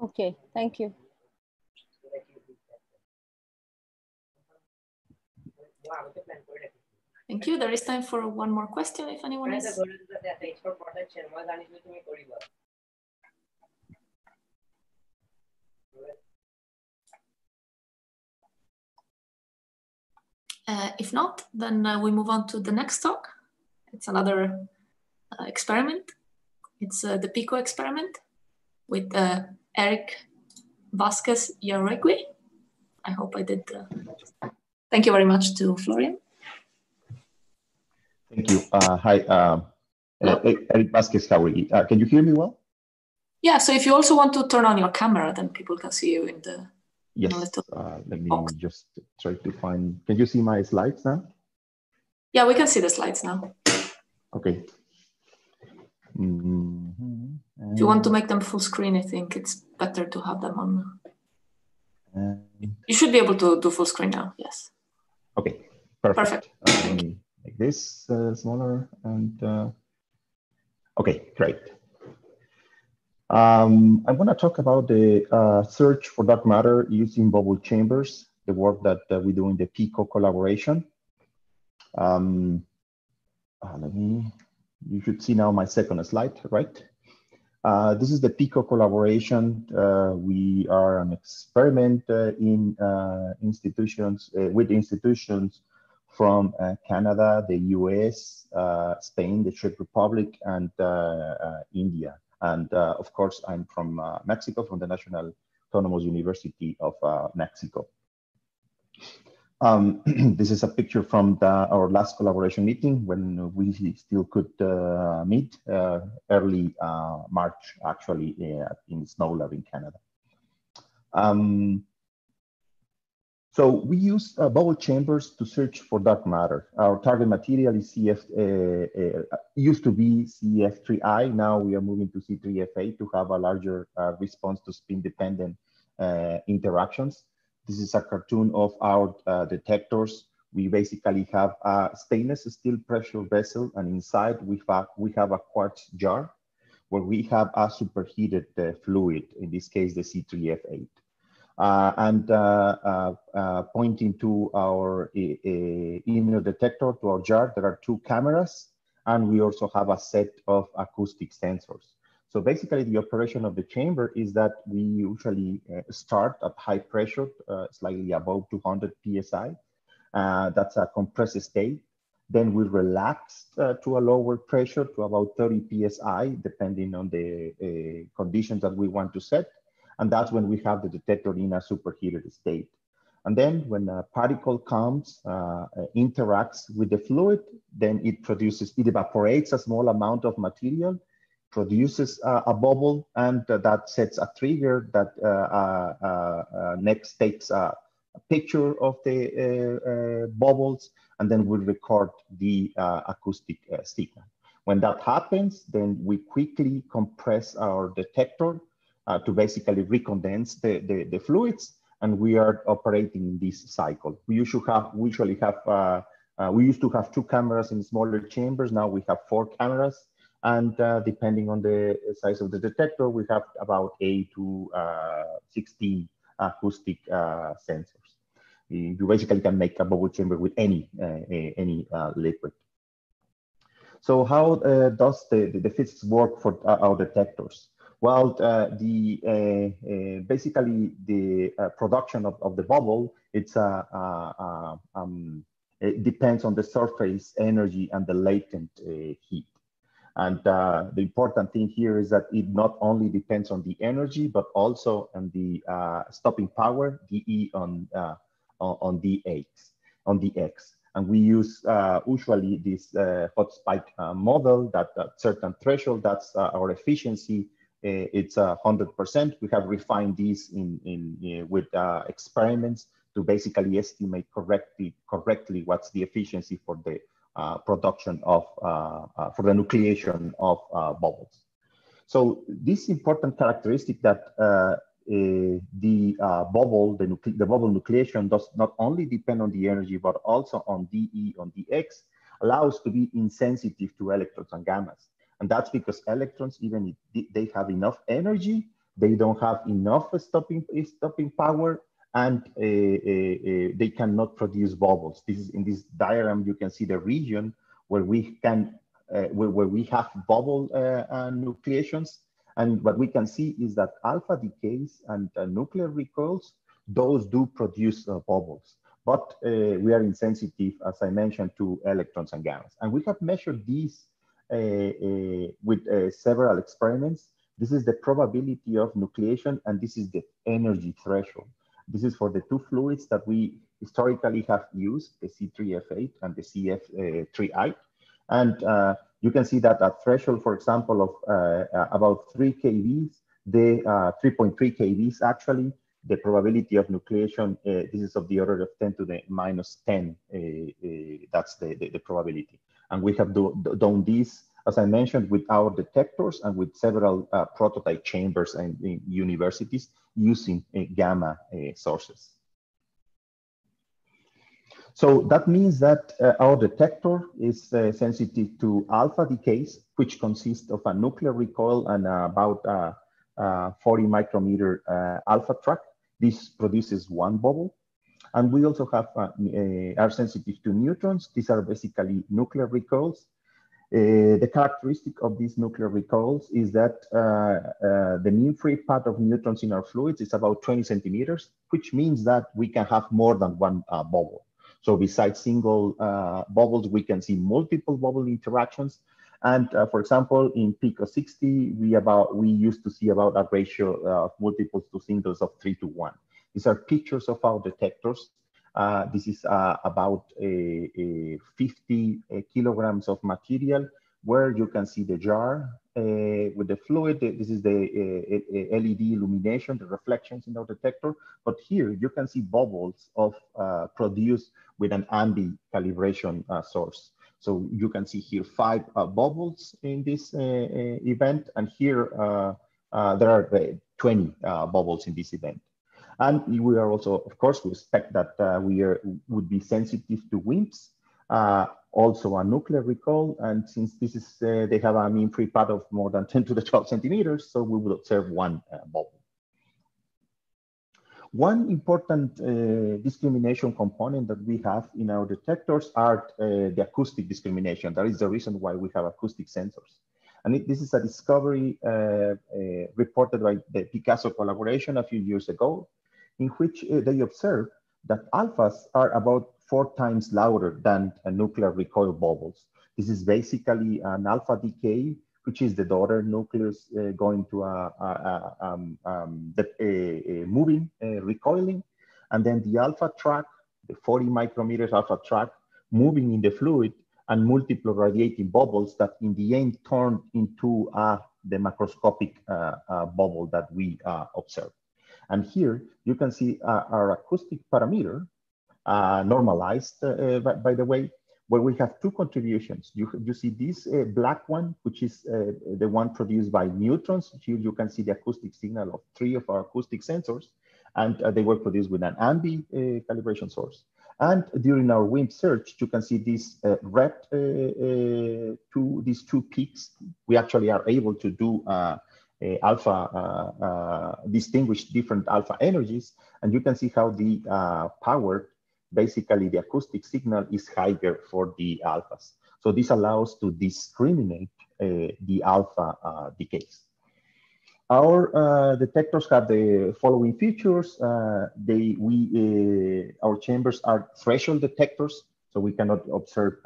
Okay, thank you. Thank you. There is time for one more question if anyone is. If not, then we move on to the next talk. It's another experiment. It's the PICO experiment with Eric Vasquez Yaregui. I hope I did. Thank you very much to Florian. Thank you. Hi, Eric Vasquez, how are you? Can you hear me well? Yeah, so if you also want to turn on your camera, then people can see you in the yes. Let me just try to find. Can you see my slides now? Yeah, we can see the slides now. Okay. If you want to make them full screen, I think it's better to have them on. You should be able to do full screen now. Yes. Okay. Perfect. Let me make this smaller and. Okay, great. I want to talk about the search for dark matter using bubble chambers, the work that we do in the PICO collaboration. You should see now my second slide, right? This is the PICO collaboration. We are an experiment in institutions, with institutions from Canada, the US, Spain, the Czech Republic, and India. And of course, I'm from Mexico, from the National Autonomous University of Mexico. This is a picture from our last collaboration meeting when we still could meet early March, actually, in Snow Lab in Canada. So we use bubble chambers to search for dark matter. Our target material is used to be CF3I. Now we are moving to C3FA to have a larger response to spin-dependent interactions. This is a cartoon of our detectors. We basically have a stainless steel pressure vessel, and inside we have a quartz jar where we have a superheated fluid, in this case, the C3F8. Pointing to our inner detector, to our jar, there are 2 cameras, and we also have a set of acoustic sensors. So basically, the operation of the chamber is that we usually start at high pressure, slightly above 200 psi. That's a compressed state. Then we relax to a lower pressure, to about 30 psi, depending on the conditions that we want to set. And that's when we have the detector in a superheated state. And then when a particle comes, interacts with the fluid, then it evaporates a small amount of material, produces a bubble, and that sets a trigger that next takes a picture of the bubbles, and then we record the acoustic signal. When that happens, then we quickly compress our detector to basically recondense the fluids, and we are operating in this cycle. We used to have 2 cameras in smaller chambers. Now we have 4 cameras, and depending on the size of the detector, we have about 8 to 16 acoustic sensors. You basically can make a bubble chamber with any liquid. So how does the physics work for our detectors? Well, basically the production of the bubble, it depends on the surface energy and the latent heat. And the important thing here is that it not only depends on the energy, but also on the stopping power, dE on the X. And we use usually this hot spike model that at certain threshold, that's our efficiency. It's 100%. We have refined this with experiments to basically estimate correctly what's the efficiency for the production of, for the nucleation of bubbles. So this important characteristic that the bubble nucleation does not only depend on the energy, but also on dE on dx, allows to be insensitive to electrons and gammas. And that's because electrons, even if they have enough energy, they don't have enough stopping power, and they cannot produce bubbles. This is, in this diagram, you can see the region where we can where we have bubble nucleations. And what we can see is that alpha decays and nuclear recoils, those do produce bubbles. But we are insensitive, as I mentioned, to electrons and gammas. And we have measured these with several experiments. This is the probability of nucleation, and this is the energy threshold. This is for the two fluids that we historically have used, the C3F8 and the CF3I. And you can see that at threshold, for example, of about 3 kVs, the 3.3 kVs actually, the probability of nucleation, this is of the order of 10 to the minus 10. That's the probability. And we have done this, as I mentioned, with our detectors and with several prototype chambers and in universities using gamma sources. So that means that our detector is sensitive to alpha decays, which consists of a nuclear recoil and about 40 micrometer alpha track. This produces one bubble. And we also have are sensitive to neutrons. These are basically nuclear recoils. The characteristic of these nuclear recoils is that the mean free path of neutrons in our fluids is about 20 centimeters, which means that we can have more than one bubble. So besides single bubbles, we can see multiple bubble interactions. And for example, in PICO 60, we used to see about a ratio of multiples to singles of 3 to 1. These are pictures of our detectors. This is about 50 kilograms of material, where you can see the jar with the fluid. This is the LED illumination, the reflections in our detector. But here you can see bubbles of produced with an ambi calibration source. So you can see here 5 bubbles in this event, and here there are 20 bubbles in this event. And we are also, of course, we expect that would be sensitive to WIMPs, also a nuclear recoil. And since this is, they have a mean free path of more than 10 to the 12 centimeters, so we will observe one bubble. One important discrimination component that we have in our detectors are the acoustic discrimination. That is the reason why we have acoustic sensors. And this is a discovery reported by the Picasso collaboration a few years ago, in which they observed that alphas are about 4 times louder than nuclear recoil bubbles. This is basically an alpha decay, which is the daughter nucleus going to moving, recoiling, and then the alpha track, the 40 micrometers alpha track, moving in the fluid, and multiple radiating bubbles that in the end turn into the macroscopic bubble that we observe. And here you can see our acoustic parameter normalized, by the way, where we have 2 contributions. You see this black one, which is the one produced by neutrons. Here you can see the acoustic signal of 3 of our acoustic sensors, and they were produced with an ambi calibration source. And during our WIMP search, you can see these red these 2 peaks. We actually are able to do distinguish different alpha energies, and you can see how the power, basically the acoustic signal, is higher for the alphas. So this allows to discriminate the alpha decays. Our detectors have the following features. Our chambers are threshold detectors, so we cannot observe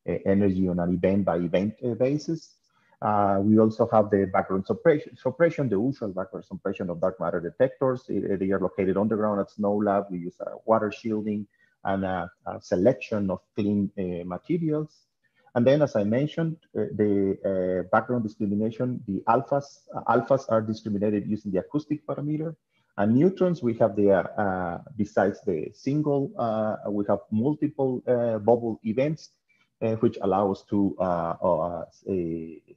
energy on an event-by-event basis. We also have the background suppression, the usual background suppression of dark matter detectors. They are located underground at Snow Lab. We use water shielding and a selection of clean materials. And then, as I mentioned, the background discrimination, the alphas are discriminated using the acoustic parameter. And neutrons, we have the, besides the single, we have multiple bubble events, which allow us to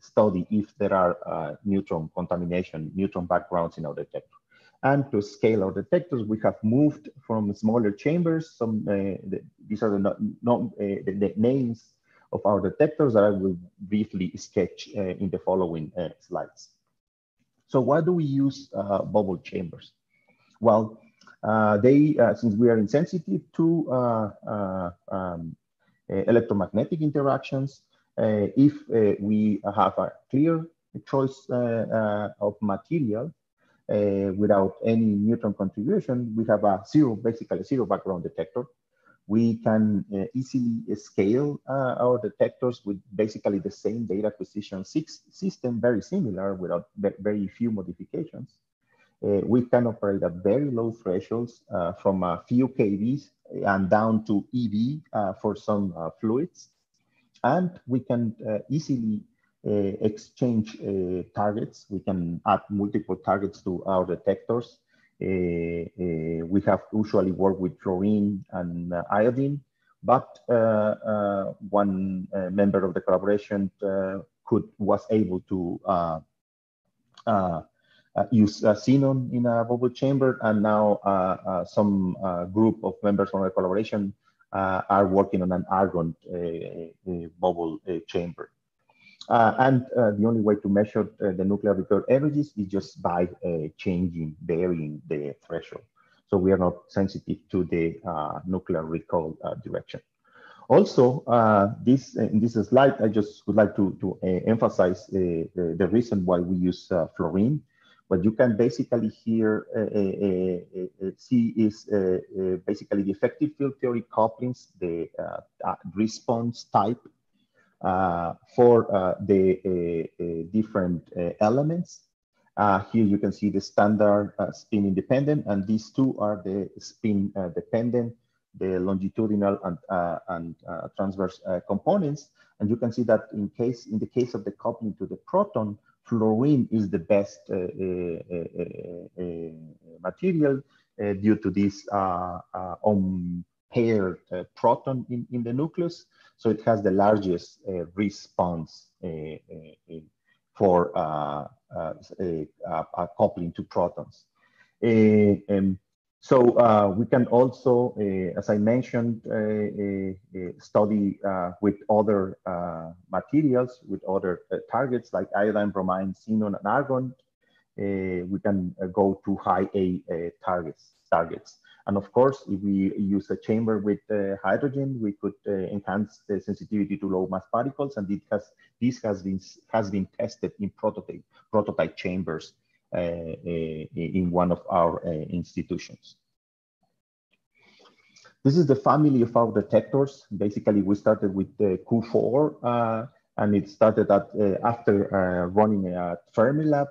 study if there are neutron contamination, neutron backgrounds in our detector. And to scale our detectors, we have moved from smaller chambers. These are the names of our detectors that I will briefly sketch in the following slides. So why do we use bubble chambers? Well, since we are insensitive to electromagnetic interactions, if we have a clear choice of material without any neutron contribution, we have basically a zero background detector. We can easily scale our detectors with basically the same data acquisition system, very similar without very few modifications. We can operate at very low thresholds from a few kVs and down to EV for some fluids. And we can easily exchange targets. We can add multiple targets to our detectors. We have usually worked with fluorine and iodine, but one member of the collaboration was able to use xenon in a bubble chamber, and now some group of members from the collaboration are working on an argon bubble chamber. And the only way to measure the nuclear recoil energies is just by varying the threshold. So we are not sensitive to the nuclear recoil direction. Also, in this slide, I just would like to emphasize the reason why we use fluorine. What you can basically here see is basically the effective field theory couplings, the response type for the different elements. Here you can see the standard spin independent, and these two are the spin dependent, the longitudinal and transverse components. And you can see that in the case of the coupling to the proton, fluorine is the best material due to this unpaired proton in the nucleus. So it has the largest response for coupling to protons. So we can also, as I mentioned, study with other materials, with other targets like iodine, bromine, xenon, and argon. We can go to high A targets. And of course, if we use a chamber with hydrogen, we could enhance the sensitivity to low mass particles, and this has been tested in prototype chambers in one of our institutions. This is the family of our detectors. Basically, we started with the Q4, and it started after running at Fermilab.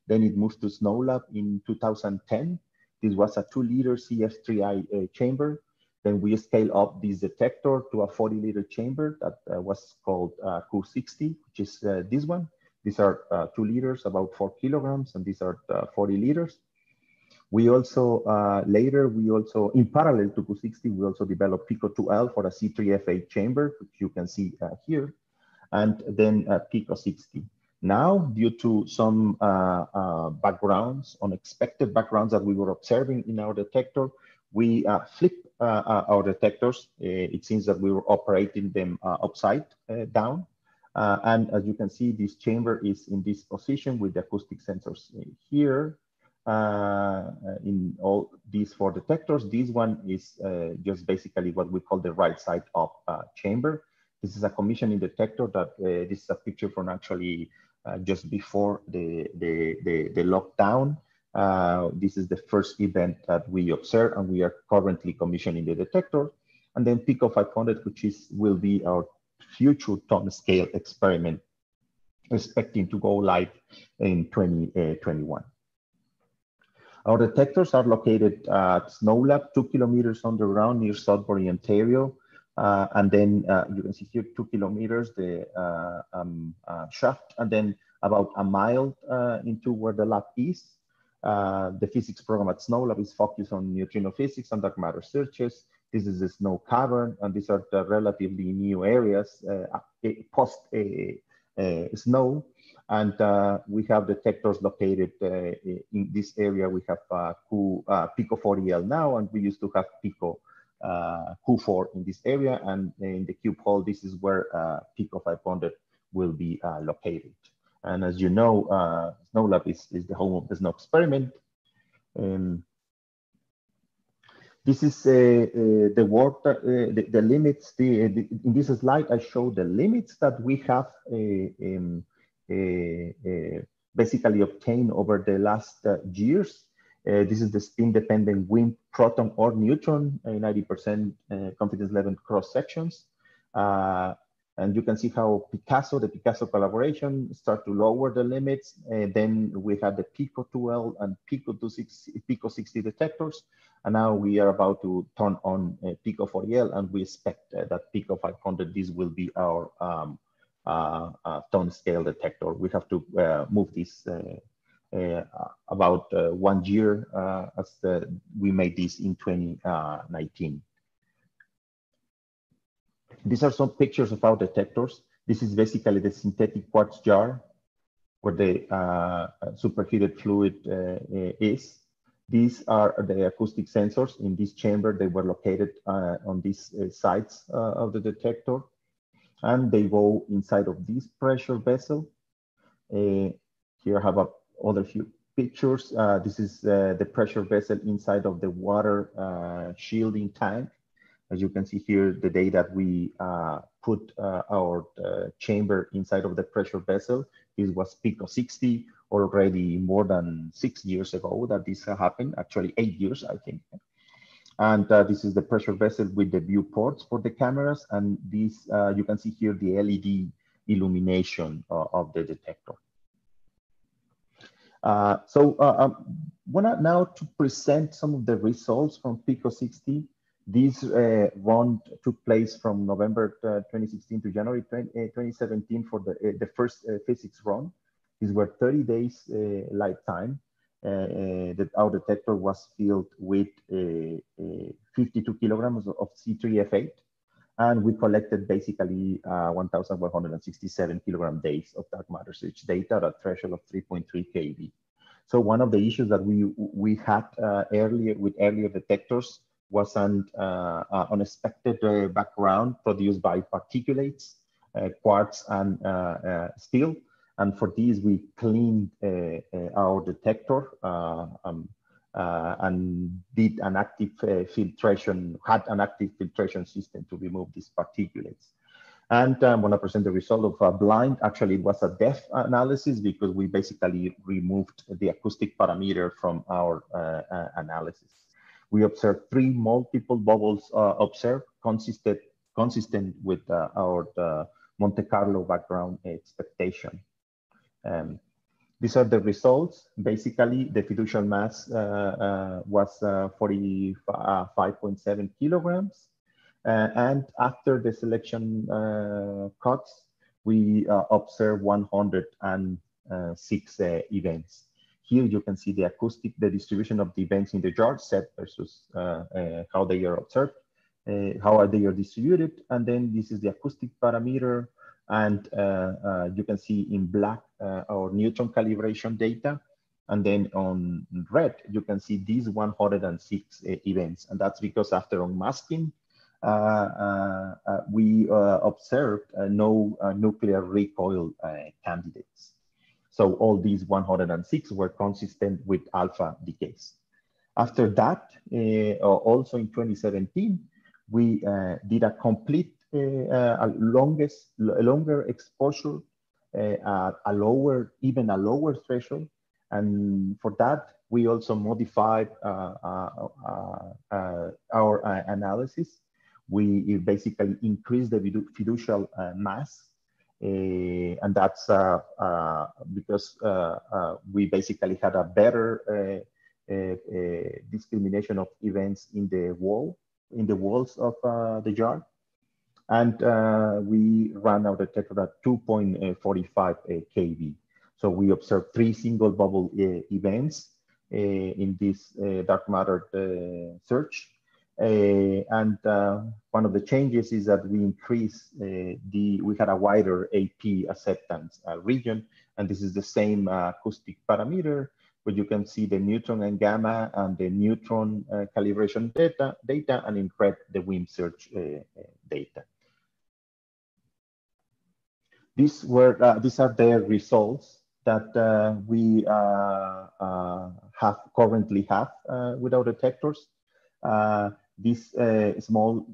Then it moved to SNOWLAB in 2010. This was a 2-liter CF3I chamber. Then we scaled up this detector to a 40-liter chamber that was called Q60, which is this one. These are 2 liters, about 4 kilograms, and these are 40 liters. We also, in parallel to Q60, we also developed Pico2L for a C3F8 chamber, which you can see here, and then Pico60. Now, due to some backgrounds, unexpected backgrounds that we were observing in our detector, we flipped our detectors. It seems that we were operating them upside down. And as you can see, this chamber is in this position with the acoustic sensors here. In all these 4 detectors, this one is just basically what we call the right side up chamber. This is a commissioning detector that this is a picture from actually just before the lockdown. This is the first event that we observed, and we are currently commissioning the detector. And then Pico 500, which will be our future ton scale experiment, expecting to go live in 2021. Our detectors are located at SNOWLAB, 2 kilometers underground near Sudbury, Ontario. And then you can see here 2 kilometers, the shaft, and then about a mile into where the lab is. The physics program at SNOWLAB is focused on neutrino physics and dark matter searches. This is the snow cavern, and these are the relatively new areas post snow. And we have detectors located in this area. We have Pico 40L now, and we used to have Pico Q4 in this area. And in the cube hole, this is where Pico 500 will be located. And as you know, SNOWLAB is the home of the snow experiment. This is the water, the limits. In this slide, I show the limits that we have basically obtained over the last years. This is the spin-dependent WIMP proton or neutron, 90% confidence level cross sections. And you can see how the Picasso collaboration start to lower the limits. Then we had the Pico 2L and Pico 60 detectors. And now we are about to turn on Pico 40L, and we expect that Pico 500, this will be our tone scale detector. We have to move this about 1 year as we made this in 2019. These are some pictures of our detectors. This is basically the synthetic quartz jar where the superheated fluid is. These are the acoustic sensors in this chamber. They were located on these sides of the detector, and they go inside of this pressure vessel. Here I have other few pictures. This is the pressure vessel inside of the water shielding tank. As you can see here, the day that we put our chamber inside of the pressure vessel, this was Pico 60, already more than 6 years ago that this happened, actually 8 years, I think. And this is the pressure vessel with the viewports for the cameras. And this, you can see here the LED illumination of the detector. So I want now to present some of the results from Pico 60. This run took place from November 2016 to January 2017 for the first physics run. These were 30 days lifetime. That our detector was filled with 52 kilograms of C3F8, and we collected basically 1,167 kilogram days of dark matter search data at a threshold of 3.3 keV. So one of the issues that we had earlier with earlier detectors was an unexpected background produced by particulates, quartz and steel. And for these, we cleaned our detector and did an active filtration, had an active filtration system to remove these particulates. And I want to present the result of a blind, actually it was a depth analysis because we basically removed the acoustic parameter from our analysis. We observed 3 multiple bubbles observed, consistent with our Monte Carlo background expectation. These are the results. Basically, the fiducial mass was 45.7 kilograms. And after the selection cuts, we observed 106 events. Here you can see the acoustic, the distribution of the events in the jar set versus how they are observed, how they are distributed. And then this is the acoustic parameter. And you can see in black our neutron calibration data. And then on red, you can see these 106 events. And that's because after unmasking, we observed no nuclear recoil candidates. So all these 106 were consistent with alpha decays. After that, also in 2017, we did a complete, longer exposure, even a lower threshold. And for that, we also modified our analysis. We basically increased the fiducial mass. And that's because we basically had a better discrimination of events in the walls of the jar. And we ran our detector at 2.45 keV. So we observed 3 single bubble events in this dark matter search. And one of the changes is that we increased we had a wider AP acceptance region, and this is the same acoustic parameter, where you can see the neutron and gamma and the neutron calibration data, and in red, the WIMP search data. These are the results that we currently have with our detectors. These small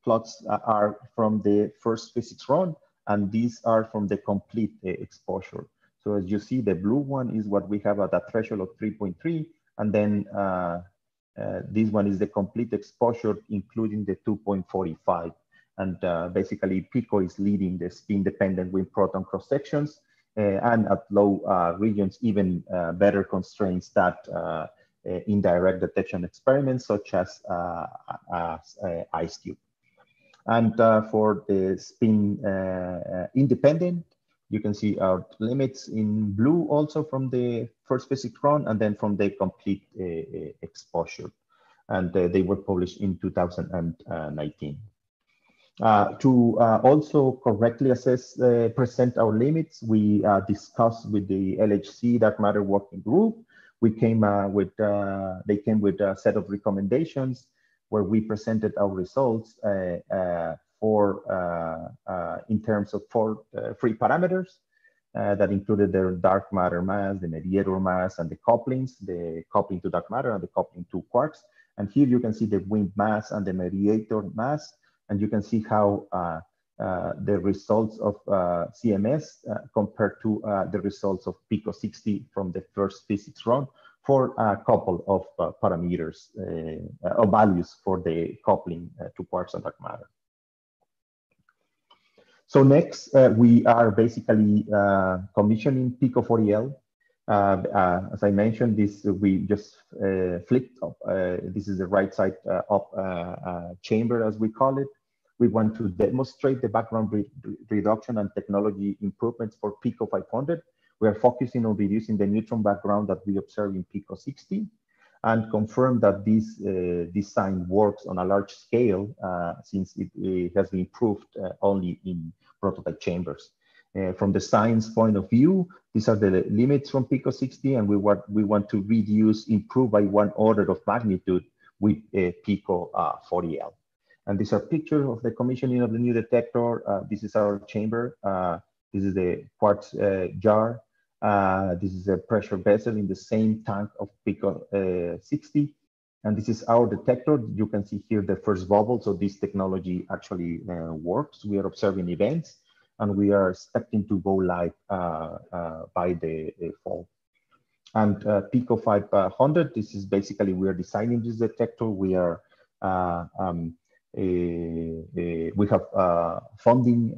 plots are from the first physics run, and these are from the complete exposure. So as you see, the blue one is what we have at a threshold of 3.3, and then this one is the complete exposure, including the 2.45. And basically, PICO is leading the spin-dependent wind proton cross sections, and at low regions, even better constraints that indirect detection experiments, such as ICHEP. And for the spin independent, you can see our limits in blue also from the first physics run, and then from the complete exposure. And they were published in 2019. To also correctly assess, present our limits, we discussed with the LHC Dark Matter Working Group. We came they came with a set of recommendations where we presented our results in terms of 4 free parameters that included their dark matter mass, the mediator mass, and the couplings, the coupling to dark matter and the coupling to quarks. And here you can see the wind mass and the mediator mass, and you can see how the results of CMS compared to the results of PICO 60 from the first physics run for a couple of parameters or values for the coupling to quarks and dark matter. So next, we are basically commissioning PICO 40L. As I mentioned, this we just flipped up. This is the right side up chamber, as we call it. We want to demonstrate the background reduction and technology improvements for PICO 500. We are focusing on reducing the neutron background that we observe in PICO 60, and confirm that this design works on a large scale since it has been proved only in prototype chambers. From the science point of view, these are the limits from PICO 60, and we want to reduce, improve by 1 order of magnitude with PICO 40L. And these are pictures of the commissioning of the new detector. This is our chamber. This is the quartz jar. This is a pressure vessel in the same tank of PICO 60. And this is our detector. You can see here the first bubble. So this technology actually works. We are observing events, and we are expecting to go live by the fall. And PICO 500, this is basically, we are designing this detector. We are we have funding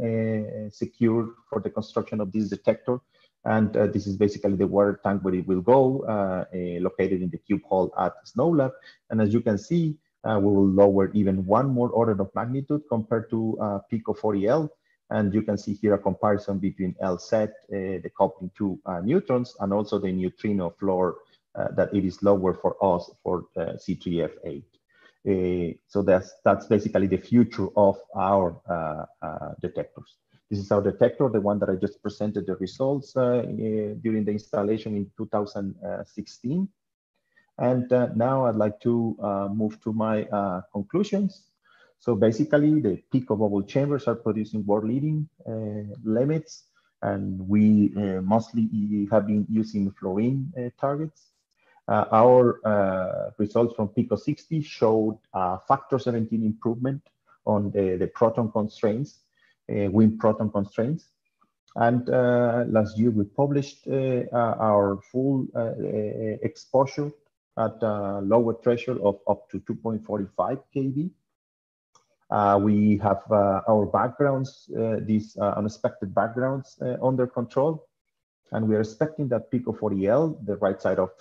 secured for the construction of this detector. And this is basically the water tank where it will go, located in the cube hall at SNOWLAB. And as you can see, we will lower even 1 more order of magnitude compared to PICO 40L. And you can see here a comparison between LZ, the coupling to neutrons, and also the neutrino floor that it is lower for us for C3F8. So that's basically the future of our detectors. This is our detector, the one that I just presented the results during the installation in 2016. And now I'd like to move to my conclusions. So basically, the PICO bubble chambers are producing world-leading limits, and we mostly have been using fluorine targets. Our results from PICO 60 showed factor 17 improvement on the proton constraints, wind proton constraints. And last year we published our full exposure at a lower threshold of up to 2.45 kV. We have our backgrounds, these unexpected backgrounds under control. And we are expecting that PICO 40L, the right side of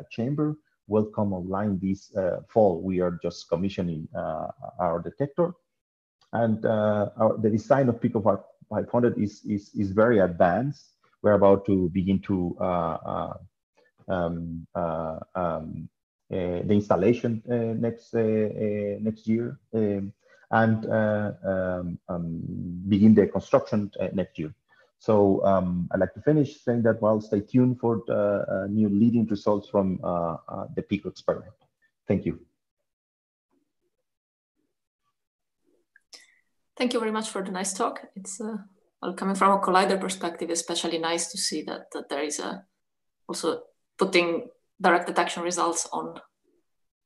chamber, will come online this fall. We are just commissioning our detector. And the design of PICO 500 is very advanced. We're about to begin to the installation next year, and begin the construction next year. So I'd like to finish saying that, well, stay tuned for the new leading results from the PICO experiment. Thank you. Thank you very much for the nice talk. It's well, coming from a collider perspective, especially nice to see that there is also putting direct detection results on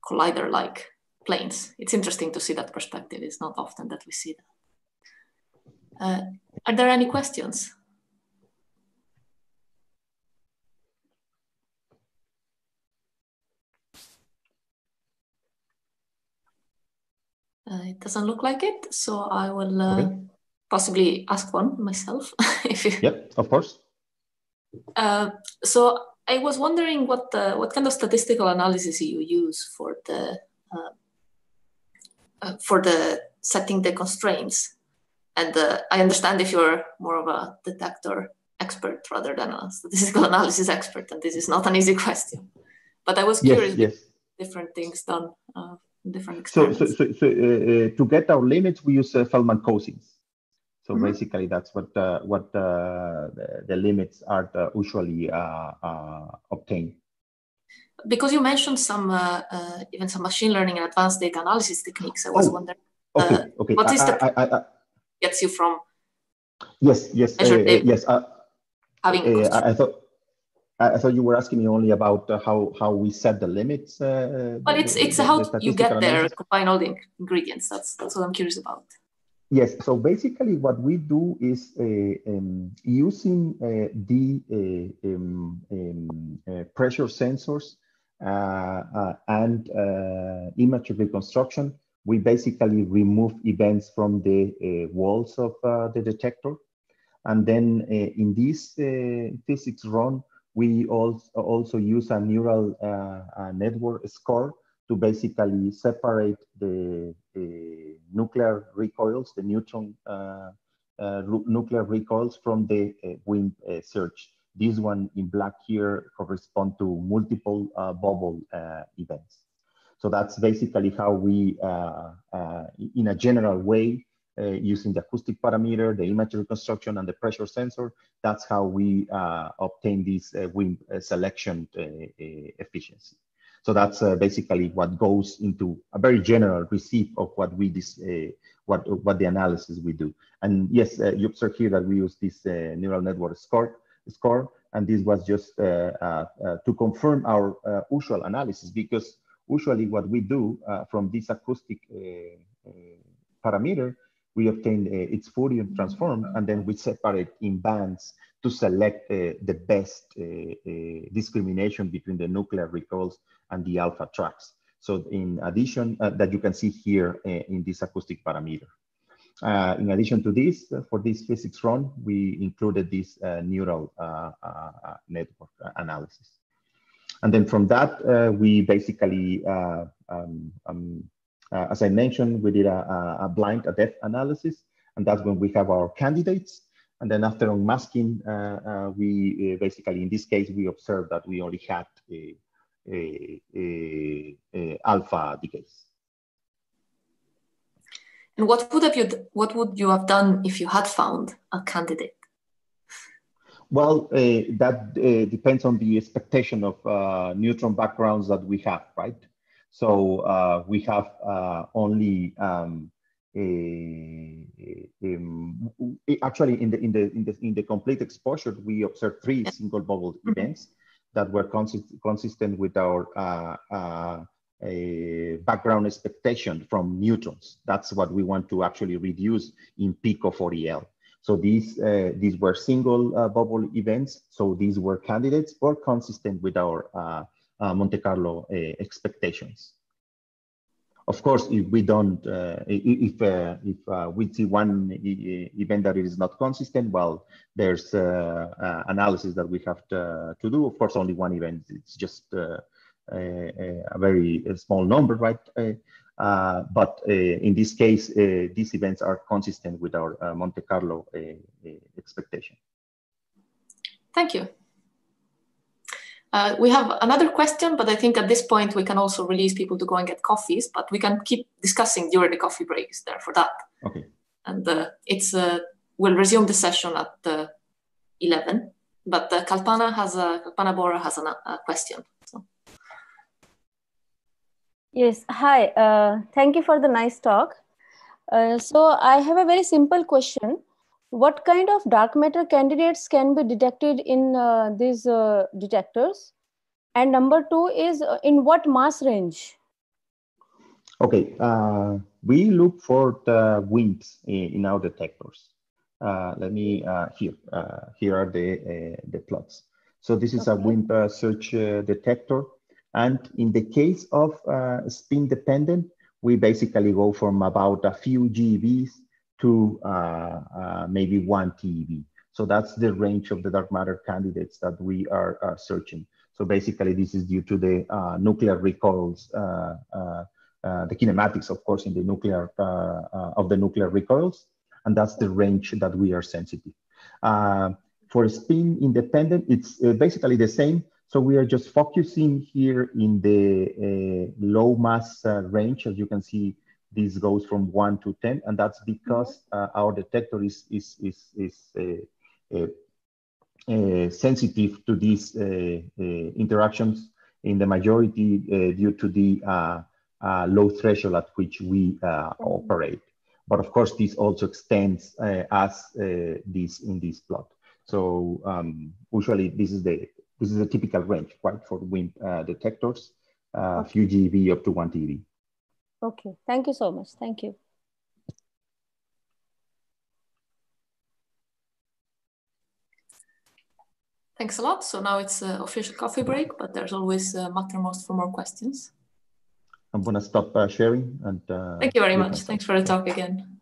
collider-like planes. It's interesting to see that perspective. It's not often that we see that. Are there any questions? It doesn't look like it, so I will possibly ask one myself. If you... Yep, of course. So I was wondering what kind of statistical analysis you use for the setting the constraints. And I understand if you're more of a detector expert rather than a statistical analysis expert, and this is not an easy question. But I was curious with different things done, different experiments. So to get our limits, we use Feldman cosines. So basically, that's what the limits are usually obtained. Because you mentioned some even some machine learning and advanced data analysis techniques, I was wondering what is the gets you from having I thought you were asking me only about how we set the limits. Well, it's how you get there, combine all the ingredients. That's what I'm curious about. Yes, so basically what we do is using the pressure sensors and image reconstruction, we basically remove events from the walls of the detector. And then in this physics run, we also use a neural network score to basically separate the nuclear recoils, the neutron nuclear recoils from the WIMP search. This one in black here correspond to multiple bubble events. So that's basically how we, in a general way, using the acoustic parameter, the image reconstruction, and the pressure sensor, that's how we obtain this WIMP selection efficiency. So that's basically what goes into a very general receipt of what we what the analysis we do. And yes, you observe here that we use this neural network score, and this was just to confirm our usual analysis, because usually what we do from this acoustic parameter, we obtain its Fourier transform, and then we separate in bands to select the best discrimination between the nuclear recoils and the alpha tracks. So in addition, that you can see here in this acoustic parameter. In addition to this, for this physics run, we included this neural network analysis. And then from that, we basically, as I mentioned, we did a blind depth analysis, and that's when we have our candidates. And then after unmasking, we basically, in this case, we observed that we only had alpha decays. And what would you have done if you had found a candidate? Well, that depends on the expectation of neutron backgrounds that we have, right? So we have only actually in the complete exposure, we observed 3 single bubble events that were consistent with our background expectation from neutrons. That's what we want to actually reduce in peak of 40L. So these were single bubble events. So these were candidates or consistent with our Monte Carlo expectations. Of course, if we don't, if we see one event that is not consistent, well, there's analysis that we have to do. Of course, only one event, it's just a very small number, right? But in this case, these events are consistent with our Monte Carlo expectation. Thank you. We have another question, but I think at this point we can also release people to go and get coffees, but we can keep discussing during the coffee breaks there for that. Okay. And we'll resume the session at 11, but Kalpana Bora has a question. So. Yes, hi, thank you for the nice talk. So I have a very simple question. What kind of dark matter candidates can be detected in these detectors? And number 2 is in what mass range? Okay, we look for the WIMPs in our detectors. Let me, here are the plots. So this is a WIMP search detector. And in the case of spin dependent, we basically go from about a few GeVs to maybe 1 TeV. So that's the range of the dark matter candidates that we are searching. So basically, this is due to the nuclear recoils, the kinematics, of course, in the nuclear of the nuclear recoils, and that's the range that we are sensitive. For spin independent, it's basically the same. So we are just focusing here in the low mass range. As you can see, this goes from 1 to 10, and that's because our detector is sensitive to these interactions in the majority due to the low threshold at which we operate. But of course, this also extends as this in this plot. So usually this is a typical range, right, for wind detectors, few GeV up to 1 TeV. Okay, thank you so much. Thank you. Thanks a lot. So now it's an official coffee break, but there's always Mattermost for more questions. I'm going to stop sharing. And thank you very much. Thanks for the talk again.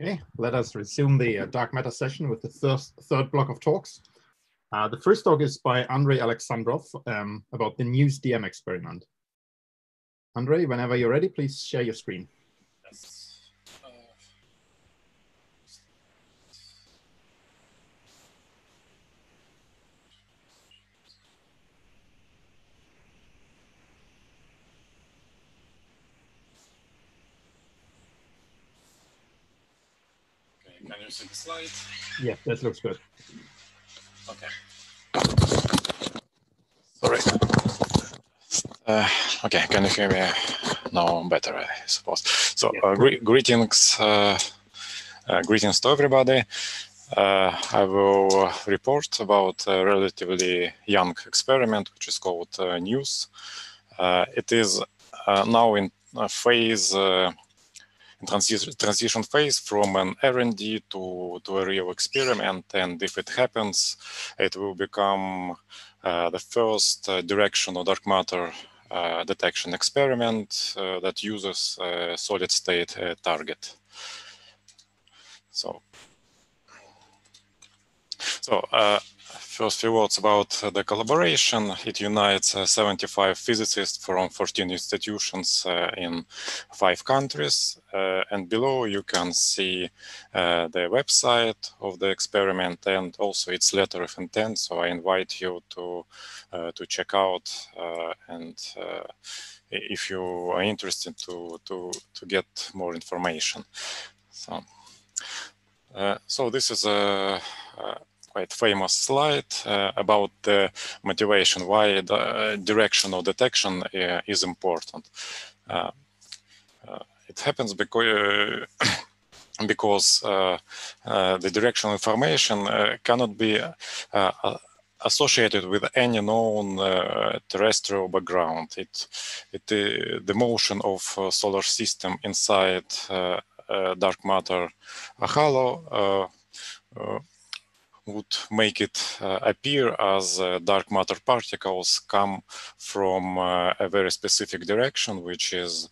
Okay, let us resume the dark matter session with the third block of talks. The first talk is by Andrei Alexandrov about the NEWS-DM experiment. Andrei, whenever you're ready, please share your screen. Yes. Can you see the slide? Yeah, that looks good. Okay. Sorry. Okay, can you hear me now better, I suppose? So, greetings, greetings to everybody. I will report about a relatively young experiment, which is called NEWS. It is now in a phase. Transition phase from an R&D to a real experiment, and if it happens, it will become the first directional dark matter detection experiment that uses a solid-state target. So first few words about the collaboration. It unites 75 physicists from 14 institutions in 5 countries. And below you can see the website of the experiment and also its letter of intent. So I invite you to check out and if you are interested to get more information. So this is a quite famous slide about the motivation, why the directional detection is important. It happens because the directional information cannot be associated with any known terrestrial background. The motion of solar system inside dark matter halo would make it appear as dark matter particles come from a very specific direction, which is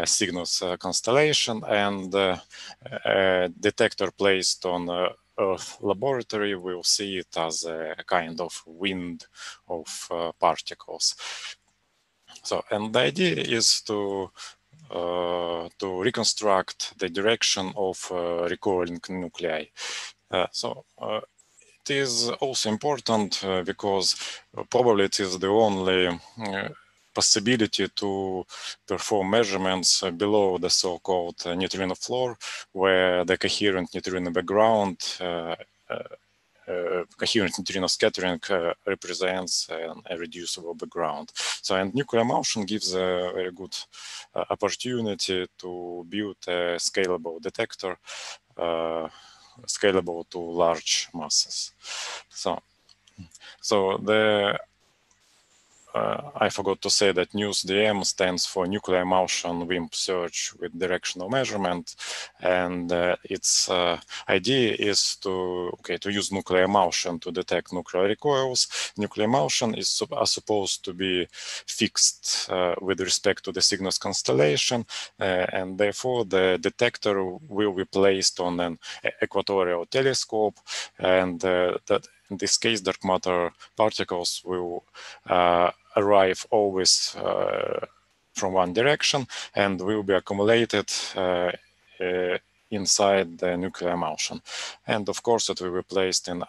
Cygnus constellation, and a detector placed on Earth laboratory will see it as a kind of wind of particles. So, and the idea is to reconstruct the direction of recurring nuclei. It is also important because probably it is the only possibility to perform measurements below the so-called neutrino floor, where the coherent neutrino background, coherent neutrino scattering represents an irreducible background. So, and nuclear motion gives a very good opportunity to build a scalable detector, scalable to large masses. So the I forgot to say that NEWS-DM stands for Nuclear Motion WIMP Search with Directional Measurement, and its idea is to use nuclear motion to detect nuclear recoils. Nuclear motion are supposed to be fixed with respect to the Cygnus constellation, and therefore the detector will be placed on an equatorial telescope, and that in this case, dark matter particles will arrive always from one direction and will be accumulated inside the nuclear motion. And of course, it will be placed in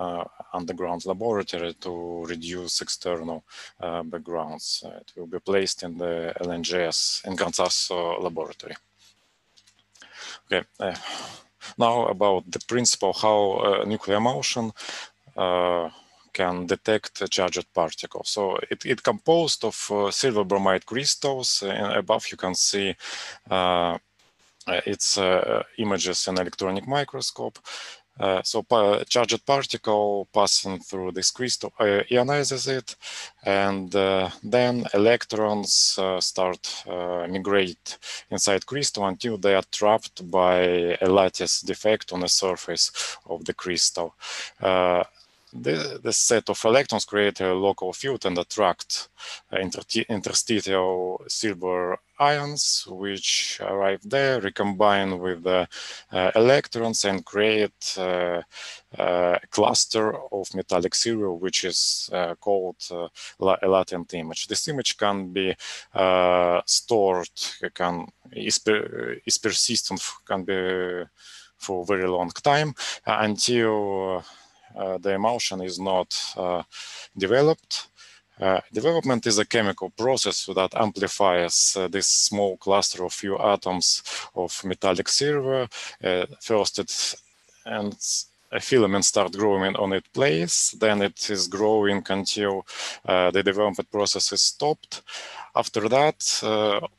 underground laboratory to reduce external backgrounds. It will be placed in the LNGS in Gran Sasso laboratory. Okay. Now about the principle how nuclear motion can detect charged particles. So it composed of silver bromide crystals, and above you can see its images in electronic microscope. So charged particle passing through this crystal ionizes it, and then electrons start migrate inside crystal until they are trapped by a lattice defect on the surface of the crystal. the set of electrons create a local field and attract interstitial silver ions, which arrive there, recombine with the electrons, and create a cluster of metallic silver, which is called a latent image. This image can be stored, is persistent, can be for a very long time until the emulsion is not developed. Development is a chemical process that amplifies this small cluster of few atoms of metallic silver. First, a filament starts growing on its place, then it is growing until the development process is stopped. After that,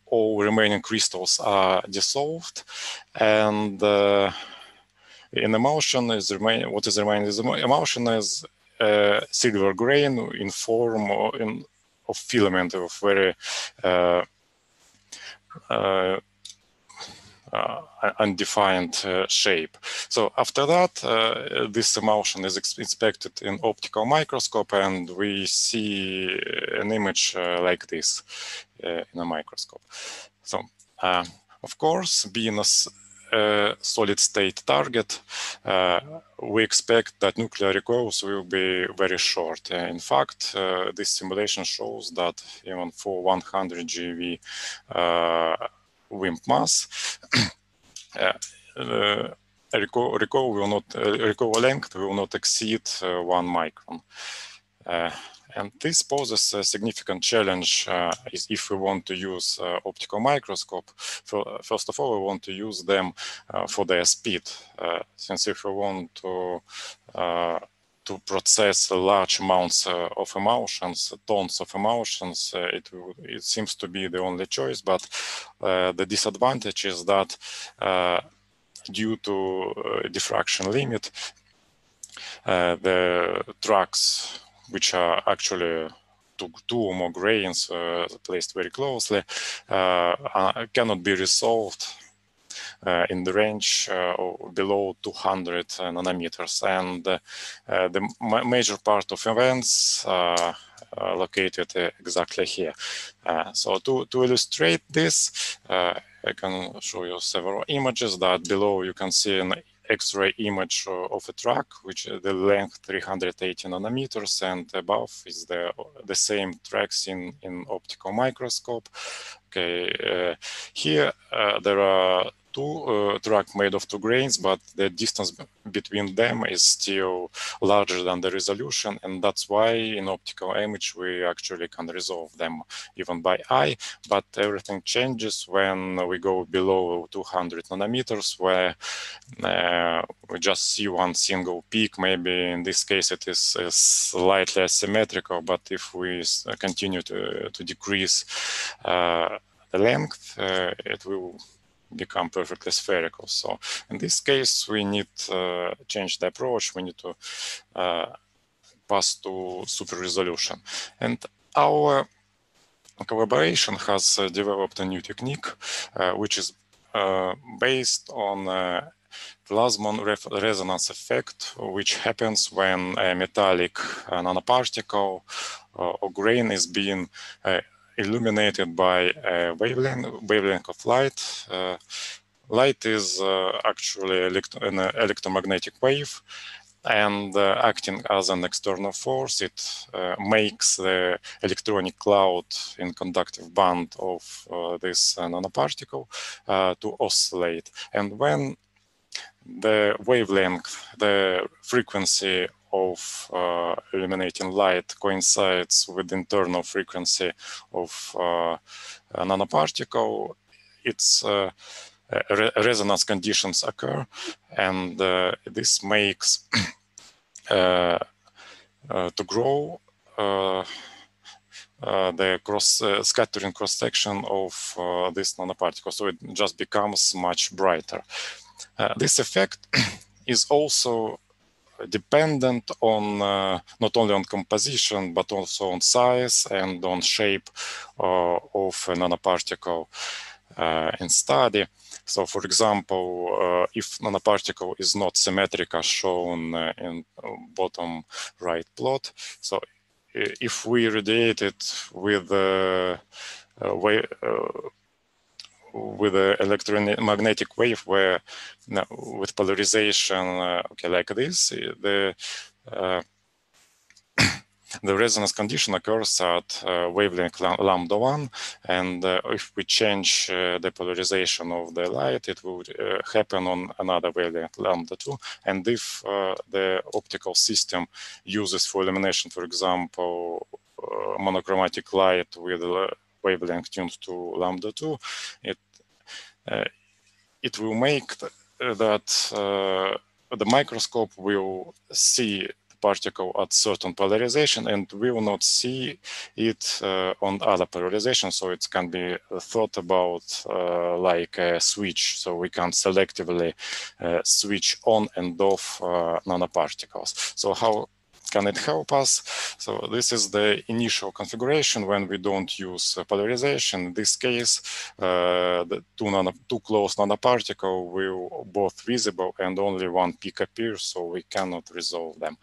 all remaining crystals are dissolved, and in emulsion what is remaining is emulsion is silver grain in form of filament of very undefined shape. So after that, this emulsion is inspected in optical microscope, and we see an image like this in a microscope. So, of course, being a solid state target, we expect that nuclear recoils will be very short. In fact, this simulation shows that even for 100 GeV WIMP mass, recoil length will not exceed 1 micron. And this poses a significant challenge if we want to use optical microscope. First of all, we want to use them for their speed, since if we want to process large amounts of emulsions, tons of emulsions, it seems to be the only choice. But the disadvantage is that due to diffraction limit, the tracks, which are actually two or more grains placed very closely, cannot be resolved in the range below 200 nanometers. And the major part of events are located exactly here. So to illustrate this, I can show you several images. That below you can see an X-ray image of a track, which the length 380 nanometers, and above is the same tracks in optical microscope. Okay, here there are two tracks made of 2 grains, but the distance between them is still larger than the resolution, and that's why in optical image we actually can resolve them even by eye. But everything changes when we go below 200 nanometers, where we just see one single peak. Maybe in this case it is slightly asymmetrical, but if we continue to decrease the length, it will become perfectly spherical. So in this case, we need to change the approach. We need to pass to super resolution. And our collaboration has developed a new technique, which is based on plasmon resonance effect, which happens when a metallic nanoparticle or grain is being illuminated by a wavelength of light. Light is actually an electromagnetic wave, and acting as an external force, it makes the electronic cloud in conductive band of this nanoparticle to oscillate. And when the wavelength, the frequency of illuminating light coincides with the internal frequency of a nanoparticle, its resonance conditions occur, and this makes to grow the scattering cross-section of this nanoparticle, so it just becomes much brighter. This effect is also dependent on not only on composition, but also on size and on shape of a nanoparticle. in study. So, for example, if nanoparticle is not symmetric as shown in bottom right plot, so if we radiate it with with an electromagnetic wave where with polarization like this, the resonance condition occurs at wavelength lambda 1, and if we change the polarization of the light, it will happen on another wavelength lambda 2. And if the optical system uses for illumination, for example, monochromatic light with wavelength tuned to lambda 2, it will make that the microscope will see particle at certain polarization and will not see it on other polarization. So it can be thought about like a switch. So we can selectively switch on and off nanoparticles. So how can it help us? So this is the initial configuration when we don't use polarization. In this case, the two close nanoparticles will both visible and only one peak appears, so we cannot resolve them.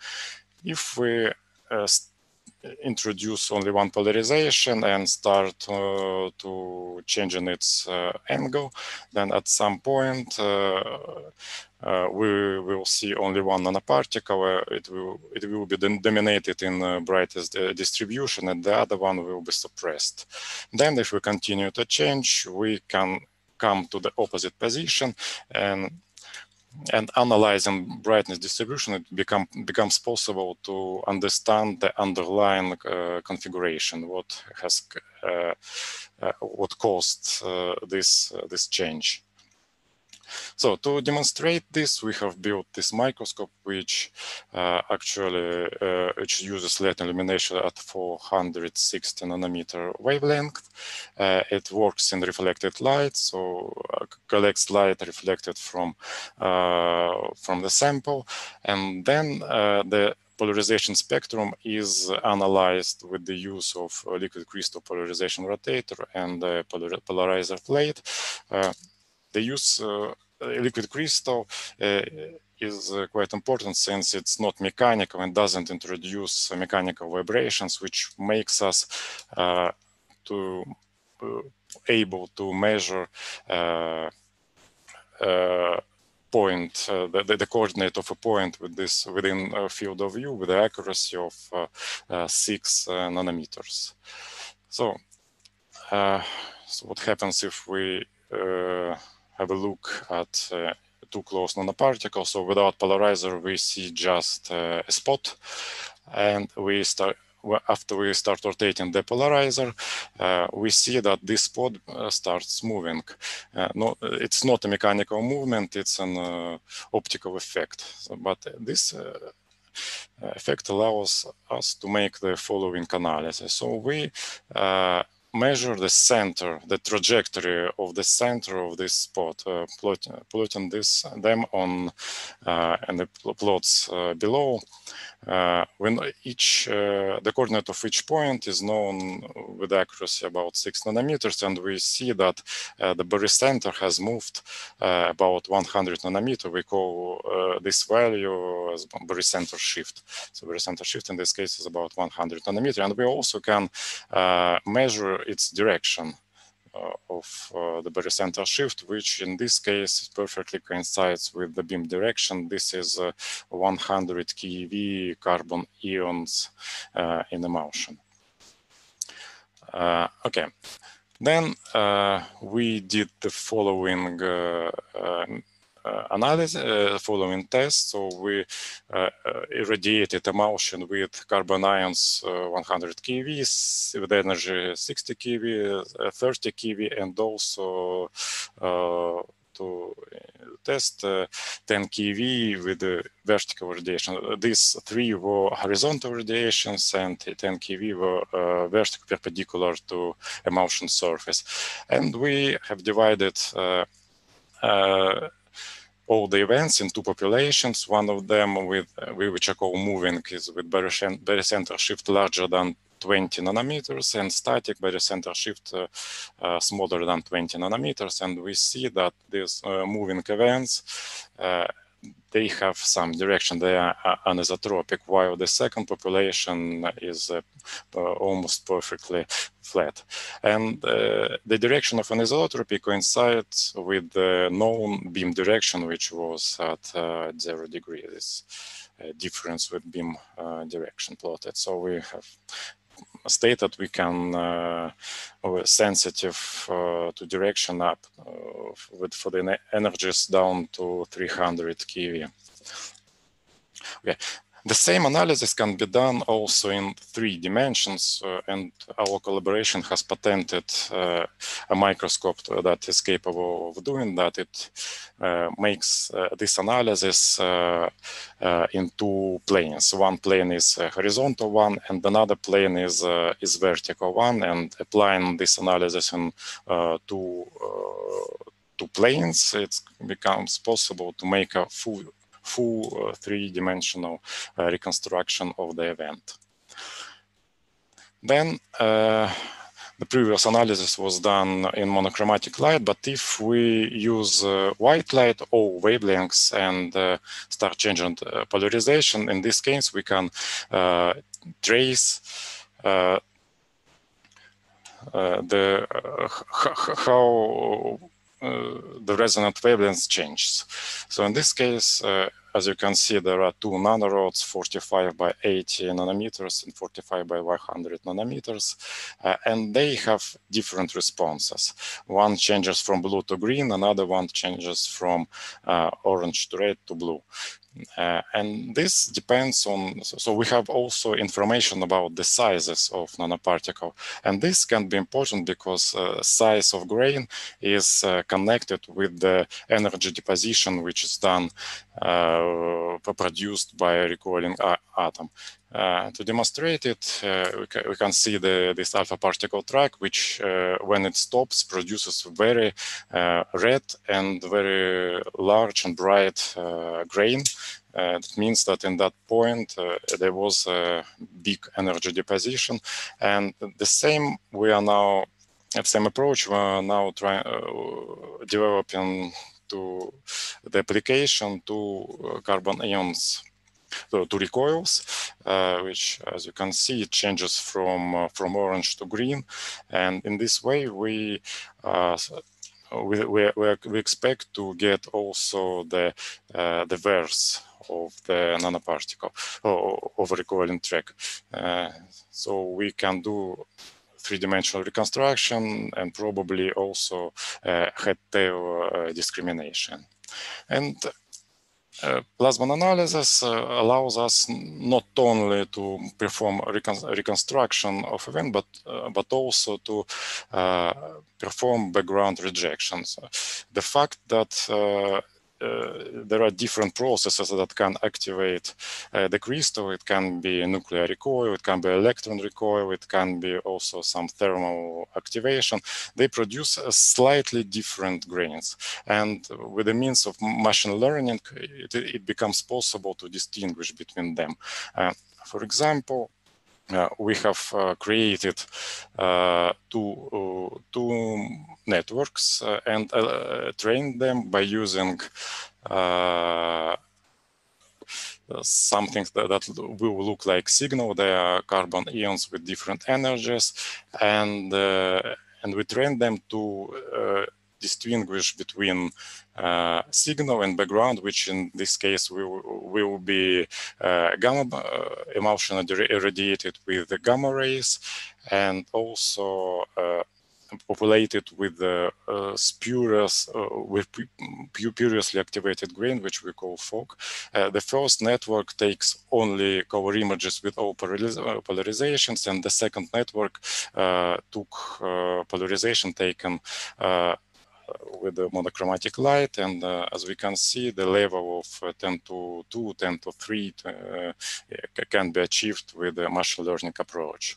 If we introduce only one polarization and start to changing its angle, then at some point we will see only one nanoparticle. It will be dominated in brightest distribution, and the other one will be suppressed. Then, if we continue to change, we can come to the opposite position, and analyzing brightness distribution, it becomes possible to understand the underlying configuration, what caused this change. So to demonstrate this, we have built this microscope, which actually uses latent illumination at 460 nanometer wavelength. It works in reflected light, so collects light reflected from the sample, and then the polarization spectrum is analyzed with the use of a liquid crystal polarization rotator and a polarizer plate. The use liquid crystal is quite important since it's not mechanical and doesn't introduce mechanical vibrations, which makes us able to measure point, the coordinate of a point within a field of view with the accuracy of 6 nanometers. So what happens if we have a look at two close nanoparticles? So without polarizer, we see just a spot, and after we start rotating the polarizer, we see that this spot starts moving. It's not a mechanical movement, it's an optical effect. But this effect allows us to make the following analysis. So we measure the center, the trajectory of the center of this spot, plotting them on and the plots below. When the coordinate of each point is known with accuracy about 6 nanometers, and we see that the barycenter has moved about 100 nanometers. We call this value as barycenter shift. So barycenter shift in this case is about 100 nanometers, and we also can measure its direction of the barycenter shift, which in this case perfectly coincides with the beam direction. This is 100 keV carbon ions in emulsion. Okay, then we did the following analysis, following test. So we irradiated emulsion with carbon ions 100 keV, with energy 60 keV, 30 keV, and also to test 10 keV with the vertical radiation. These 3 were horizontal radiations, and 10 keV were vertical perpendicular to emulsion surface. And we have divided all the events in 2 populations. One of them which are called moving is with barycenter shift larger than 20 nanometers, and static barycenter shift smaller than 20 nanometers. And we see that these moving events, they have some direction. They are anisotropic, while the second population is almost perfectly flat. And the direction of anisotropy coincides with the known beam direction, which was at 0 degrees. This difference with beam direction plotted. So we have stated we can sensitive to direction up for the energies down to 300 keV. Okay. The same analysis can be done also in 3 dimensions, and our collaboration has patented a microscope that is capable of doing that. It makes this analysis in 2 planes. One plane is a horizontal one, and another plane is vertical one. And applying this analysis in 2 planes, it becomes possible to make a full 3-dimensional reconstruction of the event. Then the previous analysis was done in monochromatic light, but if we use white light or wavelengths and start changing polarization, in this case we can trace how the resonant wavelength changes. So in this case, as you can see, there are 2 nanorods, 45 by 80 nanometers and 45 by 100 nanometers, and they have different responses. One changes from blue to green, another one changes from orange to red to blue. And this depends on, so we have also information about the sizes of nanoparticle. And this can be important because size of grain is connected with the energy deposition, which is done, produced by a recoiling atom. To demonstrate it, we can see this alpha particle track, which when it stops produces very red and very large and bright grain. That means that in that point there was a big energy deposition, and the same same approach we are now trying developing to the application to carbon ions. To recoils, which, as you can see, it changes from orange to green, and in this way we expect to get also the verse of the nanoparticle of a recoiling track. So we can do 3-dimensional reconstruction and probably also head-tail discrimination. And plasma analysis allows us not only to perform reconstruction of event, but also to perform background rejections. The fact that there are different processes that can activate the crystal. It can be a nuclear recoil, it can be electron recoil, it can be also some thermal activation. They produce slightly different grains. And with the means of machine learning, it becomes possible to distinguish between them. For example, we have created two networks and trained them by using something that will look like signal. They are carbon ions with different energies, and we train them to distinguish between signal and background, which in this case will be gamma emulsion irradiated with the gamma rays, and also populated with the spurious, spuriously activated grain, which we call fog. The first network takes only color images with all polarizations, and the second network took polarization taken with the monochromatic light, and as we can see, the level of 10 to 2, 10 to 3 can be achieved with the machine learning approach.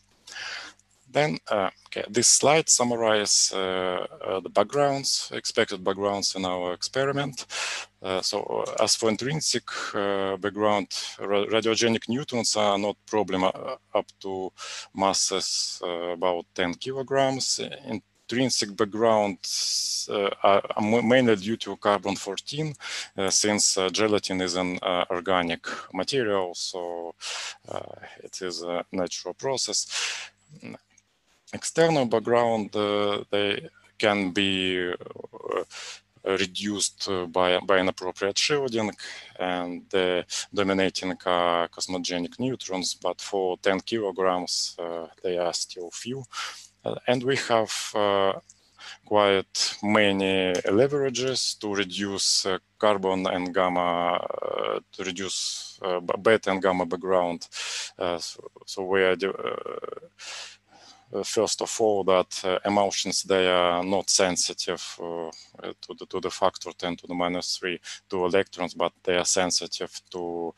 Then this slide summarizes the backgrounds, expected backgrounds in our experiment. So as for intrinsic background, radiogenic neutrons are not problem up to masses about 10 kilograms. Intrinsic backgrounds are mainly due to carbon-14, since gelatin is an organic material, so it is a natural process. External background, they can be reduced by inappropriate shielding, and dominating cosmogenic neutrons, but for 10 kilograms, they are still few. And we have quite many leverages to reduce carbon and gamma, to reduce beta and gamma background. So we are first of all, that emulsions, they are not sensitive to the factor 10 to the minus 3 to electrons, but they are sensitive to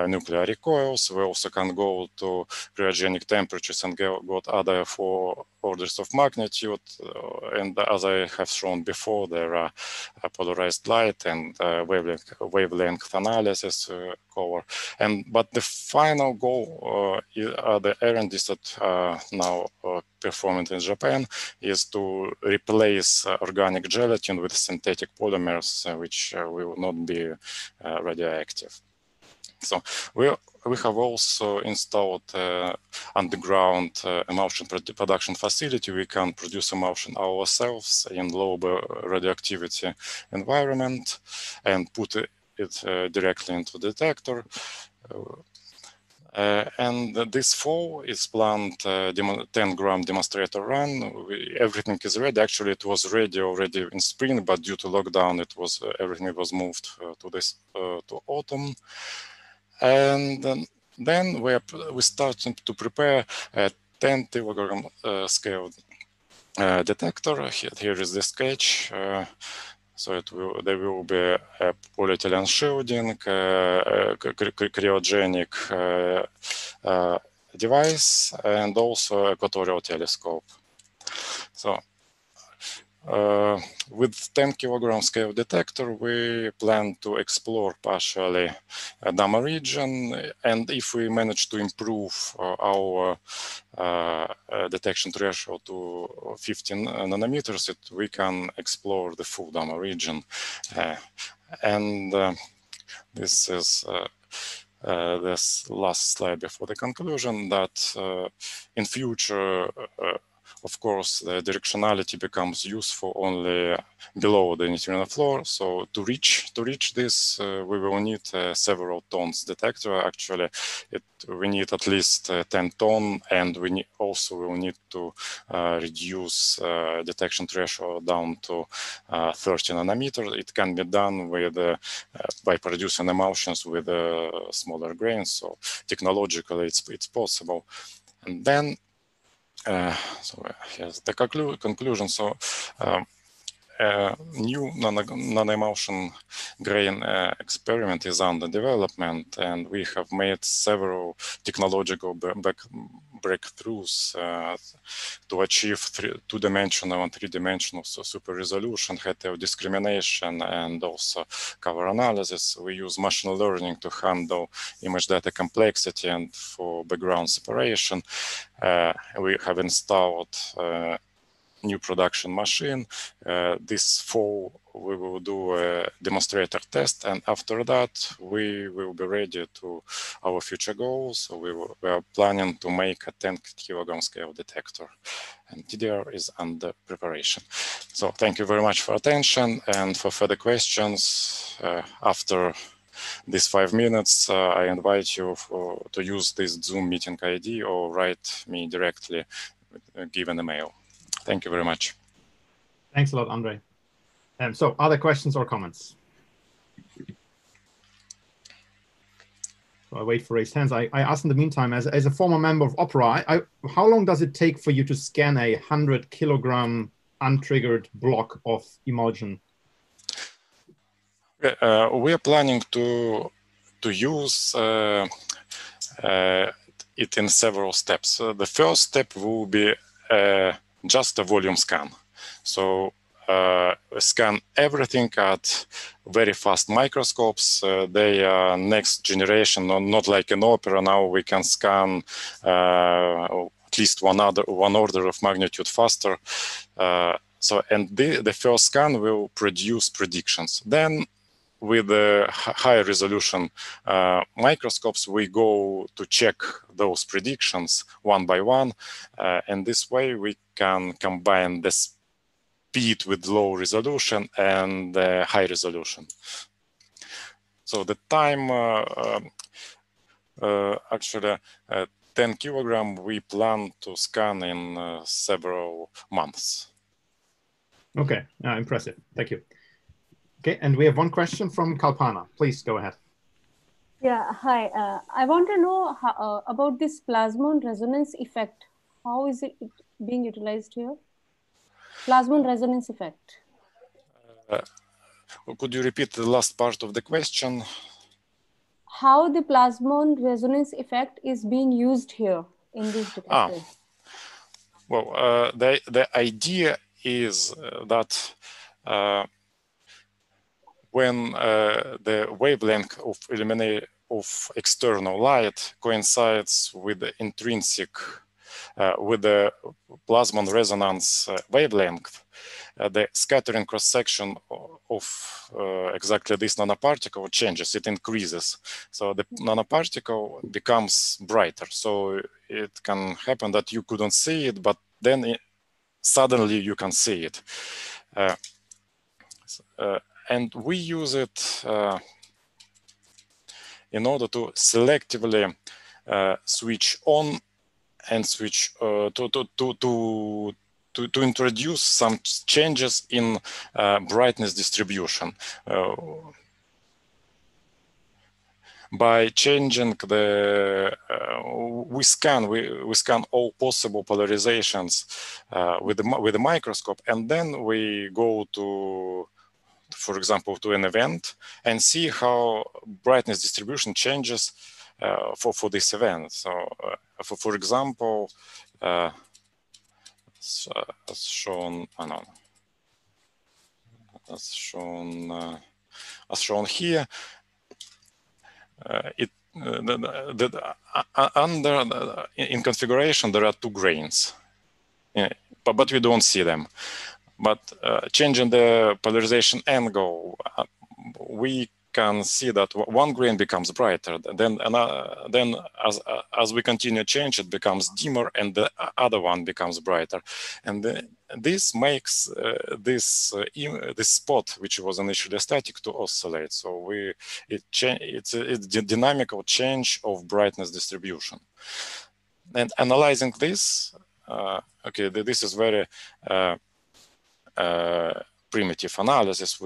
nuclear recoils. We also can go to cryogenic temperatures and got other 4 orders of magnitude. And as I have shown before, there are polarized light and wavelength analysis cover. But the final goal are the R&Ds that are now performed in Japan is to replace organic gelatin with synthetic polymers, which will not be radioactive. So we have also installed underground emulsion production facility. We can produce emulsion ourselves in low radioactivity environment and put it directly into the detector. And this fall is planned 10-gram demonstrator run. Everything is ready. Actually, it was ready already in spring, but due to lockdown, everything was moved to autumn. And then we started to prepare a 10 kilogram scale detector. Here is the sketch. So there will be a polyethylene shielding, cryogenic device, and also equatorial telescope. So with 10 kilogram scale detector, we plan to explore partially a gamma region, and if we manage to improve our detection threshold to 15 nanometers, we can explore the full gamma region. This is this last slide before the conclusion, that in future, of course, the directionality becomes useful only below the neutrino floor. So to reach this, we will need several tons detector. Actually, we need at least 10 ton, and we also will need to reduce detection threshold down to 30 nanometers. It can be done with by producing emulsions with smaller grains. So technologically, it's possible. And then. So here's the conclusion. So new nano-emulsion grain experiment is under development, and we have made several technological breakthroughs to achieve two-dimensional and three-dimensional super resolution, heterodiscrimination, and also cover analysis. We use machine learning to handle image data complexity and for background separation. We have installed new production machine. This fall, we will do a demonstrator test, and after that, we will be ready to our future goals. So we are planning to make a 10 kilogram scale detector, and TDR is under preparation. So thank you very much for attention, and for further questions after these 5 minutes, I invite you to use this Zoom meeting ID or write me directly, give an email. Thank you very much. Thanks a lot, Andre. So other questions or comments? So I wait for raised hands. I asked in the meantime, as a former member of Opera, how long does it take for you to scan a 100 kilogram untriggered block of emulsion? We are planning to use it in several steps. The first step will be just a volume scan. So scan everything at very fast microscopes. They are next generation, not like an Opera. Now we can scan at least one order of magnitude faster. And the first scan will produce predictions. Then with the high resolution microscopes, we go to check those predictions one by one. And this way we can combine the speed with low resolution and high resolution. So the time, actually, 10 kilogram, we plan to scan in several months. Okay, impressive. Thank you. Okay, and we have one question from Kalpana. Please go ahead. Yeah, hi. I want to know how, about this plasmon resonance effect. How is it being utilized here? Plasmon resonance effect. Could you repeat the last part of the question? How the plasmon resonance effect is being used here in this detector? Well, the idea is that when the wavelength of external light coincides with the intrinsic, with the plasmon resonance wavelength, the scattering cross-section of exactly this nanoparticle changes, it increases. So the nanoparticle becomes brighter. So it can happen that you couldn't see it, but then suddenly you can see it. And we use it in order to selectively switch on and switch to introduce some changes in brightness distribution. By changing the, we scan all possible polarizations with the microscope, and then we go to, for example, to an event and see how brightness distribution changes for this event. So, for example, as shown, as shown here, in configuration there are two grains, but we don't see them. But changing the polarization angle, we can see that one grain becomes brighter. Then as we continue change, it becomes dimmer, and the other one becomes brighter. And this makes this spot, which was initially static, to oscillate. So it's a dynamical change of brightness distribution. And analyzing this, okay, this is very primitive analysis.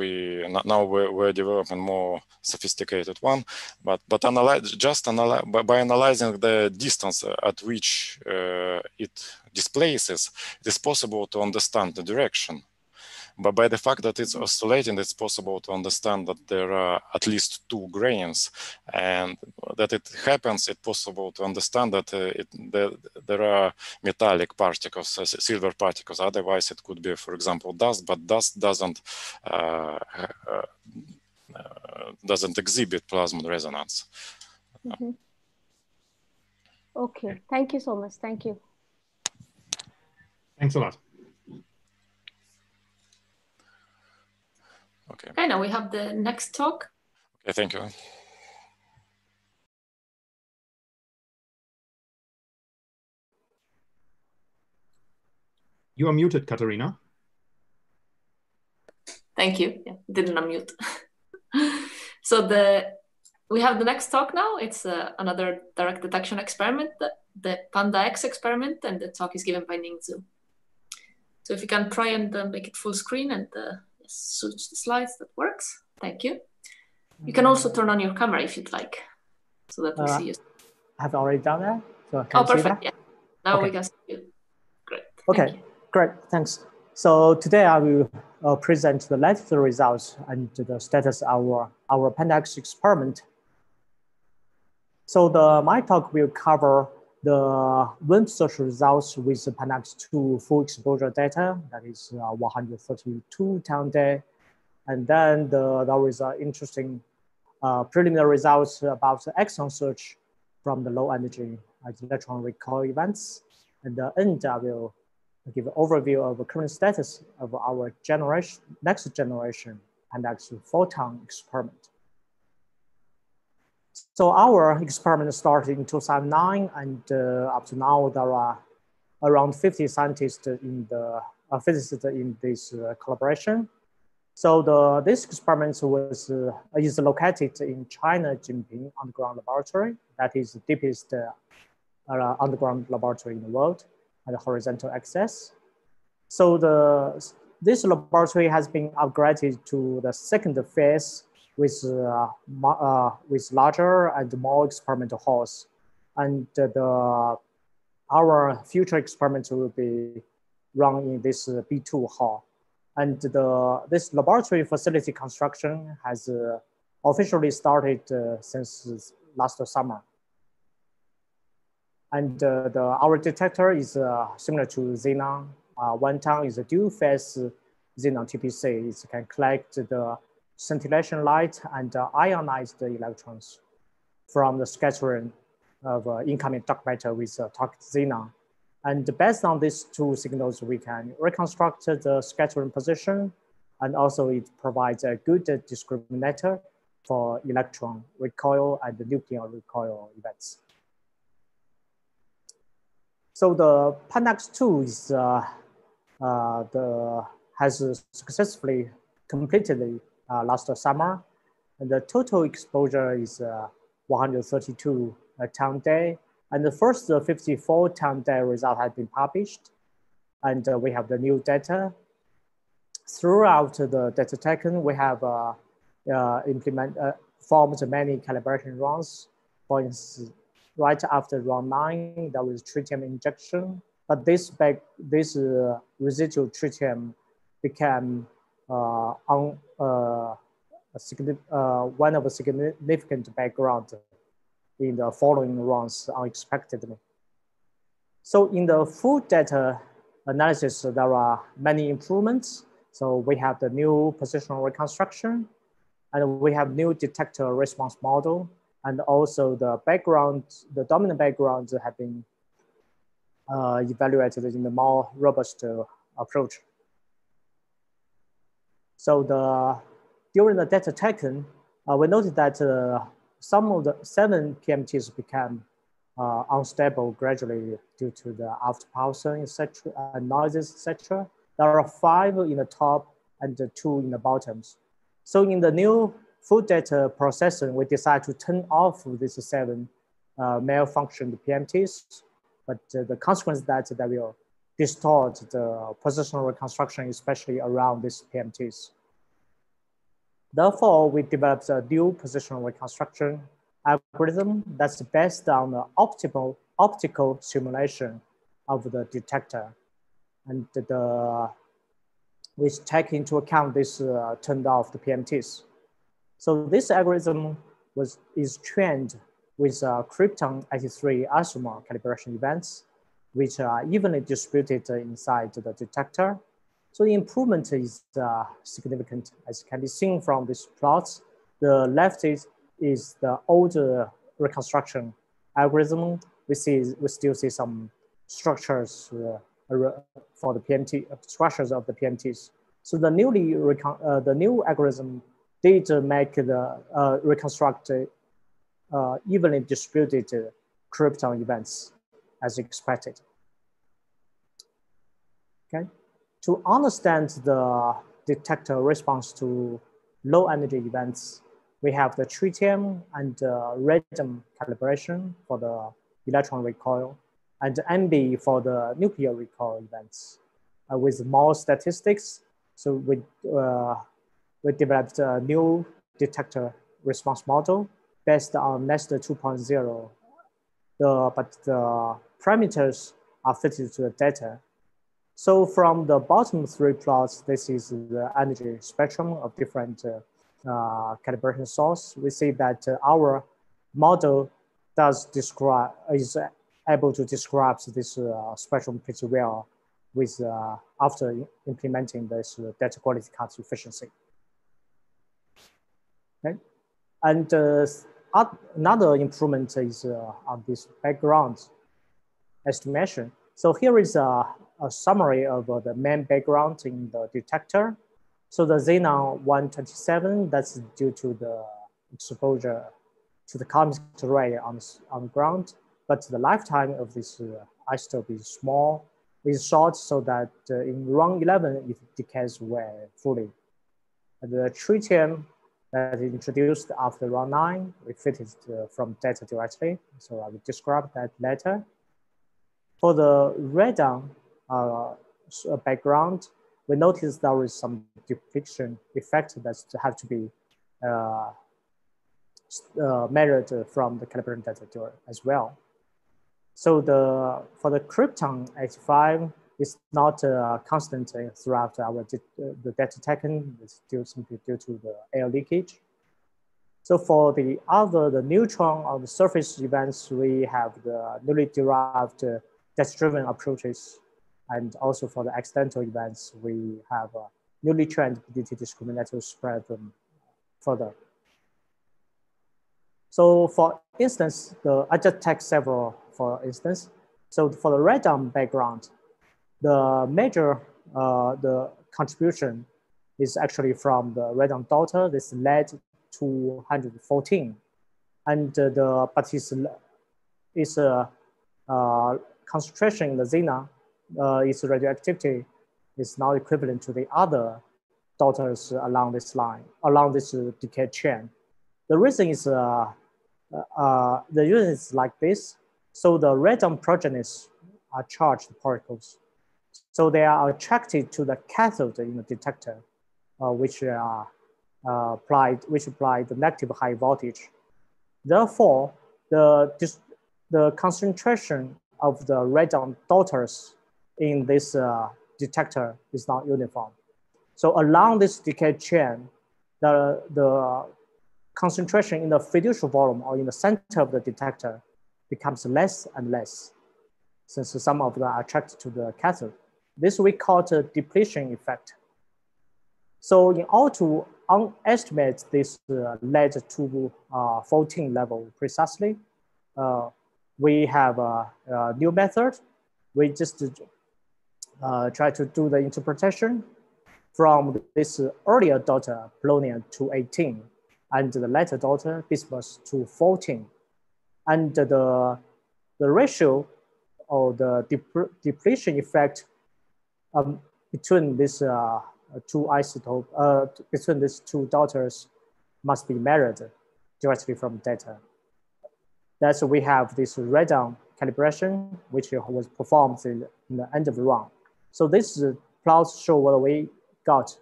Now we're developing more sophisticated one, but by analyzing the distance at which it displaces, it is possible to understand the direction. But by the fact that it's oscillating, it's possible to understand that there are at least two grains, and that it happens, it's possible to understand that there are metallic particles, silver particles. Otherwise, it could be, for example, dust, but dust doesn't exhibit plasmon resonance. Mm-hmm. Okay, thank you so much. Thank you. Thanks a lot. Okay. Okay, now we have the next talk. Okay, thank you. You are muted, Katarina. Thank you. Yeah, didn't unmute. So we have the next talk now. It's another direct detection experiment, the Panda X experiment, and the talk is given by Ning Zhu. So if you can try and make it full screen and switch the slides, that works. Thank you. You can also turn on your camera if you'd like, so that we see you. I've already done that. So can you see that? Yeah. Now we can see you. Great. Okay, great. Thanks. So today I will present the latest results and the status of our Panda X experiment. So my talk will cover the WIMP search results with the Panax2 full exposure data, that is 132 town day. And then there is interesting preliminary results about the exon search from the low energy electron recoil events. And the end, I will give an overview of the current status of our next generation Panax photon experiment. So our experiment started in 2009, and up to now there are around 50 scientists in the physicists in this collaboration. So this experiment is located in China Jinping Underground Laboratory. That is the deepest underground laboratory in the world at the horizontal axis. So this laboratory has been upgraded to the second phase with larger and more experimental halls. And our future experiments will be run in this B2 hall. And this laboratory facility construction has officially started since last summer. And our detector is similar to xenon. One ton is a dual phase xenon TPC. It can collect the scintillation light and ionize the electrons from the scattering of incoming dark matter with target xenon. And based on these two signals, we can reconstruct the scattering position, and also it provides a good discriminator for electron recoil and nuclear recoil events. So the Panax2 is has successfully completed last summer, and the total exposure is 132 town day. And the first 54 town day result has been published, and we have the new data. Throughout the data taken, we have formed many calibration runs. For instance, right after round 9, there was tritium injection, but this residual tritium became one of the significant background in the following runs unexpectedly. So in the full data analysis, there are many improvements. So we have the new positional reconstruction, and we have new detector response model, and also the dominant backgrounds have been evaluated in the more robust approach. So during the data taken, we noted that some of the 7 PMTs became unstable gradually due to the afterpulsing, etc., and noises, etc. There are 5 in the top and 2 in the bottoms. So in the new full data processing, we decided to turn off these 7 malfunctioned PMTs, but the consequence is that they will distort the positional reconstruction, especially around these PMTs. Therefore, we developed a new positional reconstruction algorithm that's based on the optical simulation of the detector, and which take into account this turned off the PMTs. So this algorithm is trained with Krypton 83 isomer calibration events, which are evenly distributed inside the detector. So the improvement is significant, as can be seen from these plots. The left is the older reconstruction algorithm. We still see some structures for the PMT structures of the PMTs. So the new algorithm did make the reconstruct evenly distributed Krypton events as expected. Okay. To understand the detector response to low energy events, we have the tritium and radium calibration for the electron recoil, and MB for the nuclear recoil events with more statistics. So we developed a new detector response model based on Nest 2.0. But the parameters are fitted to the data. So from the bottom 3 plots, this is the energy spectrum of different calibration source. We see that our model is able to describe this spectrum pretty well with after implementing this data quality cut efficiency. Okay. And another improvement is on this background estimation. So here is a summary of the main background in the detector. So the xenon 127, that's due to the exposure to the cosmic ray on ground, but the lifetime of this isotope is short, so that in run 11 it decays away fully. And the tritium that is introduced after run 9, we fit it from data directly, so I will describe that later. For the radon background, we noticed there is some depletion effect that have to be measured from the calibration data as well. So for the krypton 85, it's not constant throughout the data taken. It's simply due to the air leakage. So for the neutron on the surface events, we have the newly derived data-driven approaches. And also for the accidental events, we have newly trained PDT discriminator to spread them further. So for instance, I just take several for instance. So for the radon background, the major the contribution is actually from the radon daughter. This lead 214, and but its concentration in the xenon, its radioactivity is now equivalent to the other daughters along this line, along this decay chain. The reason is like this. So the radon progenies are charged particles. So they are attracted to the cathode in the detector, which apply the negative high voltage. Therefore, the concentration of the radon daughters in this detector is not uniform. So along this decay chain, the concentration in the fiducial volume or in the center of the detector becomes less and less, since some of them are attracted to the cathode. This we call the depletion effect. So in order to estimate this lead 214 level precisely, we have a new method. We just try to do the interpretation from this earlier daughter, polonium 218, and the later daughter, bismuth 214. And the ratio or the depletion effect between these between these two daughters must be measured directly from data. That's we have this radon calibration, which was performed in the end of the run. So this plots show what we got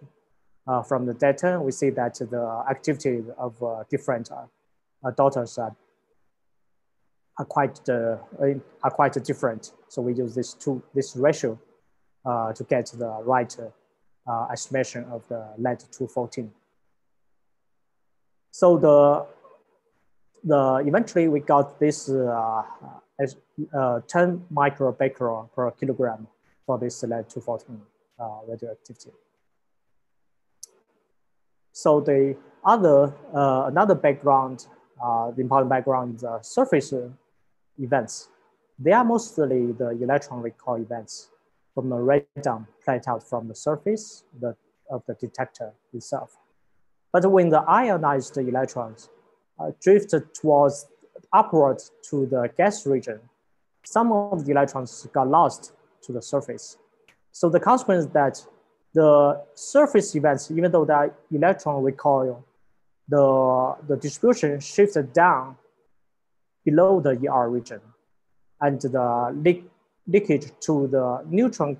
from the data. We see that the activity of different daughters are quite different. So we use this ratio to get the right estimation of the lead 214. So eventually we got this 10 microbecquerel per kilogram for this lead 214 radioactivity. So the another background, the important background, the surface events. They are mostly the electron recoil events from the radon played out from the surface of the detector itself. But when the ionized electrons drift towards upward to the gas region, some of the electrons got lost to the surface. So the consequence is that the surface events, even though the electron recoil, the distribution shifted down below the ER region, and the leakage to the neutron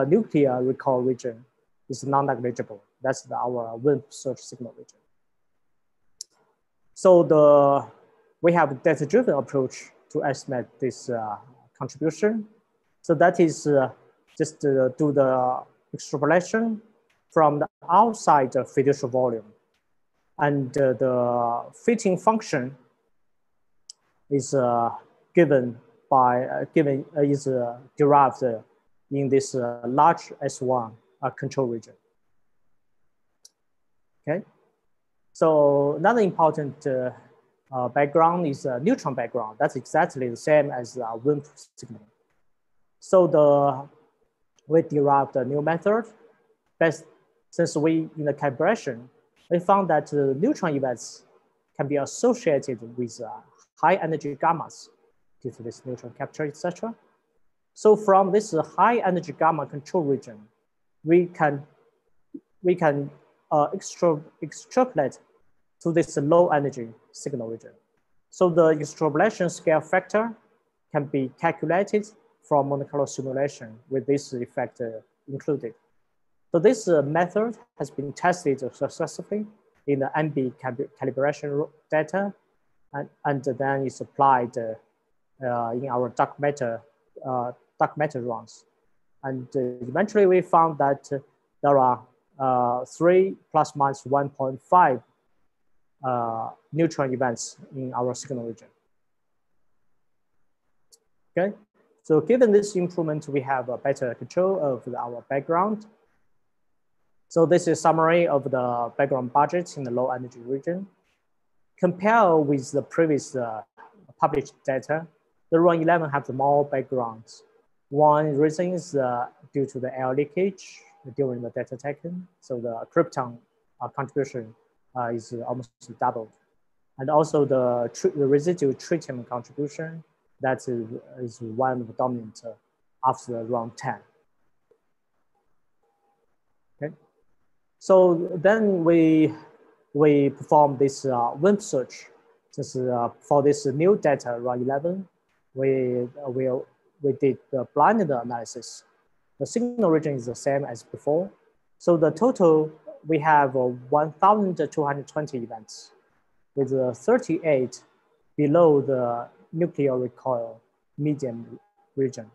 nuclear recoil region is non-negligible. That's our WIMP search signal region. So we have a data-driven approach to estimate this contribution. So that is just do the extrapolation from the outside fiducial volume. And the fitting function is given by is derived in this large S1 control region. Okay, so another important background is a neutron background. That's exactly the same as WIMP signal. So we derived a new method. Since in the calibration, we found that neutron events can be associated with high energy gammas due to this neutron capture, etc. So from this high energy gamma control region, we can extrapolate to this low energy signal region. So the extrapolation scale factor can be calculated from Monte Carlo simulation with this effect included. So this method has been tested successfully in the MB calibration data, and then is applied in our dark matter runs. And eventually we found that there are 3 plus minus 1.5 neutron events in our signal region. Okay, so given this improvement, we have a better control of our background. So this is a summary of the background budget in the low energy region. Compared with the previous published data, the RON 11 have more backgrounds. One reason is due to the air leakage during the data taken. So the krypton contribution is almost doubled. And also the residual tritium contribution, that is one of the dominant after RON 10. Okay. So then we perform this WIMP search. For this new data, RON 11, we did the blinded analysis. The signal region is the same as before. So the total, we have 1,220 events with 38 below the nuclear recoil medium region.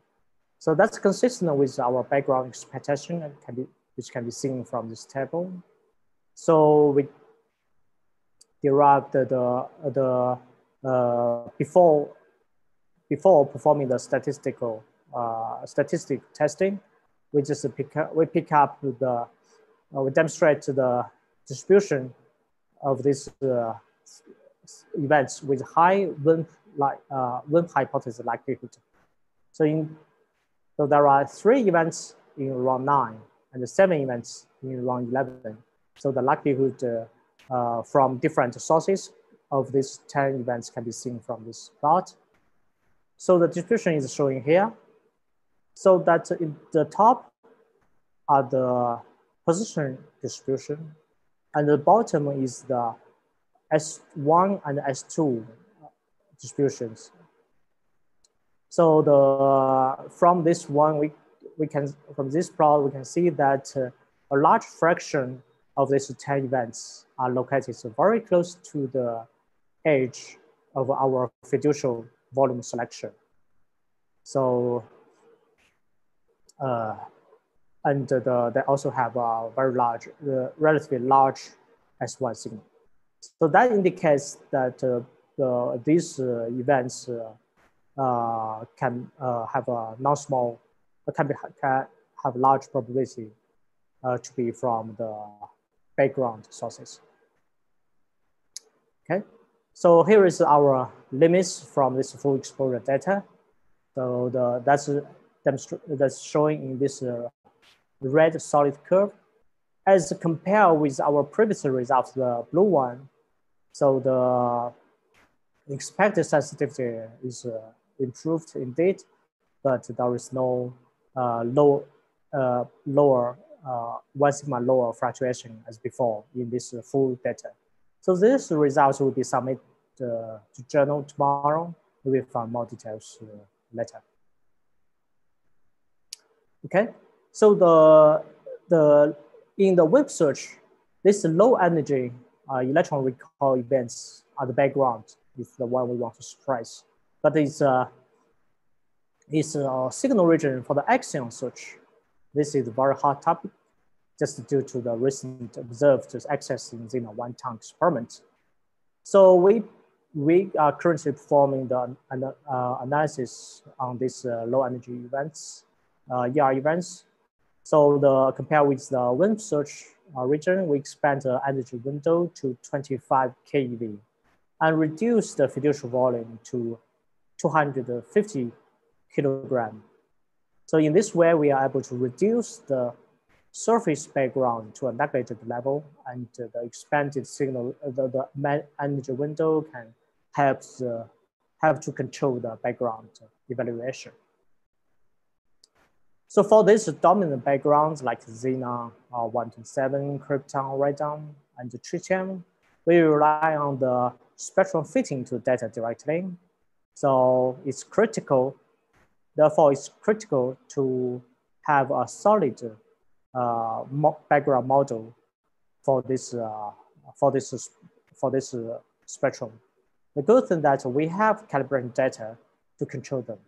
So that's consistent with our background expectation, and which can be seen from this table. So we derived before performing the statistic testing, we demonstrate the distribution of these events with high WIMP hypothesis likelihood. So there are 3 events in RON 9 and 7 events in RON 11. So the likelihood from different sources of these 10 events can be seen from this plot. So the distribution is showing here. So that in the top are the position distribution, and the bottom is the S1 and S2 distributions. So from this one, from this plot, we can see that a large fraction of these 10 events are located very close to the edge of our fiducial volume selection. So, and they also have a very large, relatively large S1 signal. So that indicates that these events can have a non-small, can have large probability to be from the background sources. Okay, so here is our limits from this full exposure data. So that's showing in this red solid curve. As compared with our previous results, the blue one, so the expected sensitivity is improved indeed, but there is no lower 1 sigma lower fluctuation as before in this full data. So this results will be submitted to journal tomorrow. We will find more details later. Okay, so in the WIMP search, this low energy electron recoil events are the background, is the one we want to suppress. But it's a signal region for the axion search. This is a very hot topic, just due to the recent observed access in Xenon 1 tank experiment. So we we are currently performing the analysis on these low energy events, ER events. So compared with the WIMP search region, we expand the energy window to 25 keV and reduce the fiducial volume to 250 kilogram. So in this way, we are able to reduce the surface background to a neglected level, and the expanded signal, the energy window can help to control the background evaluation. So for these dominant backgrounds like xenon, 127, krypton, radon, and tritium, we rely on the spectrum fitting to data directly. So it's critical, therefore it's critical to have a solid background model for this spectrum. The good thing that we have calibrated data to control them.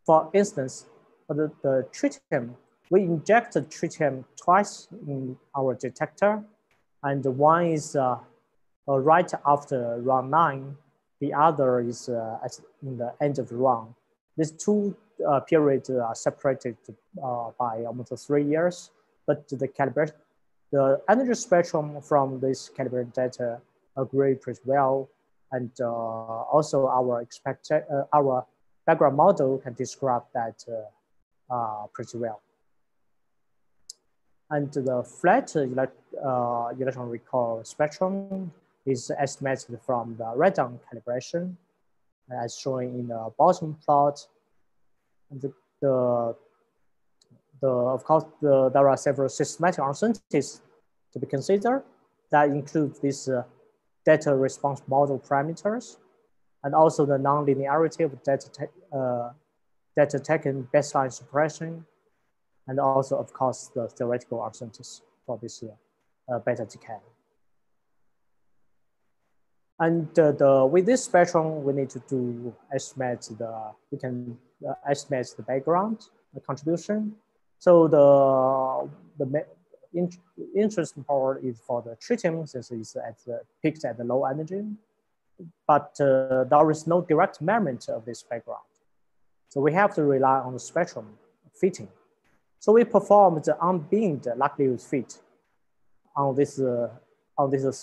For instance, for the tritium, we injected tritium twice in our detector, and one is right after round 9, the other is in the end of the round. These two periods are separated by almost 3 years, but the energy spectrum from this calibrated data agree pretty well, and also our background model can describe that pretty well. And the flat electron recall spectrum is estimated from the radon calibration, as shown in the bottom plot. And of course, there are several systematic uncertainties to be considered that include these data response model parameters, and also the non-linearity of data taken baseline suppression, and also, of course, the theoretical uncertainties for this beta decay. And with this spectrum, we need to estimate estimate the background, the contribution. So the interesting part is for the tritium, since it's peaked at the low energy, but there is no direct measurement of this background. So we have to rely on the spectrum fitting. So we performed the unbinned likelihood fit on these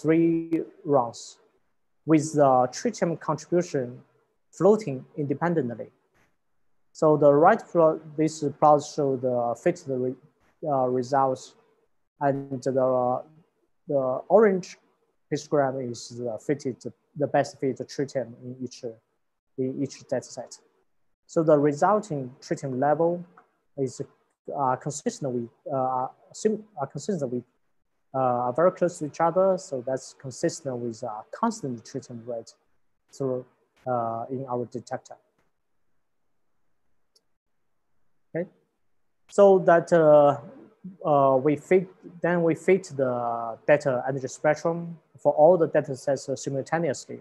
3 rounds, with the tritium contribution floating independently. So the right plot, this plot shows the fitted results, and the orange histogram is the best fit tritium in each data set. So the resulting tritium level is consistent with very close to each other. So that's consistent with constant tritium rate through in our detector. Okay, so that we fit the data energy spectrum for all the data sets simultaneously.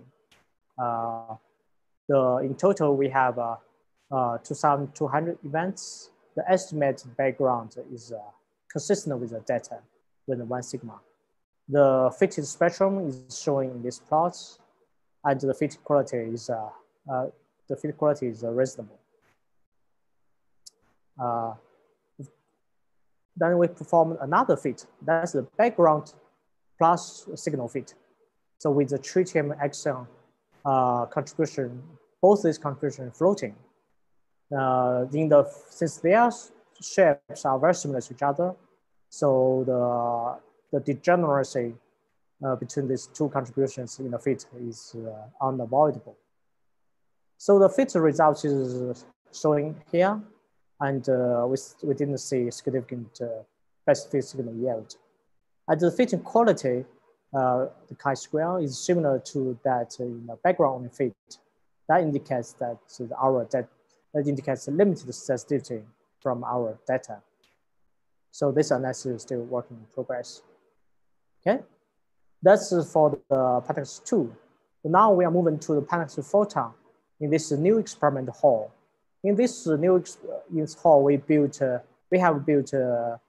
In total, we have 2,200 events. The estimated background is consistent with the data with 1 sigma. The fitted spectrum is showing in these plots, and the fit quality is reasonable. Then we perform another fit. That's the background plus signal fit. So with the tritium axion contribution, both these contributions floating. Since their shapes are very similar to each other, so the degeneracy between these 2 contributions in the fit is unavoidable. So the fit result is showing here, and we didn't see significant best fit signal yield. And the fitting quality, the chi-square, is similar to that in the background fit. That indicates that that indicates limited sensitivity from our data. So this analysis is still work in progress. Okay, that's for the Pentax 2. Now we are moving to the Pentax Photon in this new experiment hall. In this new hall, we have built a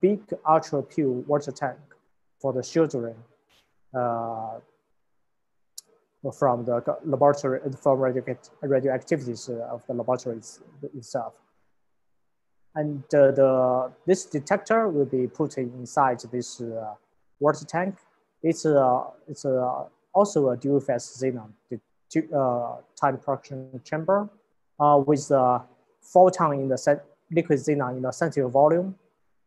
big ultra pure water tank for the children. from the laboratory, from radioactivities of the laboratory itself. And this detector will be put inside this water tank. It's also a dual phase xenon time production chamber with the photon in the liquid xenon in the sensitive volume,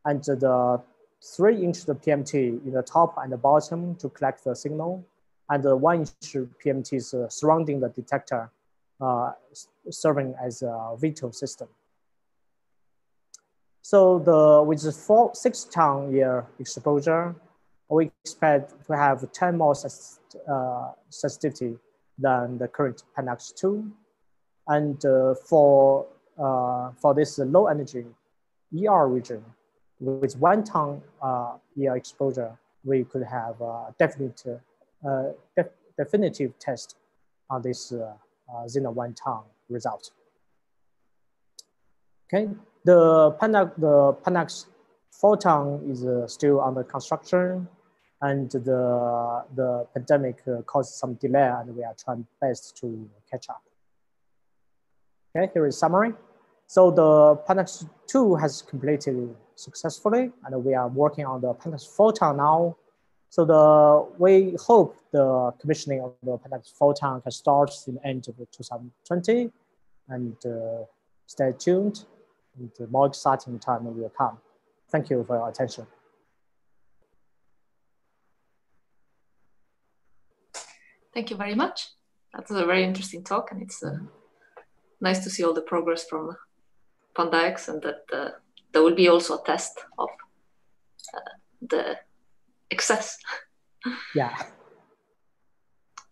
and the 3-inch PMT in the top and the bottom to collect the signal, and the 1-inch PMTs surrounding the detector, serving as a veto system. So with 6-ton year exposure, we expect to have 10 more sensitivity than the current Panax 2. And for this low energy ER region, with 1-ton ER exposure, we could have a definitive test on this Xenon 1-ton result. Okay, the Panax 4-ton is still under construction, and the pandemic caused some delay, and we are trying best to catch up. Okay, here is summary. So the Panax 2 has completed successfully, and we are working on the Panax 4-ton now. So we hope the commissioning of the Panax 4-ton can start in the end of 2020, and stay tuned. And more exciting time will come. Thank you for your attention. Thank you very much. That was a very interesting talk, and it's nice to see all the progress from PandaX, and that there will be also a test of the excess. Yeah.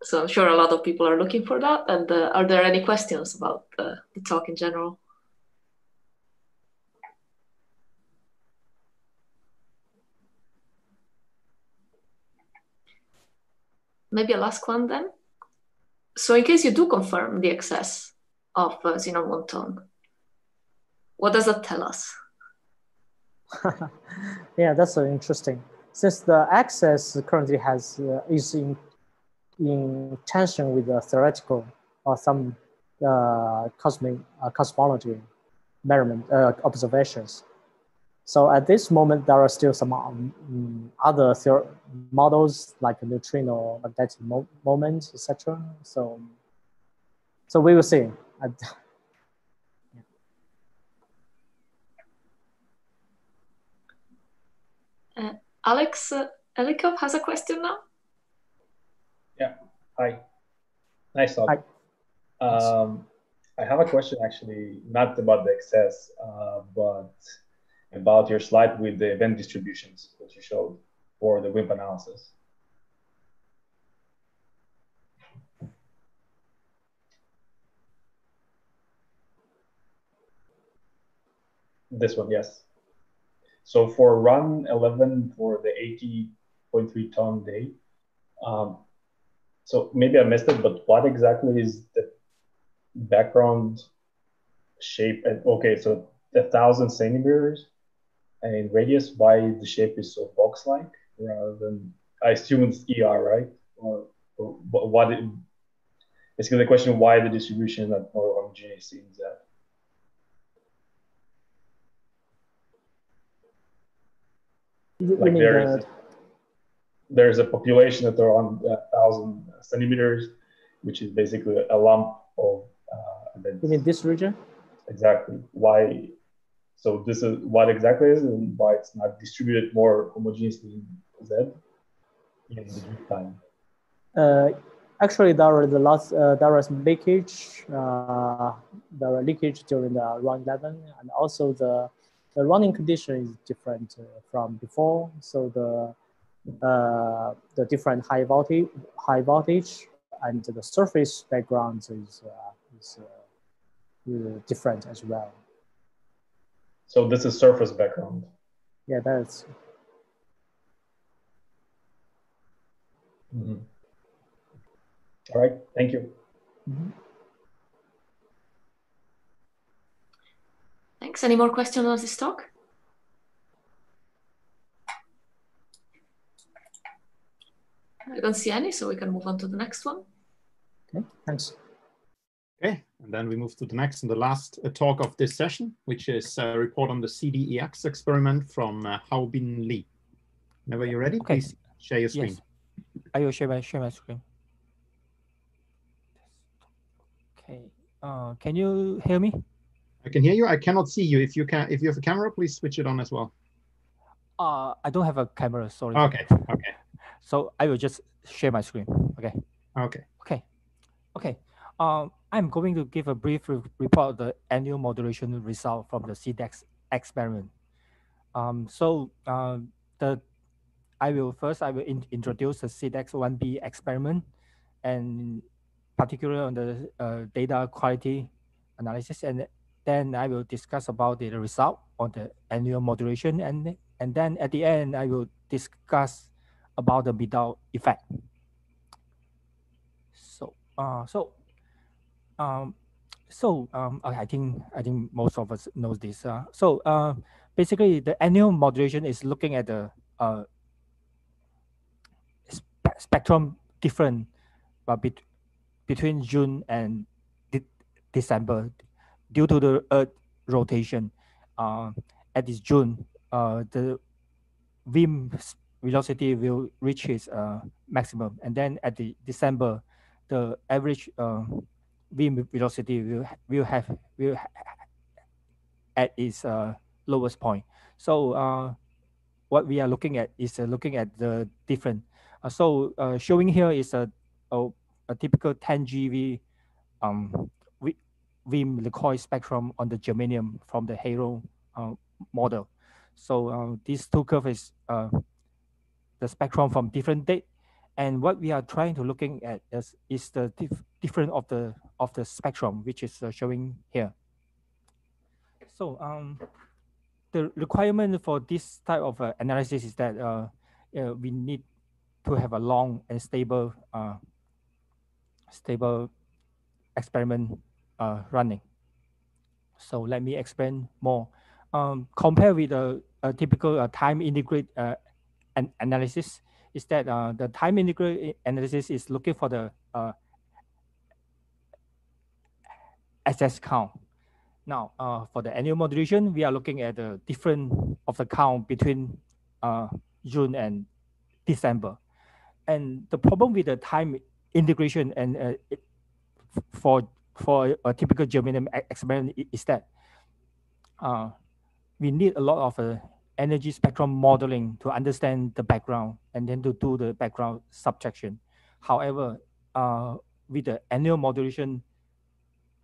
So I'm sure a lot of people are looking for that. And are there any questions about the talk in general? Maybe a last one then. So in case you do confirm the excess of xenon 1 ton, what does that tell us? Yeah, that's interesting. Since the access currently is in tension with the theoretical or some cosmology measurement observations. So at this moment, there are still some other models like neutrino magnetic moment, etc. So we will see. Alex Elikov has a question now. Yeah. Hi. Nice talk. Hi. I have a question actually, not about the excess, but about your slide with the event distributions that you showed for the WIMP analysis. This one, yes. So for run 11 for the 80.3 ton day, so maybe I missed it, but what exactly is the background shape? And okay, so 1,000 centimeters in radius, why the shape is so box-like rather than, I assume it's ER, right? Or what? Basically, the question: why the distribution is not more homogeneous in that? Like there's a population that are on 1,000 centimeters, which is basically a lump of events. You mean this region? Exactly. Why? So this is what exactly is, and why it's not distributed more homogeneously in Z in the drift time. Actually, there is leakage. There are leakage during the run 11, and also the running condition is different from before. So the different high voltage and the surface background is different as well. So this is surface background. Yeah, that's. Mm-hmm. All right, thank you. Mm-hmm. Thanks. Any more questions on this talk? I don't see any, so we can move on to the next one. Okay, thanks. Okay, and then we move to the next and the last talk of this session, which is a report on the CDEX experiment from Hao Bin Li. Whenever you're ready, okay. Please share your screen. Yes. I will share my screen. Okay. Can you hear me? I can hear you. I cannot see you. If you have a camera, please switch it on as well. I don't have a camera. Sorry. Okay. Okay. So I will just share my screen. Okay. Okay. Okay. Okay. I'm going to give a brief report of the annual modulation result from the CDEX experiment. I will introduce the CDEX 1B experiment, and particularly on the data quality analysis, and then I will discuss about the result on the annual modulation, and then at the end I will discuss about the Midal effect. I think most of us knows this. Basically, the annual modulation is looking at the spectrum different between June and December due to the Earth rotation. At this June, the beam velocity will reach its maximum, and then at the December, the average beam velocity will at its lowest point. So what we are looking at is looking at the different. Showing here is a typical 10 GeV beam recoil spectrum on the germanium from the Halo model. So these two curves is the spectrum from different date, and what we are trying to looking at is the difference of the spectrum, which is showing here. So the requirement for this type of analysis is that we need to have a long and stable experiment running. So let me explain more. Compared with a typical time integrate analysis, is that the time integrate analysis is looking for the SS count. Now, for the annual modulation, we are looking at the difference of the count between June and December. And the problem with the time integration and for a typical germanium experiment is that we need a lot of energy spectrum modeling to understand the background and then to do the background subtraction. However, with the annual modulation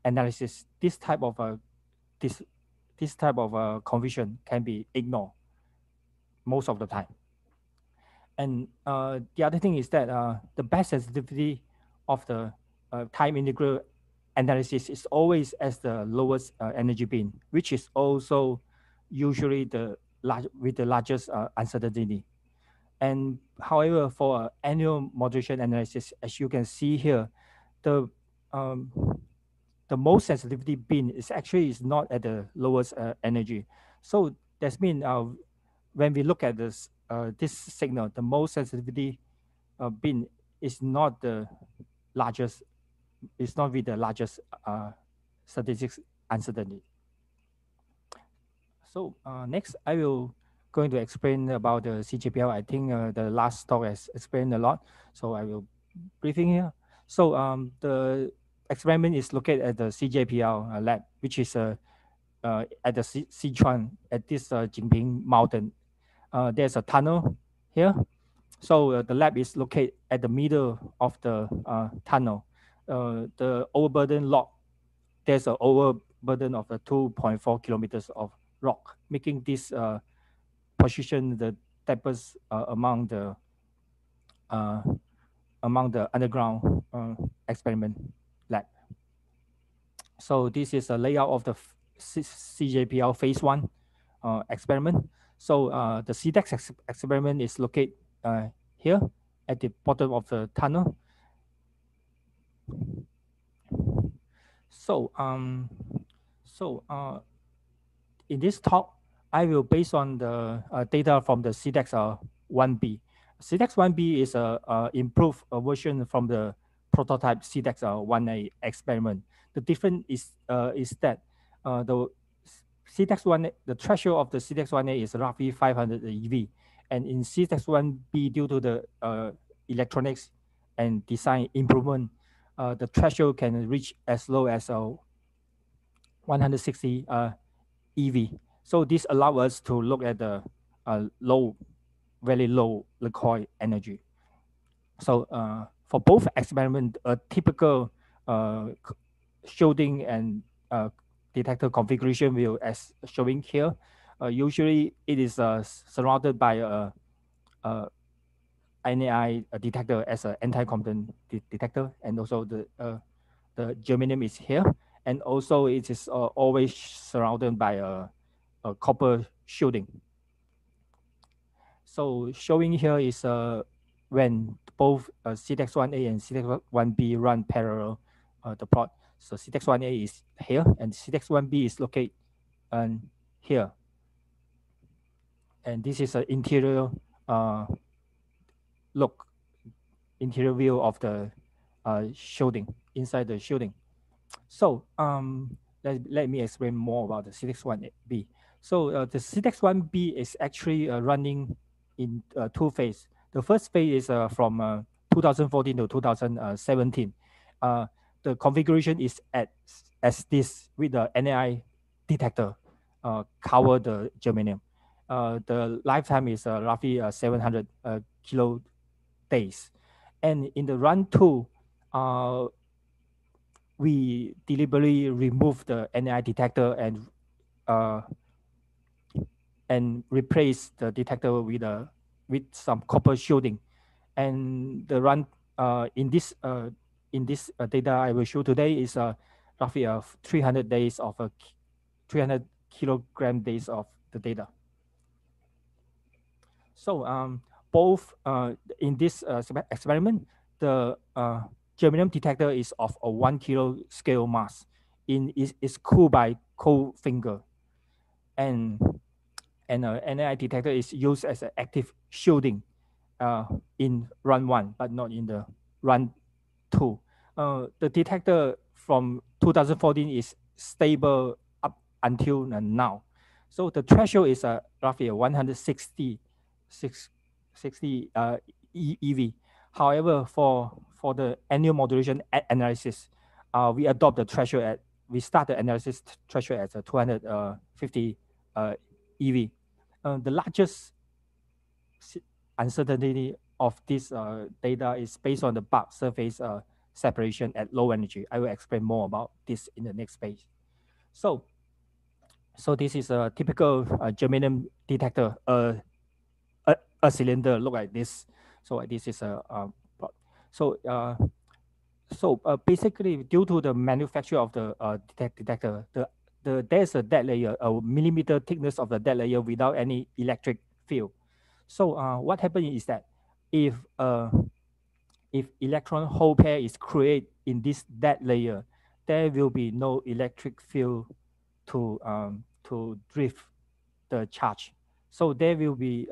analysis, this type of confusion can be ignored most of the time. And the other thing is that the best sensitivity of the time integral analysis is always as the lowest energy beam, which is also usually with the largest uncertainty. And however, for annual modulation analysis, as you can see here, the most sensitivity beam is not at the lowest energy. So that means when we look at this signal, the most sensitivity beam is not the largest. It's not with the largest statistics uncertainty. So next, I will going to explain about the CJPL. I think the last talk has explained a lot, so I will briefing here. So the experiment is located at the CJPL lab, which is at the Sichuan at this Jingping mountain. There's a tunnel here. So the lab is located at the middle of the tunnel. The overburden rock, there's an overburden of 2.4 kilometers of rock, making this position the deepest among the underground experiment lab. So this is a layout of the CJPL phase 1 experiment. So the CDEX experiment is located here at the bottom of the tunnel. So in this talk, I will base on the data from the CDEX 1B. CDEX-1B is a improved version from the prototype CDEX-1A experiment. The difference is that the CDEX-1A, the threshold of the CDEX-1A is roughly 500 eV, and in CDEX-1B, due to the electronics and design improvement, the threshold can reach as low as 160 EV. So this allows us to look at the very low recoil energy. So for both experiments, a typical shielding and detector configuration will, as showing here, usually it is surrounded by a NAI detector as an anti-compton detector, and also the germanium is here, and also it is always surrounded by a copper shielding. So showing here is when both CDEX-1A and CDEX-1B run parallel the plot. So CDEX-1A is here, and CDEX-1B is located here. And this is an interior interior view of the shielding, inside the shielding. So let me explain more about the CDEX-1B. So the CDEX-1B is actually running in two phases. The first phase is from 2014 to 2017. The configuration is as this with the NAI detector cover the germanium. The lifetime is roughly 700 kilo days. And in the run two, we deliberately remove the NAI detector and replace the detector with some copper shielding. And the run in this data I will show today is roughly 300 days of 300 kilogram days of the data. So both in this experiment, the germanium detector is of a 1 kilo scale mass. Is cooled by cold finger, and NAI detector is used as an active shielding in run one, but not in the run two. The detector from 2014 is stable up until now. So the threshold is roughly 160 EV. However, for the annual modulation analysis, we adopt the threshold we start the analysis threshold at 250 EV. The largest uncertainty of this data is based on the bulk surface separation at low energy. I will explain more about this in the next page. So this is a typical germanium detector, a cylinder look like this. So this is a basically, due to the manufacture of the detector, there's a dead layer, a millimeter thickness of the dead layer without any electric field. So what happens is that if electron hole pair is created in this dead layer, there will be no electric field to drift the charge. So there will be,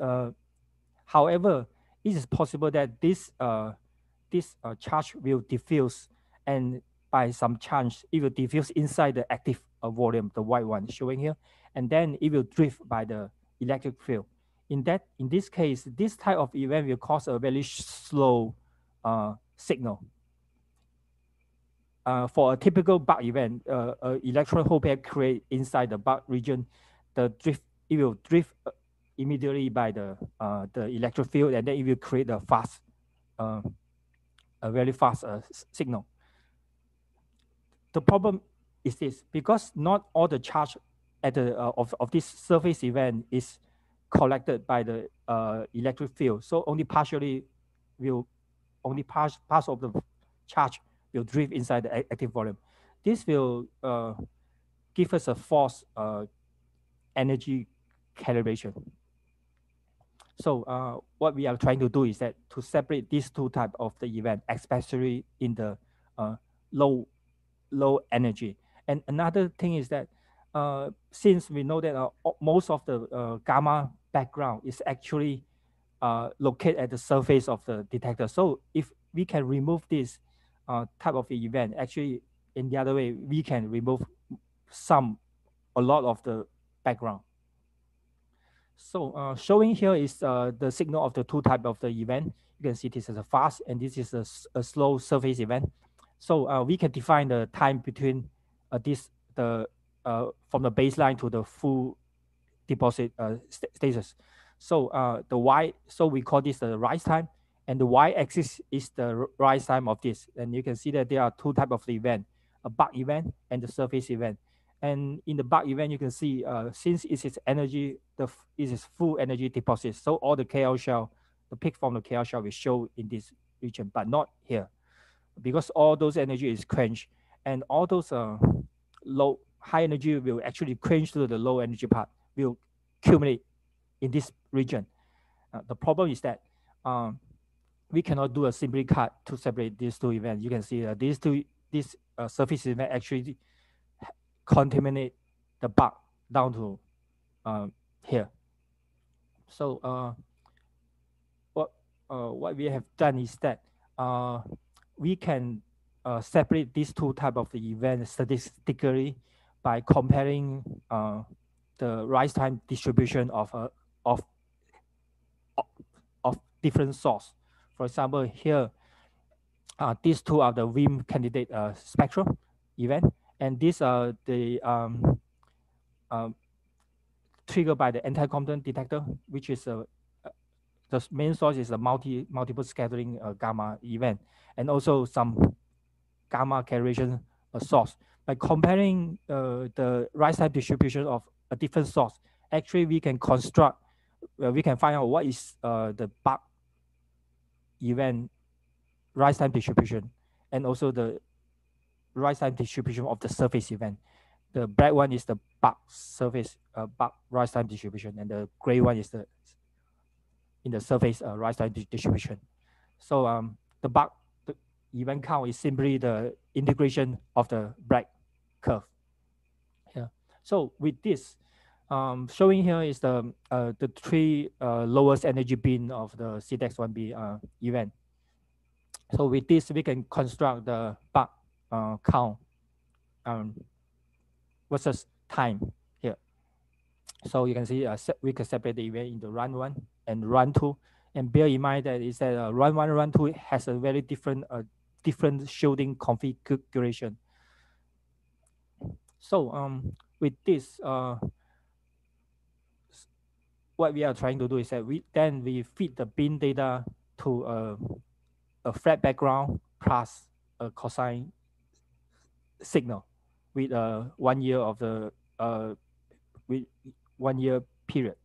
however, it is possible that this charge will diffuse, and by some chance, it will diffuse inside the active volume, the white one showing here, and then it will drift by the electric field. In this case, this type of event will cause a very slow signal. For a typical bug event, electron hole pair create inside the bug region, it will drift immediately by the electric field, and then it will create a very fast signal. The problem is this: because not all the charge at the of this surface event is collected by the electric field, so only part of the charge will drift inside the active volume. This will give us a false energy calibration. So what we are trying to do is that to separate these two types of the event, especially in the low energy. And another thing is that since we know that most of the gamma background is actually locate at the surface of the detector. So if we can remove this type of event, actually in the other way, we can remove a lot of the background. So showing here is the signal of the two type of the event. You can see this is a fast and this is a slow surface event. So we can define the time between from the baseline to the full deposit status. So the y, so we call this the rise time, and the y-axis is the rise time of this. And you can see that there are two types of the event: a bug event and the surface event. And in the bug event, you can see since it is energy, it is full energy deposit. So all the KL shell, the peak from the KL shell will show in this region, but not here, because all those energy is quenched, and all those high energy will actually quench to the low energy part, will accumulate in this region. The problem is that we cannot do a simply cut to separate these two events. You can see this surface event actually contaminate the bug down to here. So what we have done is that we can separate these two type of the events statistically by comparing the rise time distribution of different source. For example, here these two are the WIM candidate spectrum event, and these are the triggered by the anti-Compton detector, which is the main source is a multiple scattering gamma event, and also some gamma carriation source. By comparing the rise time distribution of a different source, actually we can construct, we can find out what is the bug event rise time distribution, and also the rise time distribution of the surface event. The black one is the bug surface bug rise time distribution, and the gray one is the in the surface rise time distribution. So the bug event count is simply the integration of the black curve. Yeah. So with this, showing here is the three lowest energy bin of the CDEX1B event. So with this, we can construct the bug count versus time here. So you can see we can separate the event into run 1 and run 2. And bear in mind that is that run 1 and run 2 has a very different shielding configuration. So with this, what we are trying to do is that we feed the bin data to a flat background plus a cosine signal with 1 year of the with 1 year period.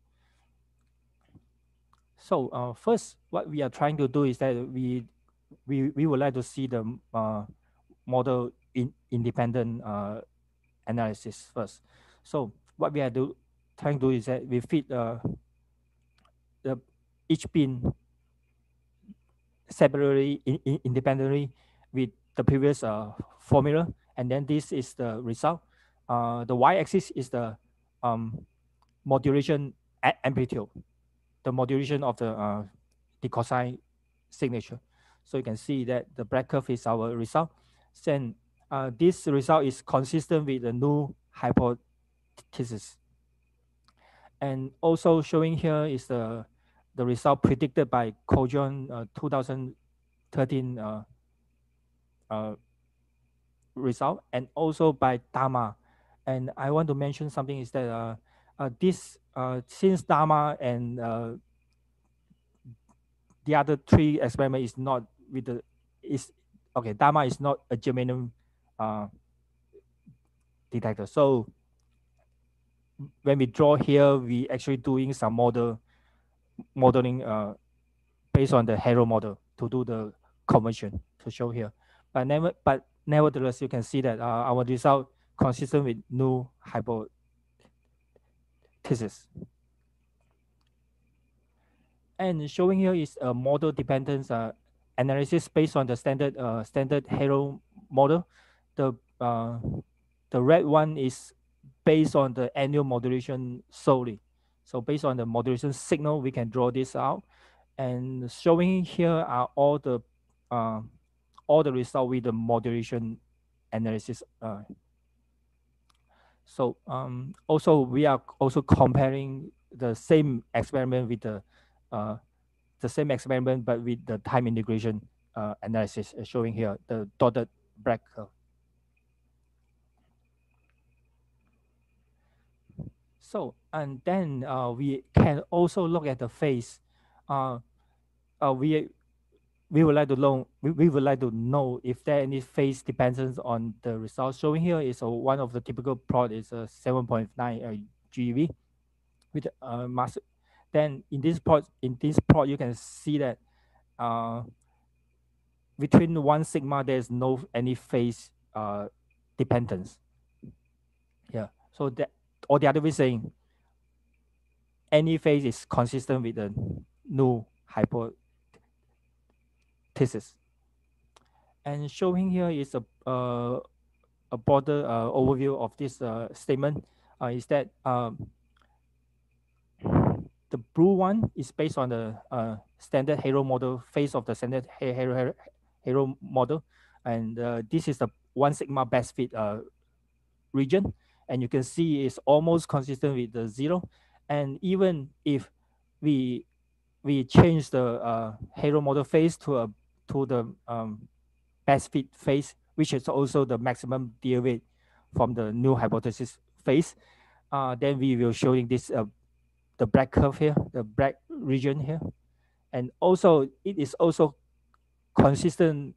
So first, what we are trying to do is that we would like to see the model independent analysis first. So what we are trying to do is that we feed each bin separately, independently with the previous formula, and then this is the result. The y-axis is the modulation amplitude, the modulation of the cosine signature. So you can see that the black curve is our result. Then this result is consistent with the new hypothesis. And also showing here is the result predicted by Kojon 2013 result, and also by Dama. And I want to mention something is that since Dama and the other three experiment is not with the Dama is not a germanium detector. So when we draw here, we actually doing some modeling based on the Hero model to do the conversion to show here. But nevertheless, you can see that our result consistent with new hypothesis. And showing here is a model dependence analysis based on the standard Hero model. The red one is based on the annual modulation solely. So based on the modulation signal, we can draw this out. And showing here are all the results with the modulation analysis. So also we are also comparing the same experiment with the same experiment, but with the time integration analysis, showing here the dotted black curve. So, and then we can also look at the phase. We would like to know, we would like to know if there any phase dependence on the results. Showing here is one of the typical plot is a 7.9 GeV with mass. Then in this plot, you can see that between 1 sigma there's no any phase dependence. Yeah. So that, or the other way saying, any phase is consistent with the null hypothesis. And showing here is a broader overview of this statement. Is that the blue one is based on the standard Hero model, phase of the standard Hero model, and this is the 1 sigma best fit region, and you can see it's almost consistent with the 0. And even if we change the Hero model phase to the best fit phase, which is also the maximum derivate from the null hypothesis phase, then we will showing this the black curve here, the black region here, and also it is also consistent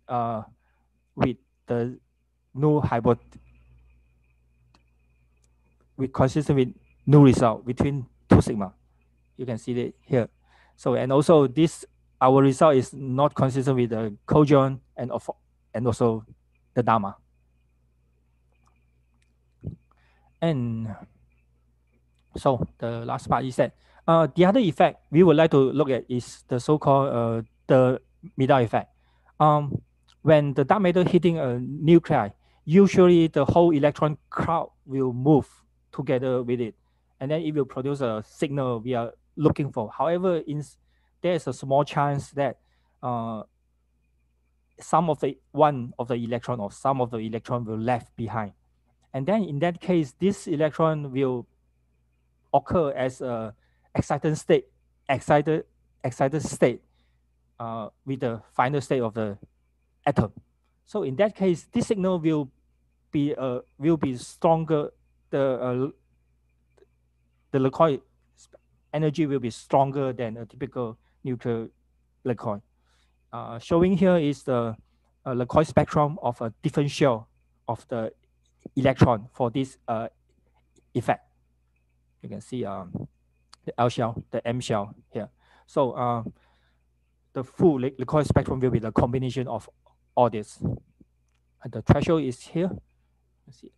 with the null consistent with null result between 2 sigma. You can see it here. So, and also this, our result is not consistent with the cojon and also the Dharma. And so the last part is that the other effect we would like to look at is the so-called the Midal effect. When the dark matter hitting a nuclei, usually the whole electron cloud will move together with it, and then it will produce a signal we are looking for. However, there is a small chance that some of the electron or some of the electron will left behind, and then in that case, this electron will occur as a excited state with the final state of the atom. So in that case, this signal will be stronger. The Lecoq energy will be stronger than a typical nuclear Lecoq. Showing here is the Lecoq spectrum of a different shell of the electron for this effect. You can see the L shell, the M shell here. So the full Lecoq spectrum will be the combination of all this. And the threshold is here. Let's see.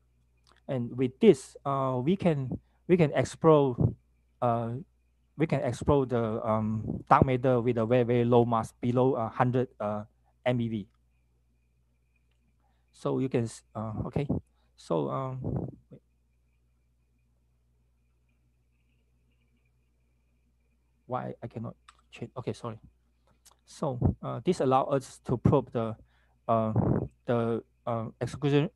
And with this, we can explore the dark matter with a very low mass, below 100 MeV. So you can okay. So why I cannot change? Okay, sorry. So this allows us to probe the exclusion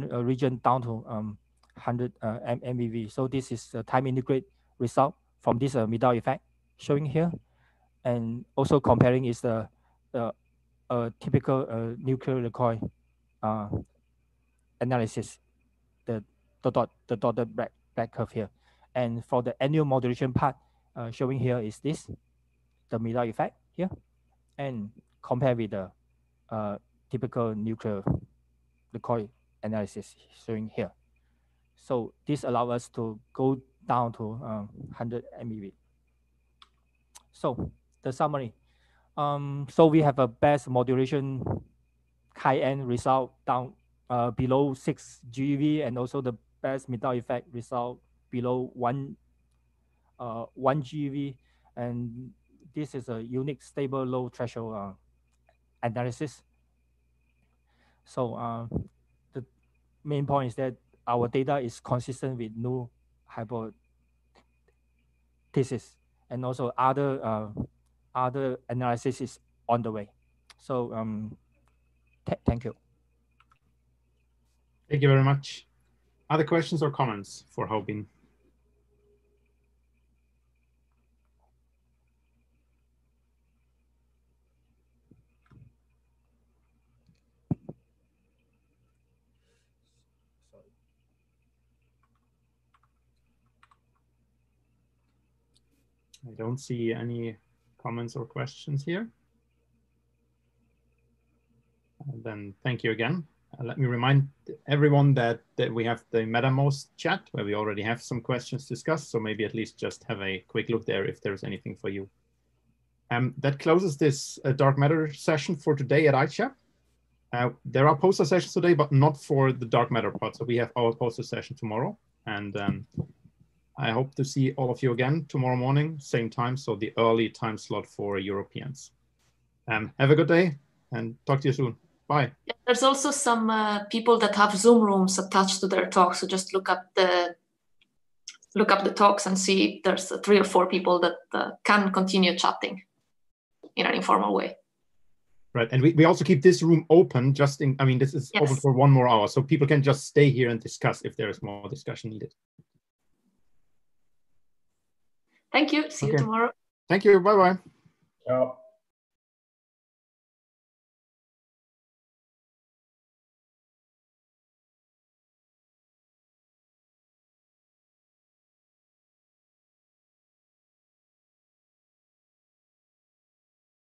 region down to 100 MeV. So this is the time integrate result from this Midal effect showing here, and also comparing is the typical nuclear Lecoq analysis, the dotted black curve here. And for the annual modulation part, showing here is this, the Midal effect here, and compare with the typical nuclear Lecoq analysis showing here. So this allows us to go down to 100 MeV. So the summary. So we have a best modulation high-end result down below 6 GeV, and also the best Midal effect result below 1 GeV, and this is a unique stable low threshold analysis. So the main point is that our data is consistent with null hypothesis, and also other other analysis is on the way. So thank you. Thank you very much. Other questions or comments for Haubin? I don't see any comments or questions here. Then thank you again. Let me remind everyone that we have the MetaMost chat where we already have some questions discussed. So maybe at least just have a quick look there if there's anything for you. That closes this dark matter session for today at ICHEP. There are poster sessions today, but not for the dark matter part. So we have our poster session tomorrow. And I hope to see all of you again tomorrow morning, same time. So the early time slot for Europeans. Have a good day and talk to you soon. Bye. Yeah, there's also some people that have Zoom rooms attached to their talks. So just look up the talks and see if there's 3 or 4 people that can continue chatting in an informal way. Right, and we also keep this room open just in, I mean, this is open for 1 more hour. So people can just stay here and discuss if there is more discussion needed. Thank you. See you tomorrow. Thank you. Bye-bye. Ciao.